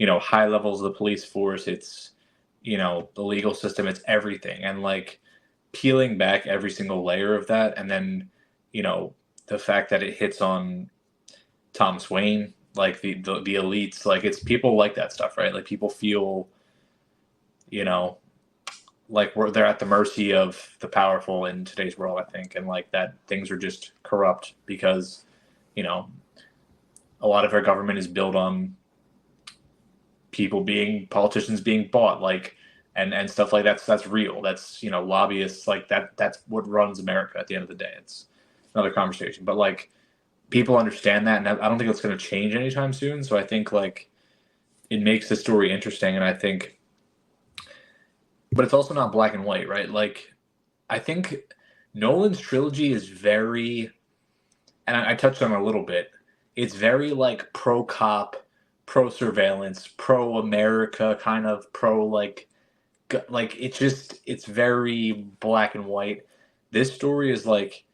high levels of the police force. It's the legal system. It's everything, and like peeling back every single layer of that, and then the fact that it hits on Thomas Wayne, like the elites, like it's people like that stuff, right? Like people feel, like they're at the mercy of the powerful in today's world, I think, and like that things are just corrupt because, a lot of our government is built on politicians being bought, like and stuff like that's real. That's lobbyists, like that's what runs America at the end of the day. It's another conversation, but like people understand that, and I don't think it's going to change anytime soon. So I think like it makes the story interesting, and I think, but it's also not black and white, right? Like I think Nolan's trilogy is very, and I touched on it a little bit. It's very like pro cop, pro surveillance, pro America, kind of pro like it's very black and white. This story is like,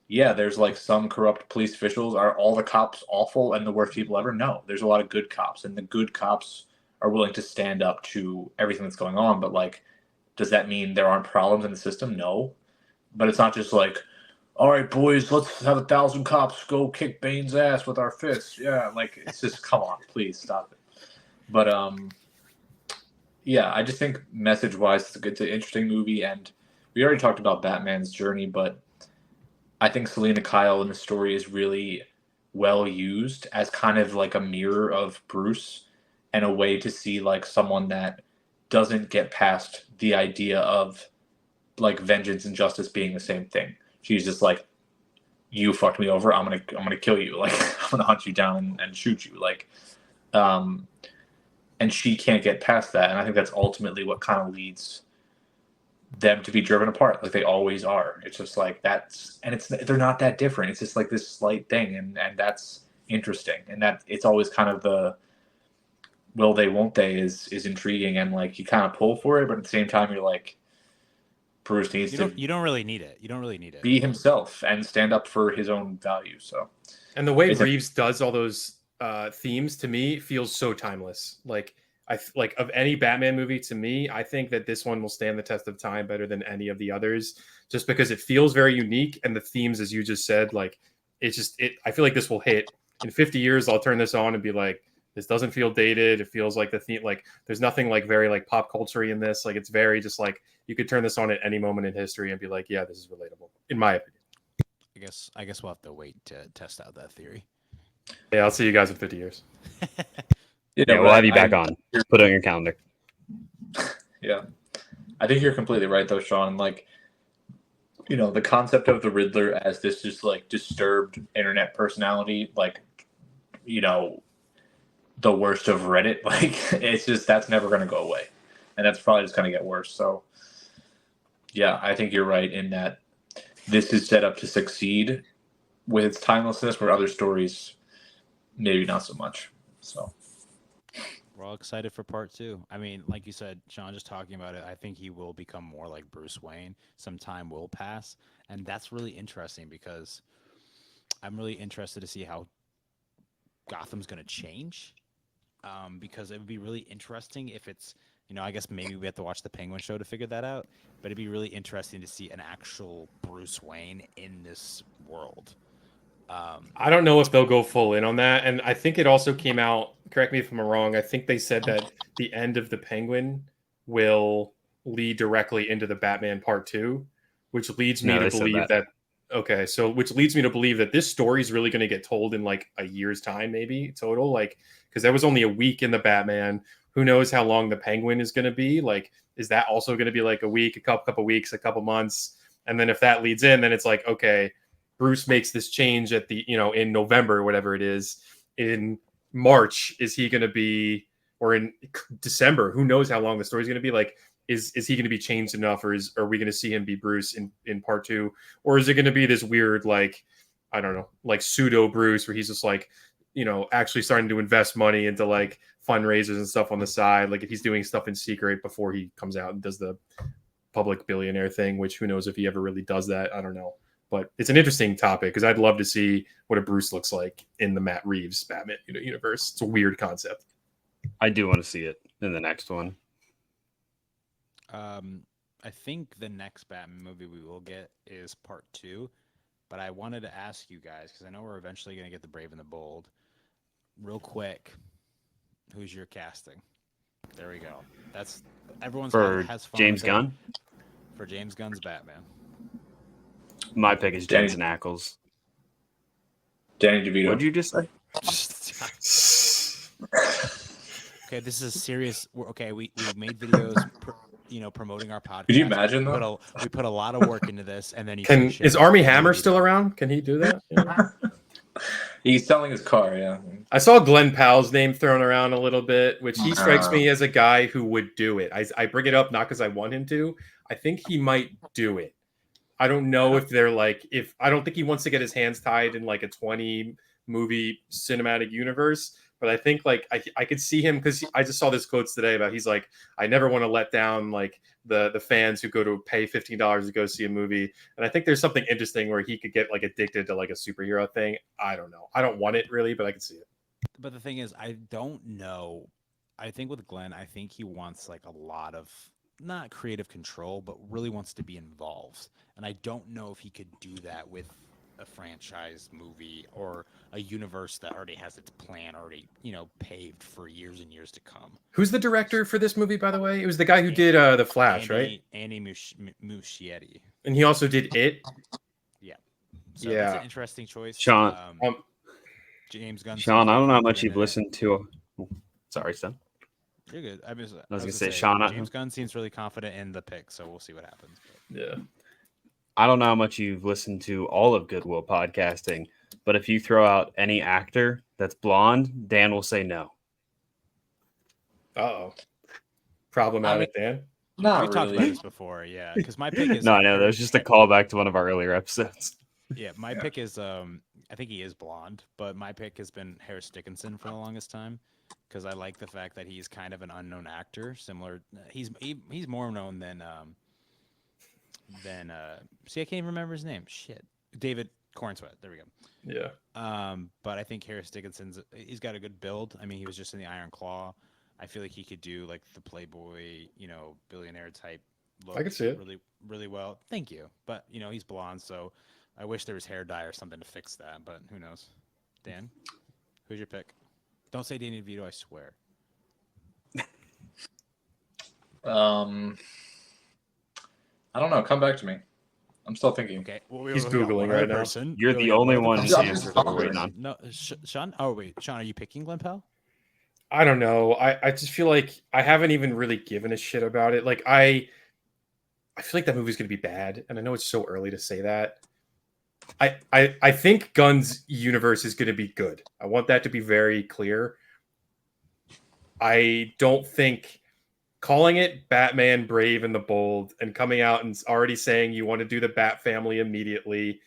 yeah, there's like some corrupt police officials. Are all the cops awful and the worst people ever? No, there's a lot of good cops, and the good cops are willing to stand up to everything that's going on. But like Does that mean there aren't problems in the system? No. But it's not just like, all right, boys, let's have 1,000 cops go kick Bane's ass with our fists. Yeah, like, it's just, come on, please stop it. But yeah, I just think message-wise, it's an interesting movie, and we already talked about Batman's journey, but I think Selena Kyle in the story is really well used as kind of like a mirror of Bruce and a way to see like someone that doesn't get past the idea of like vengeance and justice being the same thing. She's just like, you fucked me over, I'm gonna kill you. Like, I'm gonna hunt you down and shoot you. Like, and she can't get past that. And I think that's ultimately what kind of leads them to be driven apart, like they always are. It's just like they're not that different. It's just like this slight thing, and that's interesting. And that it's always kind of the will they, won't they is intriguing, and like you kind of pull for it, but at the same time you're like, Bruce needs to. You don't really need it. You don't really need it. Be himself and stand up for his own values. So, and the way Reeves does all those themes to me feels so timeless. Like like of any Batman movie to me, I think that this one will stand the test of time better than any of the others, just because it feels very unique, and the themes, as you just said, like I feel like this will hit in 50 years. I'll turn this on and be like, this doesn't feel dated. It feels like the theme, like there's nothing like very like pop culture in this. Like it's very just like you could turn this on at any moment in history and be like, yeah, this is relatable, in my opinion. I guess we'll have to wait to test out that theory. Yeah, I'll see you guys in 50 years. Yeah, we'll have you back on. Put it on your calendar. Yeah. I think you're completely right, though, Sean. Like, you know, the concept of the Riddler as this just, like, disturbed internet personality, like, you know, the worst of Reddit, like, it's just, that's never going to go away. And that's probably just going to get worse. So, yeah, I think you're right in that this is set up to succeed with its timelessness, where other stories, maybe not so much. So. We're all excited for part 2. I mean, like you said, Sean, just talking about it, I think he will become more like Bruce Wayne. Some time will pass. And that's really interesting because I'm really interested to see how Gotham's going to change. Because it would be really interesting if it's, you know, I guess maybe we have to watch the Penguin show to figure that out. But it'd be really interesting to see an actual Bruce Wayne in this world. I don't know if they'll go full in on that. And I think it also came out, correct me if I'm wrong, I think they said that the end of the Penguin will lead directly into the Batman Part 2, which leads me to believe that. Okay, so which leads me to believe that this story is really going to get told in like a year's time, maybe total. Like, because there was only a week in the Batman. Who knows how long the Penguin is going to be? Like, is that also going to be like a week, a couple weeks, a couple months? And then if that leads in, then it's like, okay, Bruce makes this change at the, you know, in November or whatever it is. In March, is he going to be, or in December, who knows how long the story is going to be? Like, is he going to be changed enough, or are we going to see him be Bruce in part 2? Or is it going to be this weird, like, I don't know, like pseudo Bruce where he's just like, you know, actually starting to invest money into like fundraisers and stuff on the side. Like if he's doing stuff in secret before he comes out and does the public billionaire thing, which who knows if he ever really does that. I don't know. But it's an interesting topic because I'd love to see what a Bruce looks like in the Matt Reeves Batman universe. It's a weird concept. I do want to see it in the next one. I think the next Batman movie we will get is part 2. But I wanted to ask you guys, because I know we're eventually going to get the Brave and the Bold. Real quick, who's your casting? There we go. That's everyone's for has fun James Gunn. For James Gunn's Batman. My pick is Jensen Ackles. Danny DeVito. What'd you just say? Okay, this is serious. Okay, we made videos, promoting our podcast. Could you imagine that? We put a lot of work into this, and then is Armie Hammer still around? Can he do that? Yeah. He's selling his car. Yeah. I saw Glenn Powell's name thrown around a little bit, which he strikes me as a guy who would do it. I bring it up not because I want him to. I think he might do it. I don't know if they're like, I don't think he wants to get his hands tied in like a 20 movie cinematic universe, but I think like I could see him because I just saw this quotes today about he's like, I never want to let down like the fans who go to pay $15 to go see a movie. And I think there's something interesting where he could get like addicted to like a superhero thing. I don't know. I don't want it really, but I can see it. But the thing is, I don't know. I think with Glenn, I think he wants like a lot of not creative control, but really wants to be involved. And I don't know if he could do that with a franchise movie or a universe that already has its plan already, paved for years and years to come. Who's the director for this movie, by the way? It was the guy who did The Flash, right? Andy Muschietti. And he also did It. Yeah. So that's an interesting choice. Sean, James Gunn. Sean, I don't know how much you've listened to. Sorry, son. You're good. I was gonna say, Sean. James Gunn seems really confident in the pick, so we'll see what happens. Yeah. I don't know how much you've listened to all of Goodwill podcasting, but if you throw out any actor that's blonde, Dan will say no. Uh-oh. Problematic, Dan. Not We've talked about really. this before, yeah. Because my pick is No, I know. That was just a callback to one of our earlier episodes. Yeah, my pick is I think he is blonde, but my pick has been Harris Dickinson for the longest time because I like the fact that he's kind of an unknown actor. Similar, he's more known than see, I can't even remember his name. Shit, David Cornsweet. There we go. Yeah. But I think Harris he's got a good build. I mean, he was just in the Iron Claw. I feel like he could do like the Playboy, billionaire type look. I could see it really, really well. Thank you. But he's blonde, so I wish there was hair dye or something to fix that. But who knows? Dan, who's your pick? Don't say Danny DeVito. I swear. I don't know. Come back to me. I'm still thinking. Okay. Well, He's Googling right now. You're the only one who's answered that we're waiting on. No, Sean. Oh wait, Sean, are you picking Glenn Powell? I don't know. I just feel like I haven't even really given a shit about it. Like I feel like that movie's gonna be bad, and I know it's so early to say that. I think Gunn's universe is gonna be good. I want that to be very clear. I don't think calling it Batman Brave and the Bold and coming out and already saying you want to do the Bat family immediately.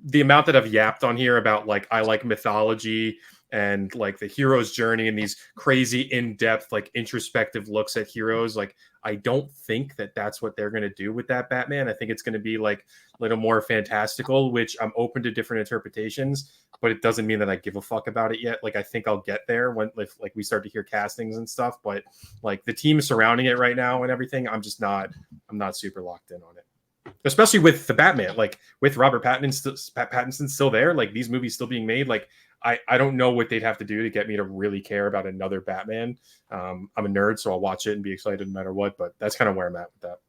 The amount that I've yapped on here about like I like mythology and like the hero's journey and these crazy in-depth like introspective looks at heroes, like I don't think that that's what they're going to do with that Batman. I think it's going to be like a little more fantastical, which I'm open to different interpretations, but it doesn't mean that I give a fuck about it yet. Like I think I'll get there when if like we start to hear castings and stuff, but like the team surrounding it right now and everything, I'm not super locked in on it. Especially with the Batman, like with Robert Pattinson still there, like these movies still being made, like I don't know what they'd have to do to get me to really care about another Batman. I'm a nerd, so I'll watch it and be excited no matter what, but that's kind of where I'm at with that.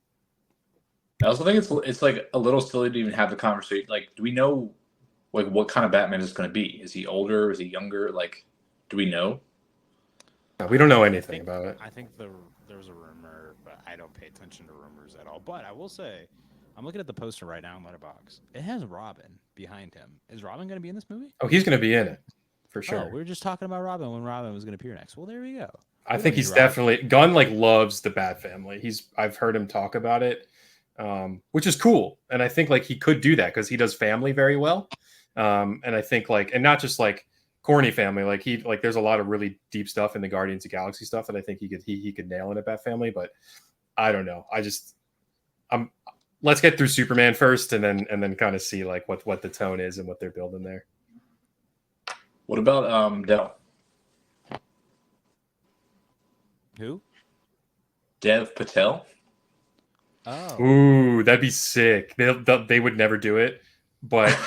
I also think it's like a little silly to even have the conversation. Like, do we know like what kind of Batman is going to be? Is he older? Is he younger? Like, do we know? No, we don't know anything about it. I think there was a rumor, but I don't pay attention to rumors at all. But I will say, I'm looking at the poster right now in Letterboxd. It has Robin behind him. Is Robin going to be in this movie? Oh, he's going to be in it for sure. Oh, we were just talking about Robin when Robin was going to appear next. Well, there we go. I think he's definitely Gunn like loves the Bat family. I've heard him talk about it, which is cool. And I think like he could do that because he does family very well. And I think like, and not just like corny family, like there's a lot of really deep stuff in the Guardians of the Galaxy stuff that I think he could nail in a Bat family. But I don't know. Let's get through Superman first, and then kind of see like what the tone is and what they're building there. What about Dell? Who? Dev Patel. Oh, Ooh, that'd be sick. They would never do it, but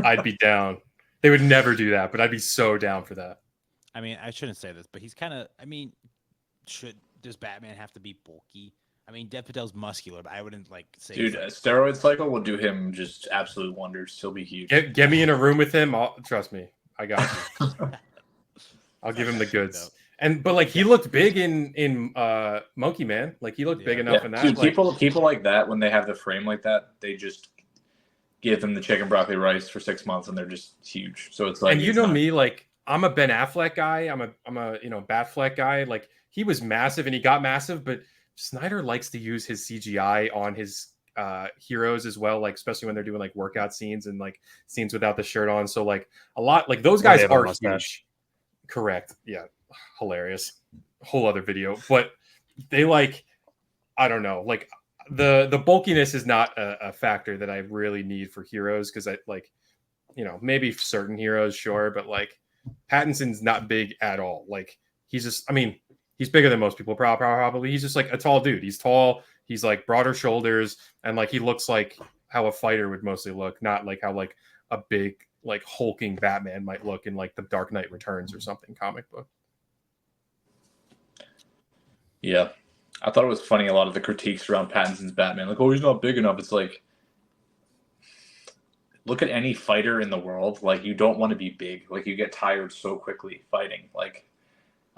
I'd be down. They would never do that, but I'd be so down for that. I mean, I shouldn't say this, but he's kind of. I mean, does Batman have to be bulky? I mean, Dev Patel's muscular, but I wouldn't like say. Dude, a steroid cycle will do him just absolute wonders. He'll be huge. Get me in a room with him. Trust me, I got you. I'll give him the goods. But like he looked big in Monkey Man. Like he looked big enough in that. Dude, like, people like that when they have the frame like that, they just give them the chicken broccoli rice for 6 months and they're just huge. So it's like, and you know me, like I'm a Ben Affleck guy. I'm a Batfleck guy. Like he was massive and he got massive, but Snyder likes to use his CGI on his heroes as well, like especially when they're doing like workout scenes and like scenes without the shirt on. So like a lot like those guys are huge. Correct. Yeah. Hilarious. Whole other video. But they like, I don't know, like the bulkiness is not a factor that I really need for heroes because I like, maybe certain heroes, sure, but like Pattinson's not big at all. Like he's just, I mean, He's bigger than most people, probably. He's just like a tall dude. He's tall. He's like broader shoulders, and like he looks like how a fighter would mostly look, not like how like a big like hulking Batman might look in like the Dark Knight Returns or something comic book. Yeah. I thought it was funny, a lot of the critiques around Pattinson's Batman. Like, oh, he's not big enough. It's like, look at any fighter in the world. Like, you don't want to be big. Like, you get tired so quickly fighting. Like,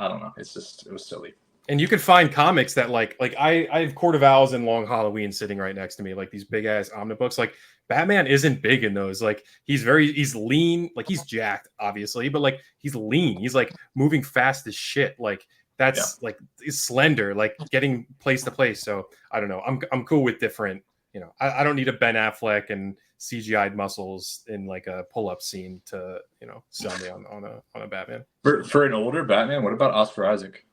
I don't know. It's just, it was silly. And you could find comics that like I have Court of Owls and Long Halloween sitting right next to me, like these big ass omnibooks. Like Batman isn't big in those. Like he's lean, like he's jacked, obviously, but like he's lean. He's like moving fast as shit. Like that's like he's slender, like getting place to place. So I don't know. I'm cool with different. You know, I don't need a Ben Affleck and CGI'd muscles in like a pull-up scene to, you know, sell me on a Batman. For an older Batman, what about Oscar Isaac?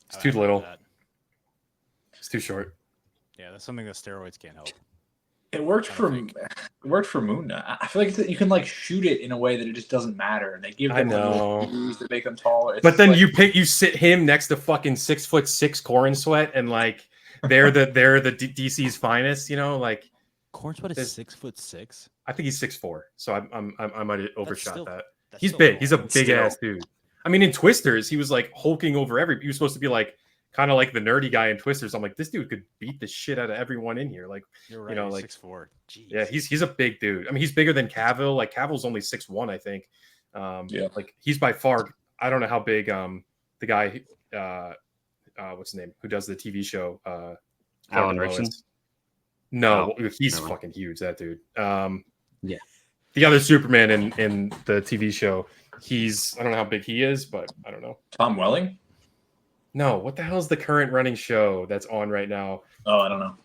It's too little. It's too short. Yeah, that's something that steroids can't help. It worked for Moon Knight. I feel like you can like shoot it in a way that it just doesn't matter, and they give them little views that make them taller. It's but then like, you sit him next to fucking 6'6" Corn Sweat, and like they're the DC's finest. You know, like Corn Sweat is 6'6". I think he's 6'4", so I might have overshot that. He's still big. long. He's a big ass dude. I mean, in Twisters, he was like hulking over he was supposed to be like kind of like the nerdy guy in Twisters. I'm like, this dude could beat the shit out of everyone in here. Like, you're right, you know, like 6'4". Jeez. Yeah, he's a big dude. I mean, he's bigger than Cavill. Like Cavill's only 6'1", I think. Like he's by far. I don't know how big. The guy, what's his name? Who does the TV show? Alan Rickson. No, he's fucking huge. That dude. Yeah. The other Superman in the TV show. I don't know how big he is, but I don't know. Tom Welling? No, what the hell is the current running show that's on right now? Oh, I don't know.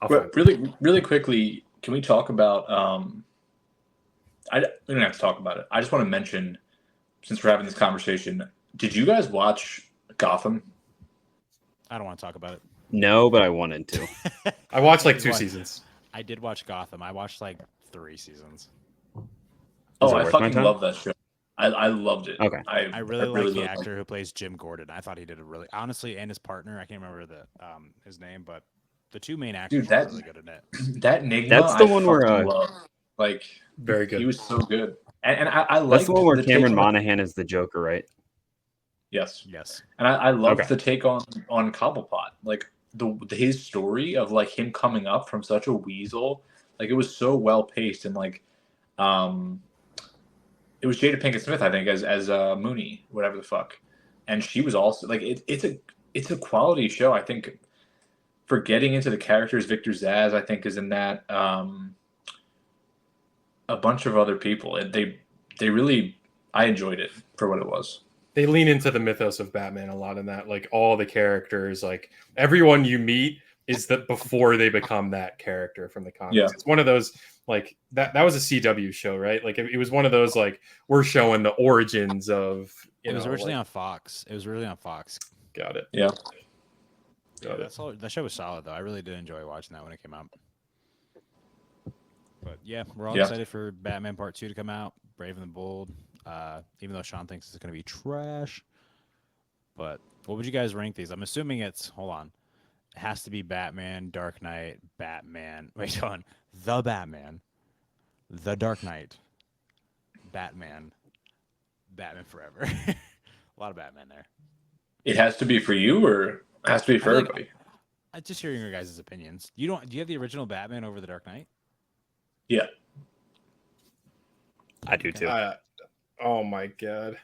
But really quickly, can we talk about? We don't have to talk about it. I just want to mention, since we're having this conversation, did you guys watch Gotham? I don't want to talk about it. No, but I wanted to. I watched like 2 seasons. I did watch Gotham. I watched like 3 seasons. Oh, I fucking love that show. I loved it. Okay. I really like the actor who plays Jim Gordon. I thought he did honestly, and his partner. I can't remember his name, but the two main actors were really good in it. That Enigma, that's the one where like very good. He was so good, and I like that's the one where Cameron Monaghan is the Joker, right? Yes. And I love the take on Cobblepot, like his story of like him coming up from such a weasel. Like it was so well paced, and like it was Jada Pinkett Smith, I think, as Mooney, whatever the fuck, and she was also like it's a quality show. I think for getting into the characters, Victor Zsasz, I think, is in that. A bunch of other people. They really, I enjoyed it for what it was. They lean into the mythos of Batman a lot in that. Like all the characters, like everyone you meet is that before they become that character from the comics. Yeah. It's one of those like that was a CW show, right? Like it was one of those like we're showing the origins of. It was originally on Fox. It was really on Fox. Got it. Yeah. That show was solid though. I really did enjoy watching that when it came out. But yeah, we're all excited for Batman Part 2 to come out. Brave and the Bold. Even though Sean thinks it's going to be trash. But what would you guys rank these? I'm assuming hold on. It has to be Batman, Dark Knight, Batman. Wait, hold on. The Batman, The Dark Knight, Batman, Batman Forever. A lot of Batman there. It has to be for you, or it has to be for everybody? I'm just hearing your guys' opinions. Do you have the original Batman over The Dark Knight? Yeah. I do too. Oh my god.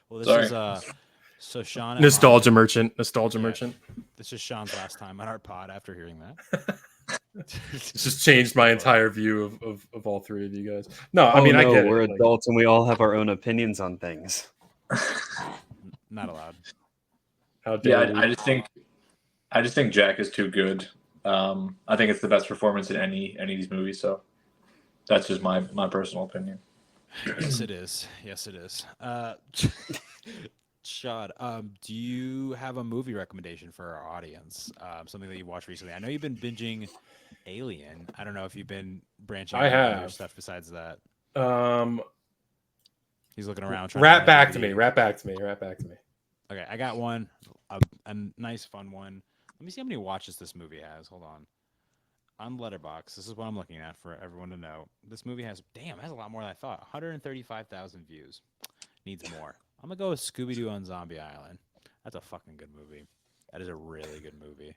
Well, this is so Sean. Nostalgia merchant. This is Sean's last time on our pod after hearing that. It's just changed my entire view of all three of you guys. No, I mean I get it. We're adults and we all have our own opinions on things. Not allowed. How dare you? I just think Jack is too good. I think it's the best performance in any of these movies. So that's just my personal opinion. Yes, it is. Sean, do you have a movie recommendation for our audience? Something that you watched recently? I know you've been binging Alien. I don't know if you've been branching out other stuff besides that. He's looking around. Trying Rap to back to me. Rap back to me. Rap back to me. Okay, I got one. A nice, fun one. Let me see how many watches this movie has. Hold on. On Letterboxd, this is what I'm looking at for everyone to know. This movie has, it has a lot more than I thought. 135,000 views. Needs more. I'm going to go with Scooby-Doo on Zombie Island. That's a fucking good movie. That is a really good movie.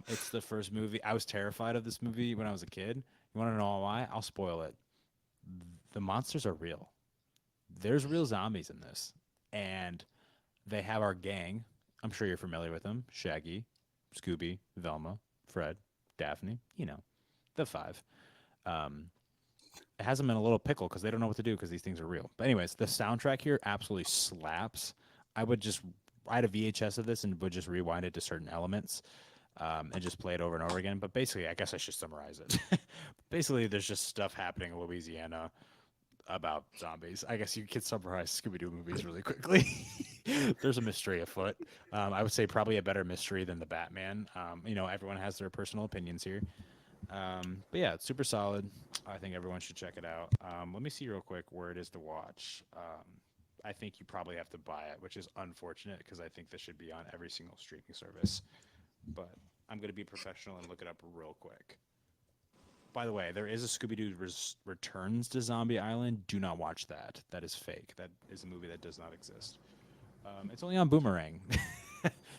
It's the first movie. I was terrified of this movie when I was a kid. You want to know why? I'll spoil it. The monsters are real. There's real zombies in this. And they have our gang. I'm sure you're familiar with them. Shaggy, Scooby, Velma, Fred, Daphne, the five. It has them in a little pickle because they don't know what to do because these things are real. But anyways, the soundtrack here absolutely slaps. I had a VHS of this and would just rewind it to certain elements and just play it over and over again. But basically, I guess I should summarize it. Basically, there's just stuff happening in Louisiana about zombies. I guess you could summarize Scooby-Doo movies really quickly. There's a mystery afoot. I would say probably a better mystery than the Batman. Everyone has their personal opinions here. But yeah, it's super solid. I think everyone should check it out. Let me see real quick where it is to watch. I think you probably have to buy it, which is unfortunate because I think this should be on every single streaming service. But I'm going to be professional and look it up real quick. By the way, there is a Scooby-Doo Returns to Zombie Island. Do not watch that. That is fake. That is a movie that does not exist. It's only on Boomerang.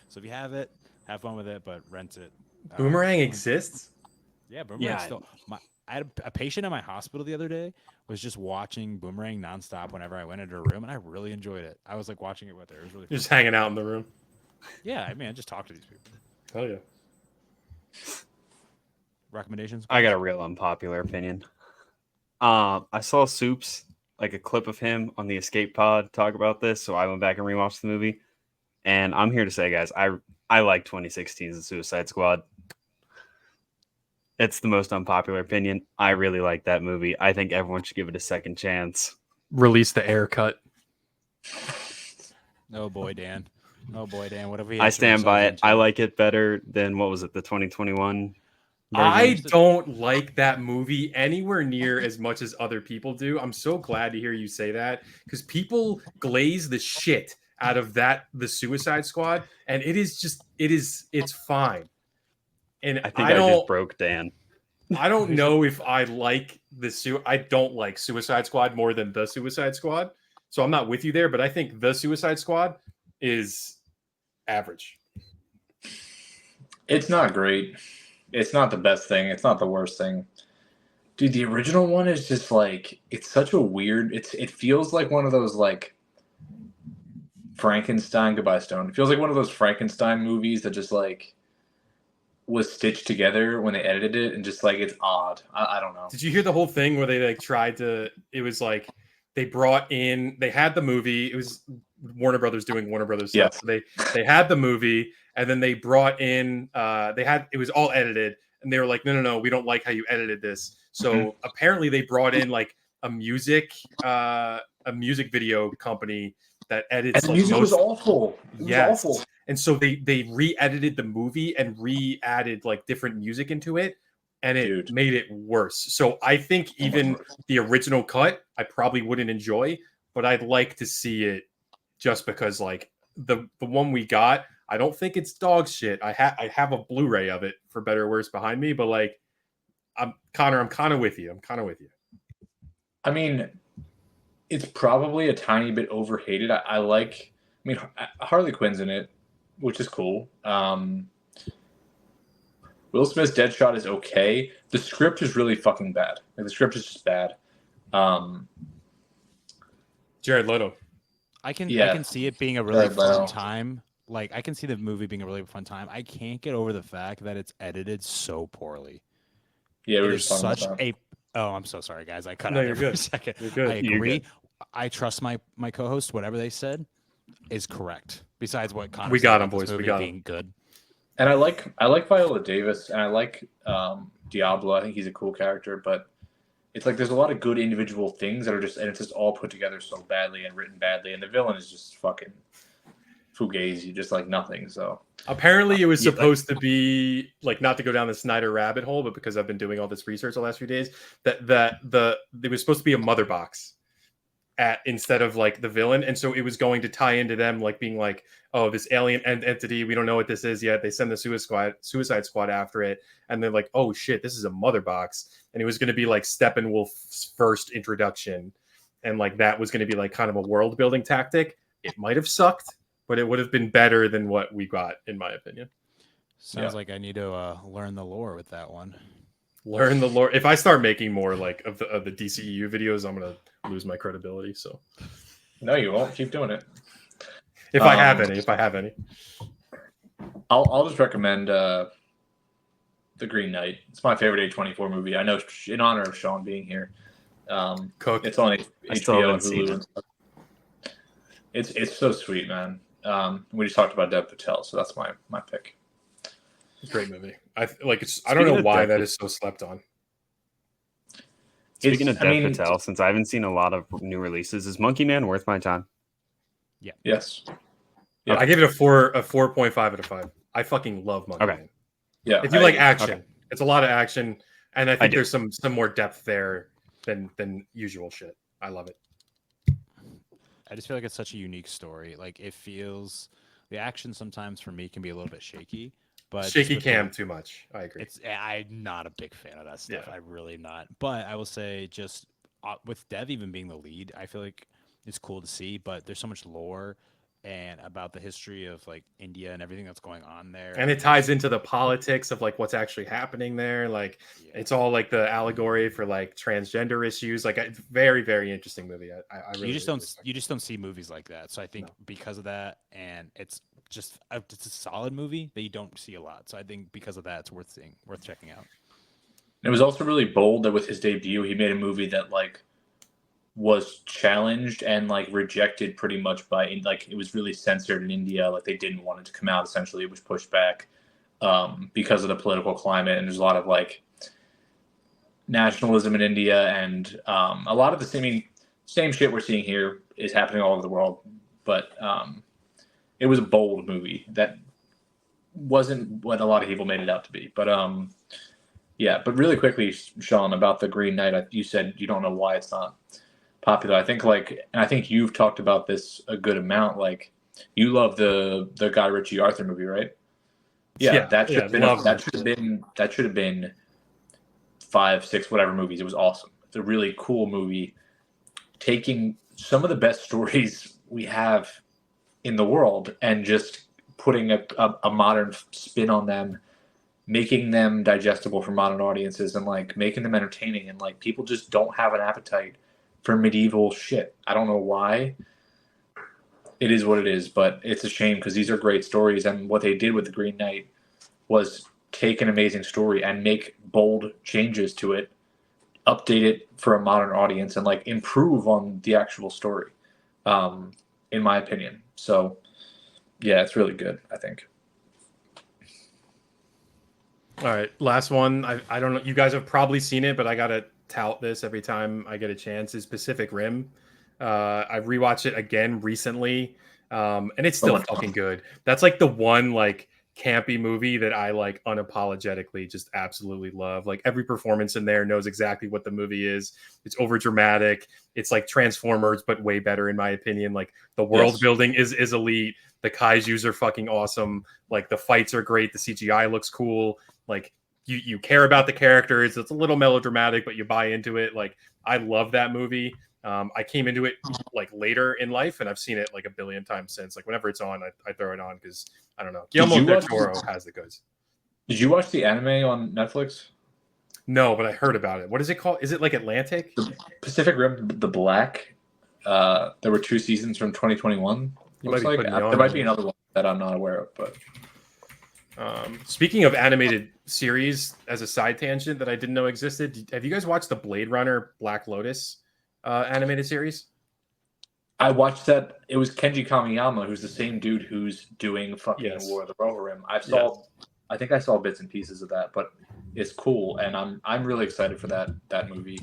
So if you have it, have fun with it, but rent it. Boomerang exists? Yeah, Boomerang Yeah. still. I had a patient at my hospital the other day was just watching Boomerang nonstop whenever I went into her room, and I really enjoyed it. I was like watching it with her. It was really fun. Just hanging out in the room. Yeah, I mean, I just talk to these people. Hell yeah. Recommendations? I got a real unpopular opinion. I saw Soups, like a clip of him on the Escape Pod talk about this, so I went back and rewatched the movie. And I'm here to say, guys, I like 2016's Suicide Squad. It's the most unpopular opinion. I really like that movie. I think everyone should give it a second chance. Release the air cut. Oh boy, Dan. Oh boy, Dan. What have we? I stand by it. into? I like it better than what was it, the 2021 I version? don't like that movie anywhere near as much as other people do. I'm so glad to hear you say that because people glaze the shit out of the Suicide Squad, and it's fine. And I think I just broke Dan. I don't know if I like I don't like Suicide Squad more than the Suicide Squad, so I'm not with you there. But I think the Suicide Squad is average. It's not great. It's not the best thing. It's not the worst thing. Dude, the original one is just like, it's such a weird, it feels like one of those like Frankenstein, goodbye Stone. It feels like one of those Frankenstein movies that just like was stitched together when they edited it and just like, it's odd. I don't know. Did you hear the whole thing where they like tried to, it was like they had the movie, it was Warner Brothers doing Warner Brothers stuff. Yes. So they had the movie and then they brought in it was all edited and they were like, no, we don't like how you edited this. So apparently they brought in like a music video company that edits. And the music was awful. It was awful. And so they re-edited the movie and re-added like different music into it, and it made it worse. So I think even the original cut, I probably wouldn't enjoy, but I'd like to see it just because like the one we got, I don't think it's dog shit. I have a Blu-ray of it for better or worse behind me, but like I'm kind of with you. I mean, it's probably a tiny bit overhated. Harley Quinn's in it, which is cool. Will Smith's Deadshot is okay. The script is really fucking bad. Like, the script is just bad. Jared Leto. I can see it being a really fun time. Like, I can see the movie being a really fun time. I can't get over the fact that it's edited so poorly. Yeah, we were just just such talking about that. Oh, I'm so sorry, guys. I cut No, out you're there for a good. second. You're good. I You're agree. good. I trust my co-host. Whatever they said is correct. Besides what Connor We said got about him, boys. this movie We got being good. And I like Viola Davis, and I like Diablo. I think he's a cool character, but it's like there's a lot of good individual things that are just, and it's just all put together so badly and written badly, and the villain is just fucking fugazi, just like nothing. So apparently it was supposed to be like, not to go down the Snyder rabbit hole, but because I've been doing all this research the last few days, that it was supposed to be a mother box. at instead of like the villain, and so it was going to tie into them like being like, oh, this alien entity, we don't know what this is yet. They send the Suicide Squad after it, and they're like, oh shit, this is a mother box, and it was going to be like Steppenwolf's first introduction, and like that was going to be like kind of a world building tactic. It might have sucked, but it would have been better than what we got, in my opinion. Sounds like I need to learn the lore with that one. Learn the lore. If I start making more like of the DCEU videos, I'm gonna lose my credibility. So No, you won't. Keep doing it. if I have any, I'll just recommend The Green Knight. It's my favorite A24 movie. I know in honor of Sean being here. Cook. It's on I still HBO haven't and seen Hulu. And stuff. It's so sweet, man. We just talked about Dev Patel, so that's my pick. Great movie. I don't know why that is so slept on. Speaking of Dev Patel, since I haven't seen a lot of new releases, is Monkey Man worth my time? Yes. Yeah, I give it a 4.5 out of 5. I fucking love Monkey Man. Yeah. If you like action, it's a lot of action, and I think there's some more depth there than usual shit. I love it. I just feel like it's such a unique story. Like it feels, the action sometimes for me can be a little bit shaky, but shaky cam too much. I agree. I'm not a big fan of that stuff. Yeah. I'm really not. But I will say, just with Dev even being the lead, I feel like it's cool to see. But there's so much lore and about the history of like India and everything that's going on there, and it ties into the politics of like what's actually happening there. Like it's all like the allegory for like transgender issues. Like it's very, very interesting movie. I really you just don't see movies like that. So I think because of that, and it's a solid movie that you don't see a lot. So I think because of that, it's worth seeing, worth checking out. It was also really bold that with his debut, he made a movie that like was challenged and like rejected pretty much by like it was really censored in India. Like they didn't want it to come out. Essentially, it was pushed back because of the political climate, and there's a lot of like nationalism in India, and a lot of the same shit we're seeing here is happening all over the world. But it was a bold movie that wasn't what a lot of people made it out to be. But yeah. But really quickly, Sean, about The Green Knight, you said you don't know why it's not popular. I think you've talked about this a good amount. Like you love the Guy Ritchie Arthur movie, right? Yeah, that should have been 5, 6, whatever movies. It was awesome. It's a really cool movie, taking some of the best stories we have in the world and just putting a modern spin on them, making them digestible for modern audiences, and like making them entertaining. And like people just don't have an appetite for medieval shit. I don't know why. It is what it is, but it's a shame because these are great stories. And what they did with The Green Knight was take an amazing story and make bold changes to it, update it for a modern audience, and like improve on the actual story, in my opinion. So yeah, it's really good, I think. All right, last one. I don't know. You guys have probably seen it, but I gotta tout this every time I get a chance. Is Pacific Rim. I rewatched it again recently, and it's still fucking good. That's like the one like campy movie that I like unapologetically just absolutely love. Like every performance in there knows exactly what the movie is. It's over dramatic. It's like Transformers, but way better in my opinion. Like the world building is elite. The kaijus are fucking awesome. Like the fights are great. The CGI looks cool. Like you care about the characters. It's a little melodramatic, but you buy into it. Like I love that movie. I came into it like later in life, and I've seen it like a billion times since. Like whenever it's on, I throw it on because I don't know. Guillermo del Toro has the goods. Did you watch the anime on Netflix? No, but I heard about it. What is it called? Is it like Atlantic? The Pacific Rim, The Black. There were 2 seasons from 2021. Looks like there might be another one that I'm not aware of, but. Speaking of animated series, as a side tangent that I didn't know existed, have you guys watched the Blade Runner Black Lotus animated series? I watched that. It was Kenji Kamiyama, who's the same dude who's doing fucking War of the Rover Rim. I think I saw bits and pieces of that, but it's cool, and I'm really excited for that movie.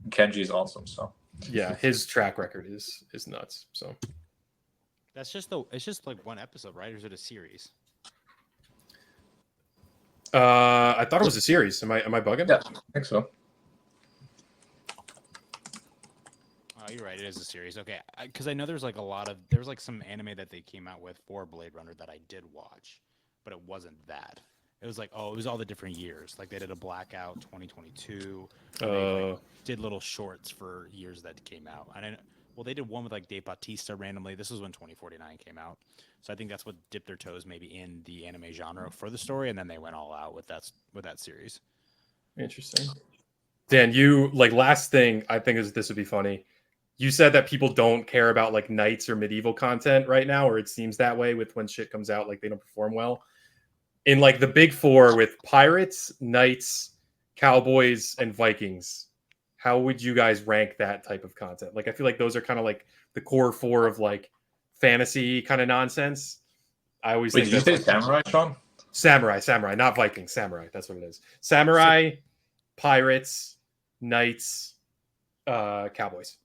Kenji is awesome, so yeah, his track record is nuts. So it's just like one episode, right? Or is it a series? I thought it was a series. Am I bugging? Yeah, I think so. you're right. It is a series. Okay, because I know there's like there's like some anime that they came out with for Blade Runner that I did watch, but it wasn't that. It was like, it was all the different years. Like they did a Blackout 2022. And they like, did little shorts for years that came out. And they did one with like Dave Bautista randomly. This was when 2049 came out. So I think that's what dipped their toes maybe in the anime genre for the story, and then they went all out with that series. Interesting. Dan, you like last thing I think is this would be funny. You said that people don't care about like knights or medieval content right now, or it seems that way with when shit comes out, like they don't perform well. In like the big four with pirates, knights, cowboys, and Vikings, how would you guys rank that type of content? Like I feel like those are kind of like the core four of like fantasy kind of nonsense. I always think did you say like, samurai, Sean? Samurai, not Vikings. Samurai, that's what it is. Samurai, pirates, knights, cowboys.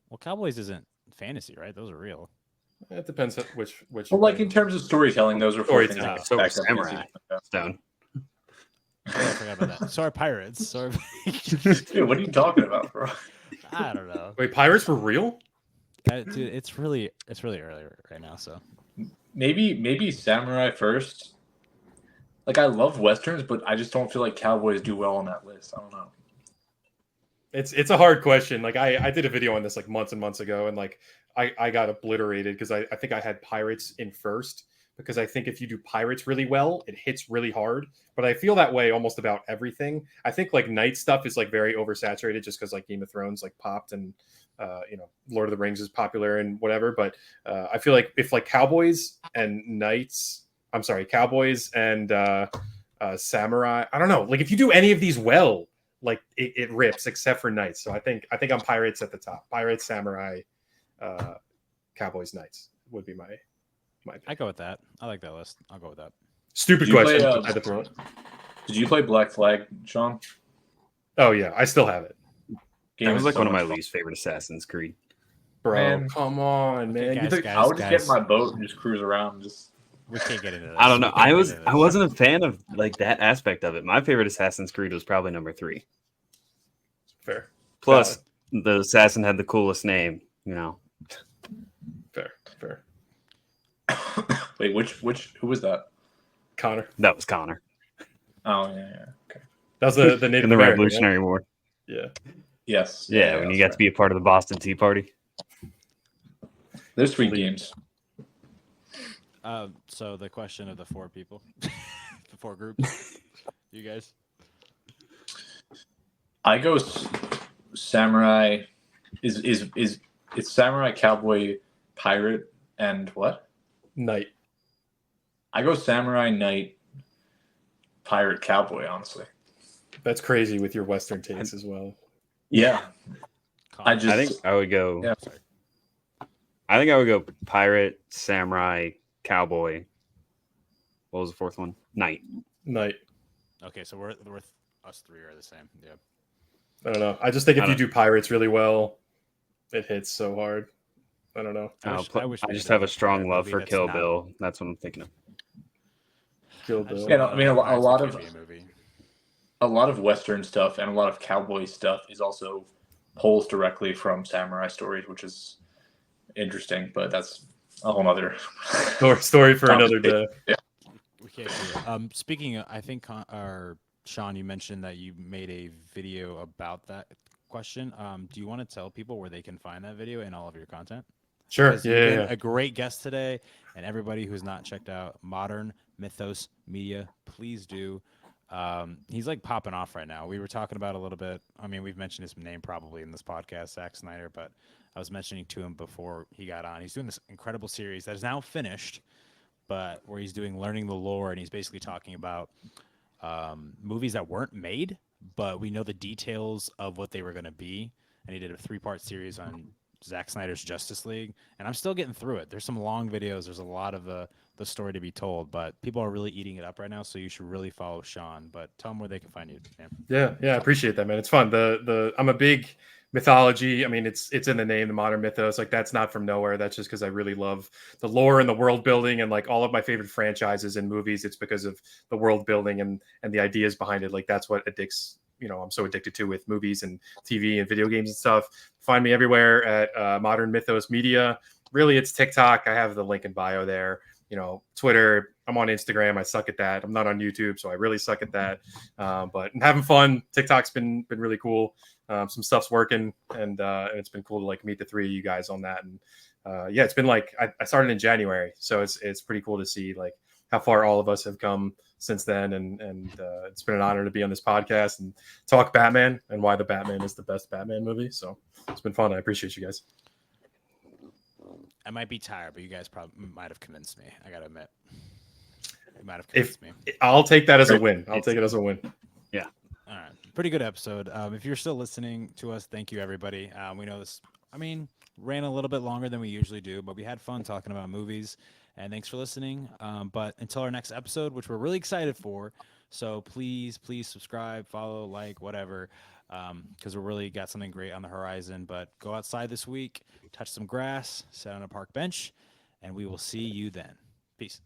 Well, cowboys isn't fantasy, right? Those are real. It depends which. Well, like in terms of storytelling, those are four things. So samurai. Stone. I forgot about that. Sorry, pirates. Sorry. Dude, what are you talking about, bro? I don't know. Wait, pirates were real? Dude, it's really early right now. So Maybe samurai first. Like I love westerns, but I just don't feel like cowboys do well on that list. I don't know. It's a hard question. Like I did a video on this like months and months ago, and like I got obliterated because I think I had pirates in first, because I think if you do pirates really well, it hits really hard. But I feel that way almost about everything. I think like knight stuff is like very oversaturated just because like Game of Thrones like popped and Lord of the Rings is popular and whatever. But I feel like if like cowboys and samurai, I don't know. Like if you do any of these well, like it rips, except for knights. So I think I'm pirates at the top. Pirates, samurai, cowboys, knights would be my pick. I go with that. I like that list. I'll go with that. Stupid question. I had to throw it. Did you play Black Flag, Sean? Oh yeah, I still have it. That was like one of my least favorite Assassin's Creed. Bro, Man. come on, man. I would just get in my boat and just cruise around. We can't get into this. I don't know. I wasn't a fan of like that aspect of it. My favorite Assassin's Creed was probably number 3. Fair. Plus, the assassin had the coolest name. Fair. Wait, who was that? Connor. That was Connor. Oh yeah. Okay. That was the Native in the American, Revolutionary War. Yeah. Yes. Yeah, when you got to be a part of the Boston Tea Party. There's sweet games. So the question of the 4 people, the 4 groups, you guys. I go samurai. Is it's samurai, cowboy, pirate, and what? Knight. I go samurai, knight, pirate, cowboy. Honestly, that's crazy with your Western tastes as well. Yeah, I think I would go. Yeah. I think I would go pirate, samurai, cowboy. What was the 4th one? Knight. Okay, so we're us 3 are the same. Yeah. I don't know. I just think if you do pirates really well, it hits so hard. I don't know. I just have a strong love for Kill Bill. That's what I'm thinking of. Kill Bill. Yeah, I mean a lot of Western stuff and a lot of cowboy stuff is also pulls directly from samurai stories, which is interesting. But that's a whole other story for another day. Yeah. We can't do it. Speaking of, I think, Sean, you mentioned that you made a video about that question. Do you want to tell people where they can find that video and all of your content? Sure. You've been a great guest today, and everybody who's not checked out Modern Mythos Media, please do. He's like popping off right now. We were talking about a little bit. I mean, we've mentioned his name probably in this podcast, Zack Snyder, but I was mentioning to him before he got on. He's doing this incredible series that is now finished, but where he's doing learning the lore, and he's basically talking about movies that weren't made, but we know the details of what they were going to be. And he did a 3-part series on Zack Snyder's Justice League, and I'm still getting through it. There's some long videos. There's a lot of the story to be told, but people are really eating it up right now, so you should really follow Sean. But tell them where they can find you, man. Yeah, I appreciate that, man. It's fun. I'm a big mythology. I mean, it's in the name, the Modern Mythos. Like that's not from nowhere. That's just because I really love the lore and the world building, and like all of my favorite franchises and movies. It's because of the world building and the ideas behind it. Like that's what addicts I'm so addicted to with movies and TV and video games and stuff. Find me everywhere at Modern Mythos Media. Really, it's TikTok. I have the link in bio there. Twitter. I'm on Instagram. I suck at that. I'm not on YouTube, so I really suck at that. But I'm having fun. TikTok's been really cool. Some stuff's working, and it's been cool to like meet the three of you guys on that. And yeah, it's been like I started in January, so it's pretty cool to see like how far all of us have come since then. And it's been an honor to be on this podcast and talk Batman and why the Batman is the best Batman movie. So it's been fun. I appreciate you guys. I might be tired, but you guys probably might have convinced me. I gotta admit, you might have convinced me. I'll take that as a win. I'll take it as a win. Yeah. All right, pretty good episode. If you're still listening to us, thank you everybody. We know this. Ran a little bit longer than we usually do, but we had fun talking about movies. And thanks for listening. But until our next episode, which we're really excited for, so please subscribe, follow, like, whatever. Because we really got something great on the horizon. But go outside this week, touch some grass, sit on a park bench, and we will see you then. Peace.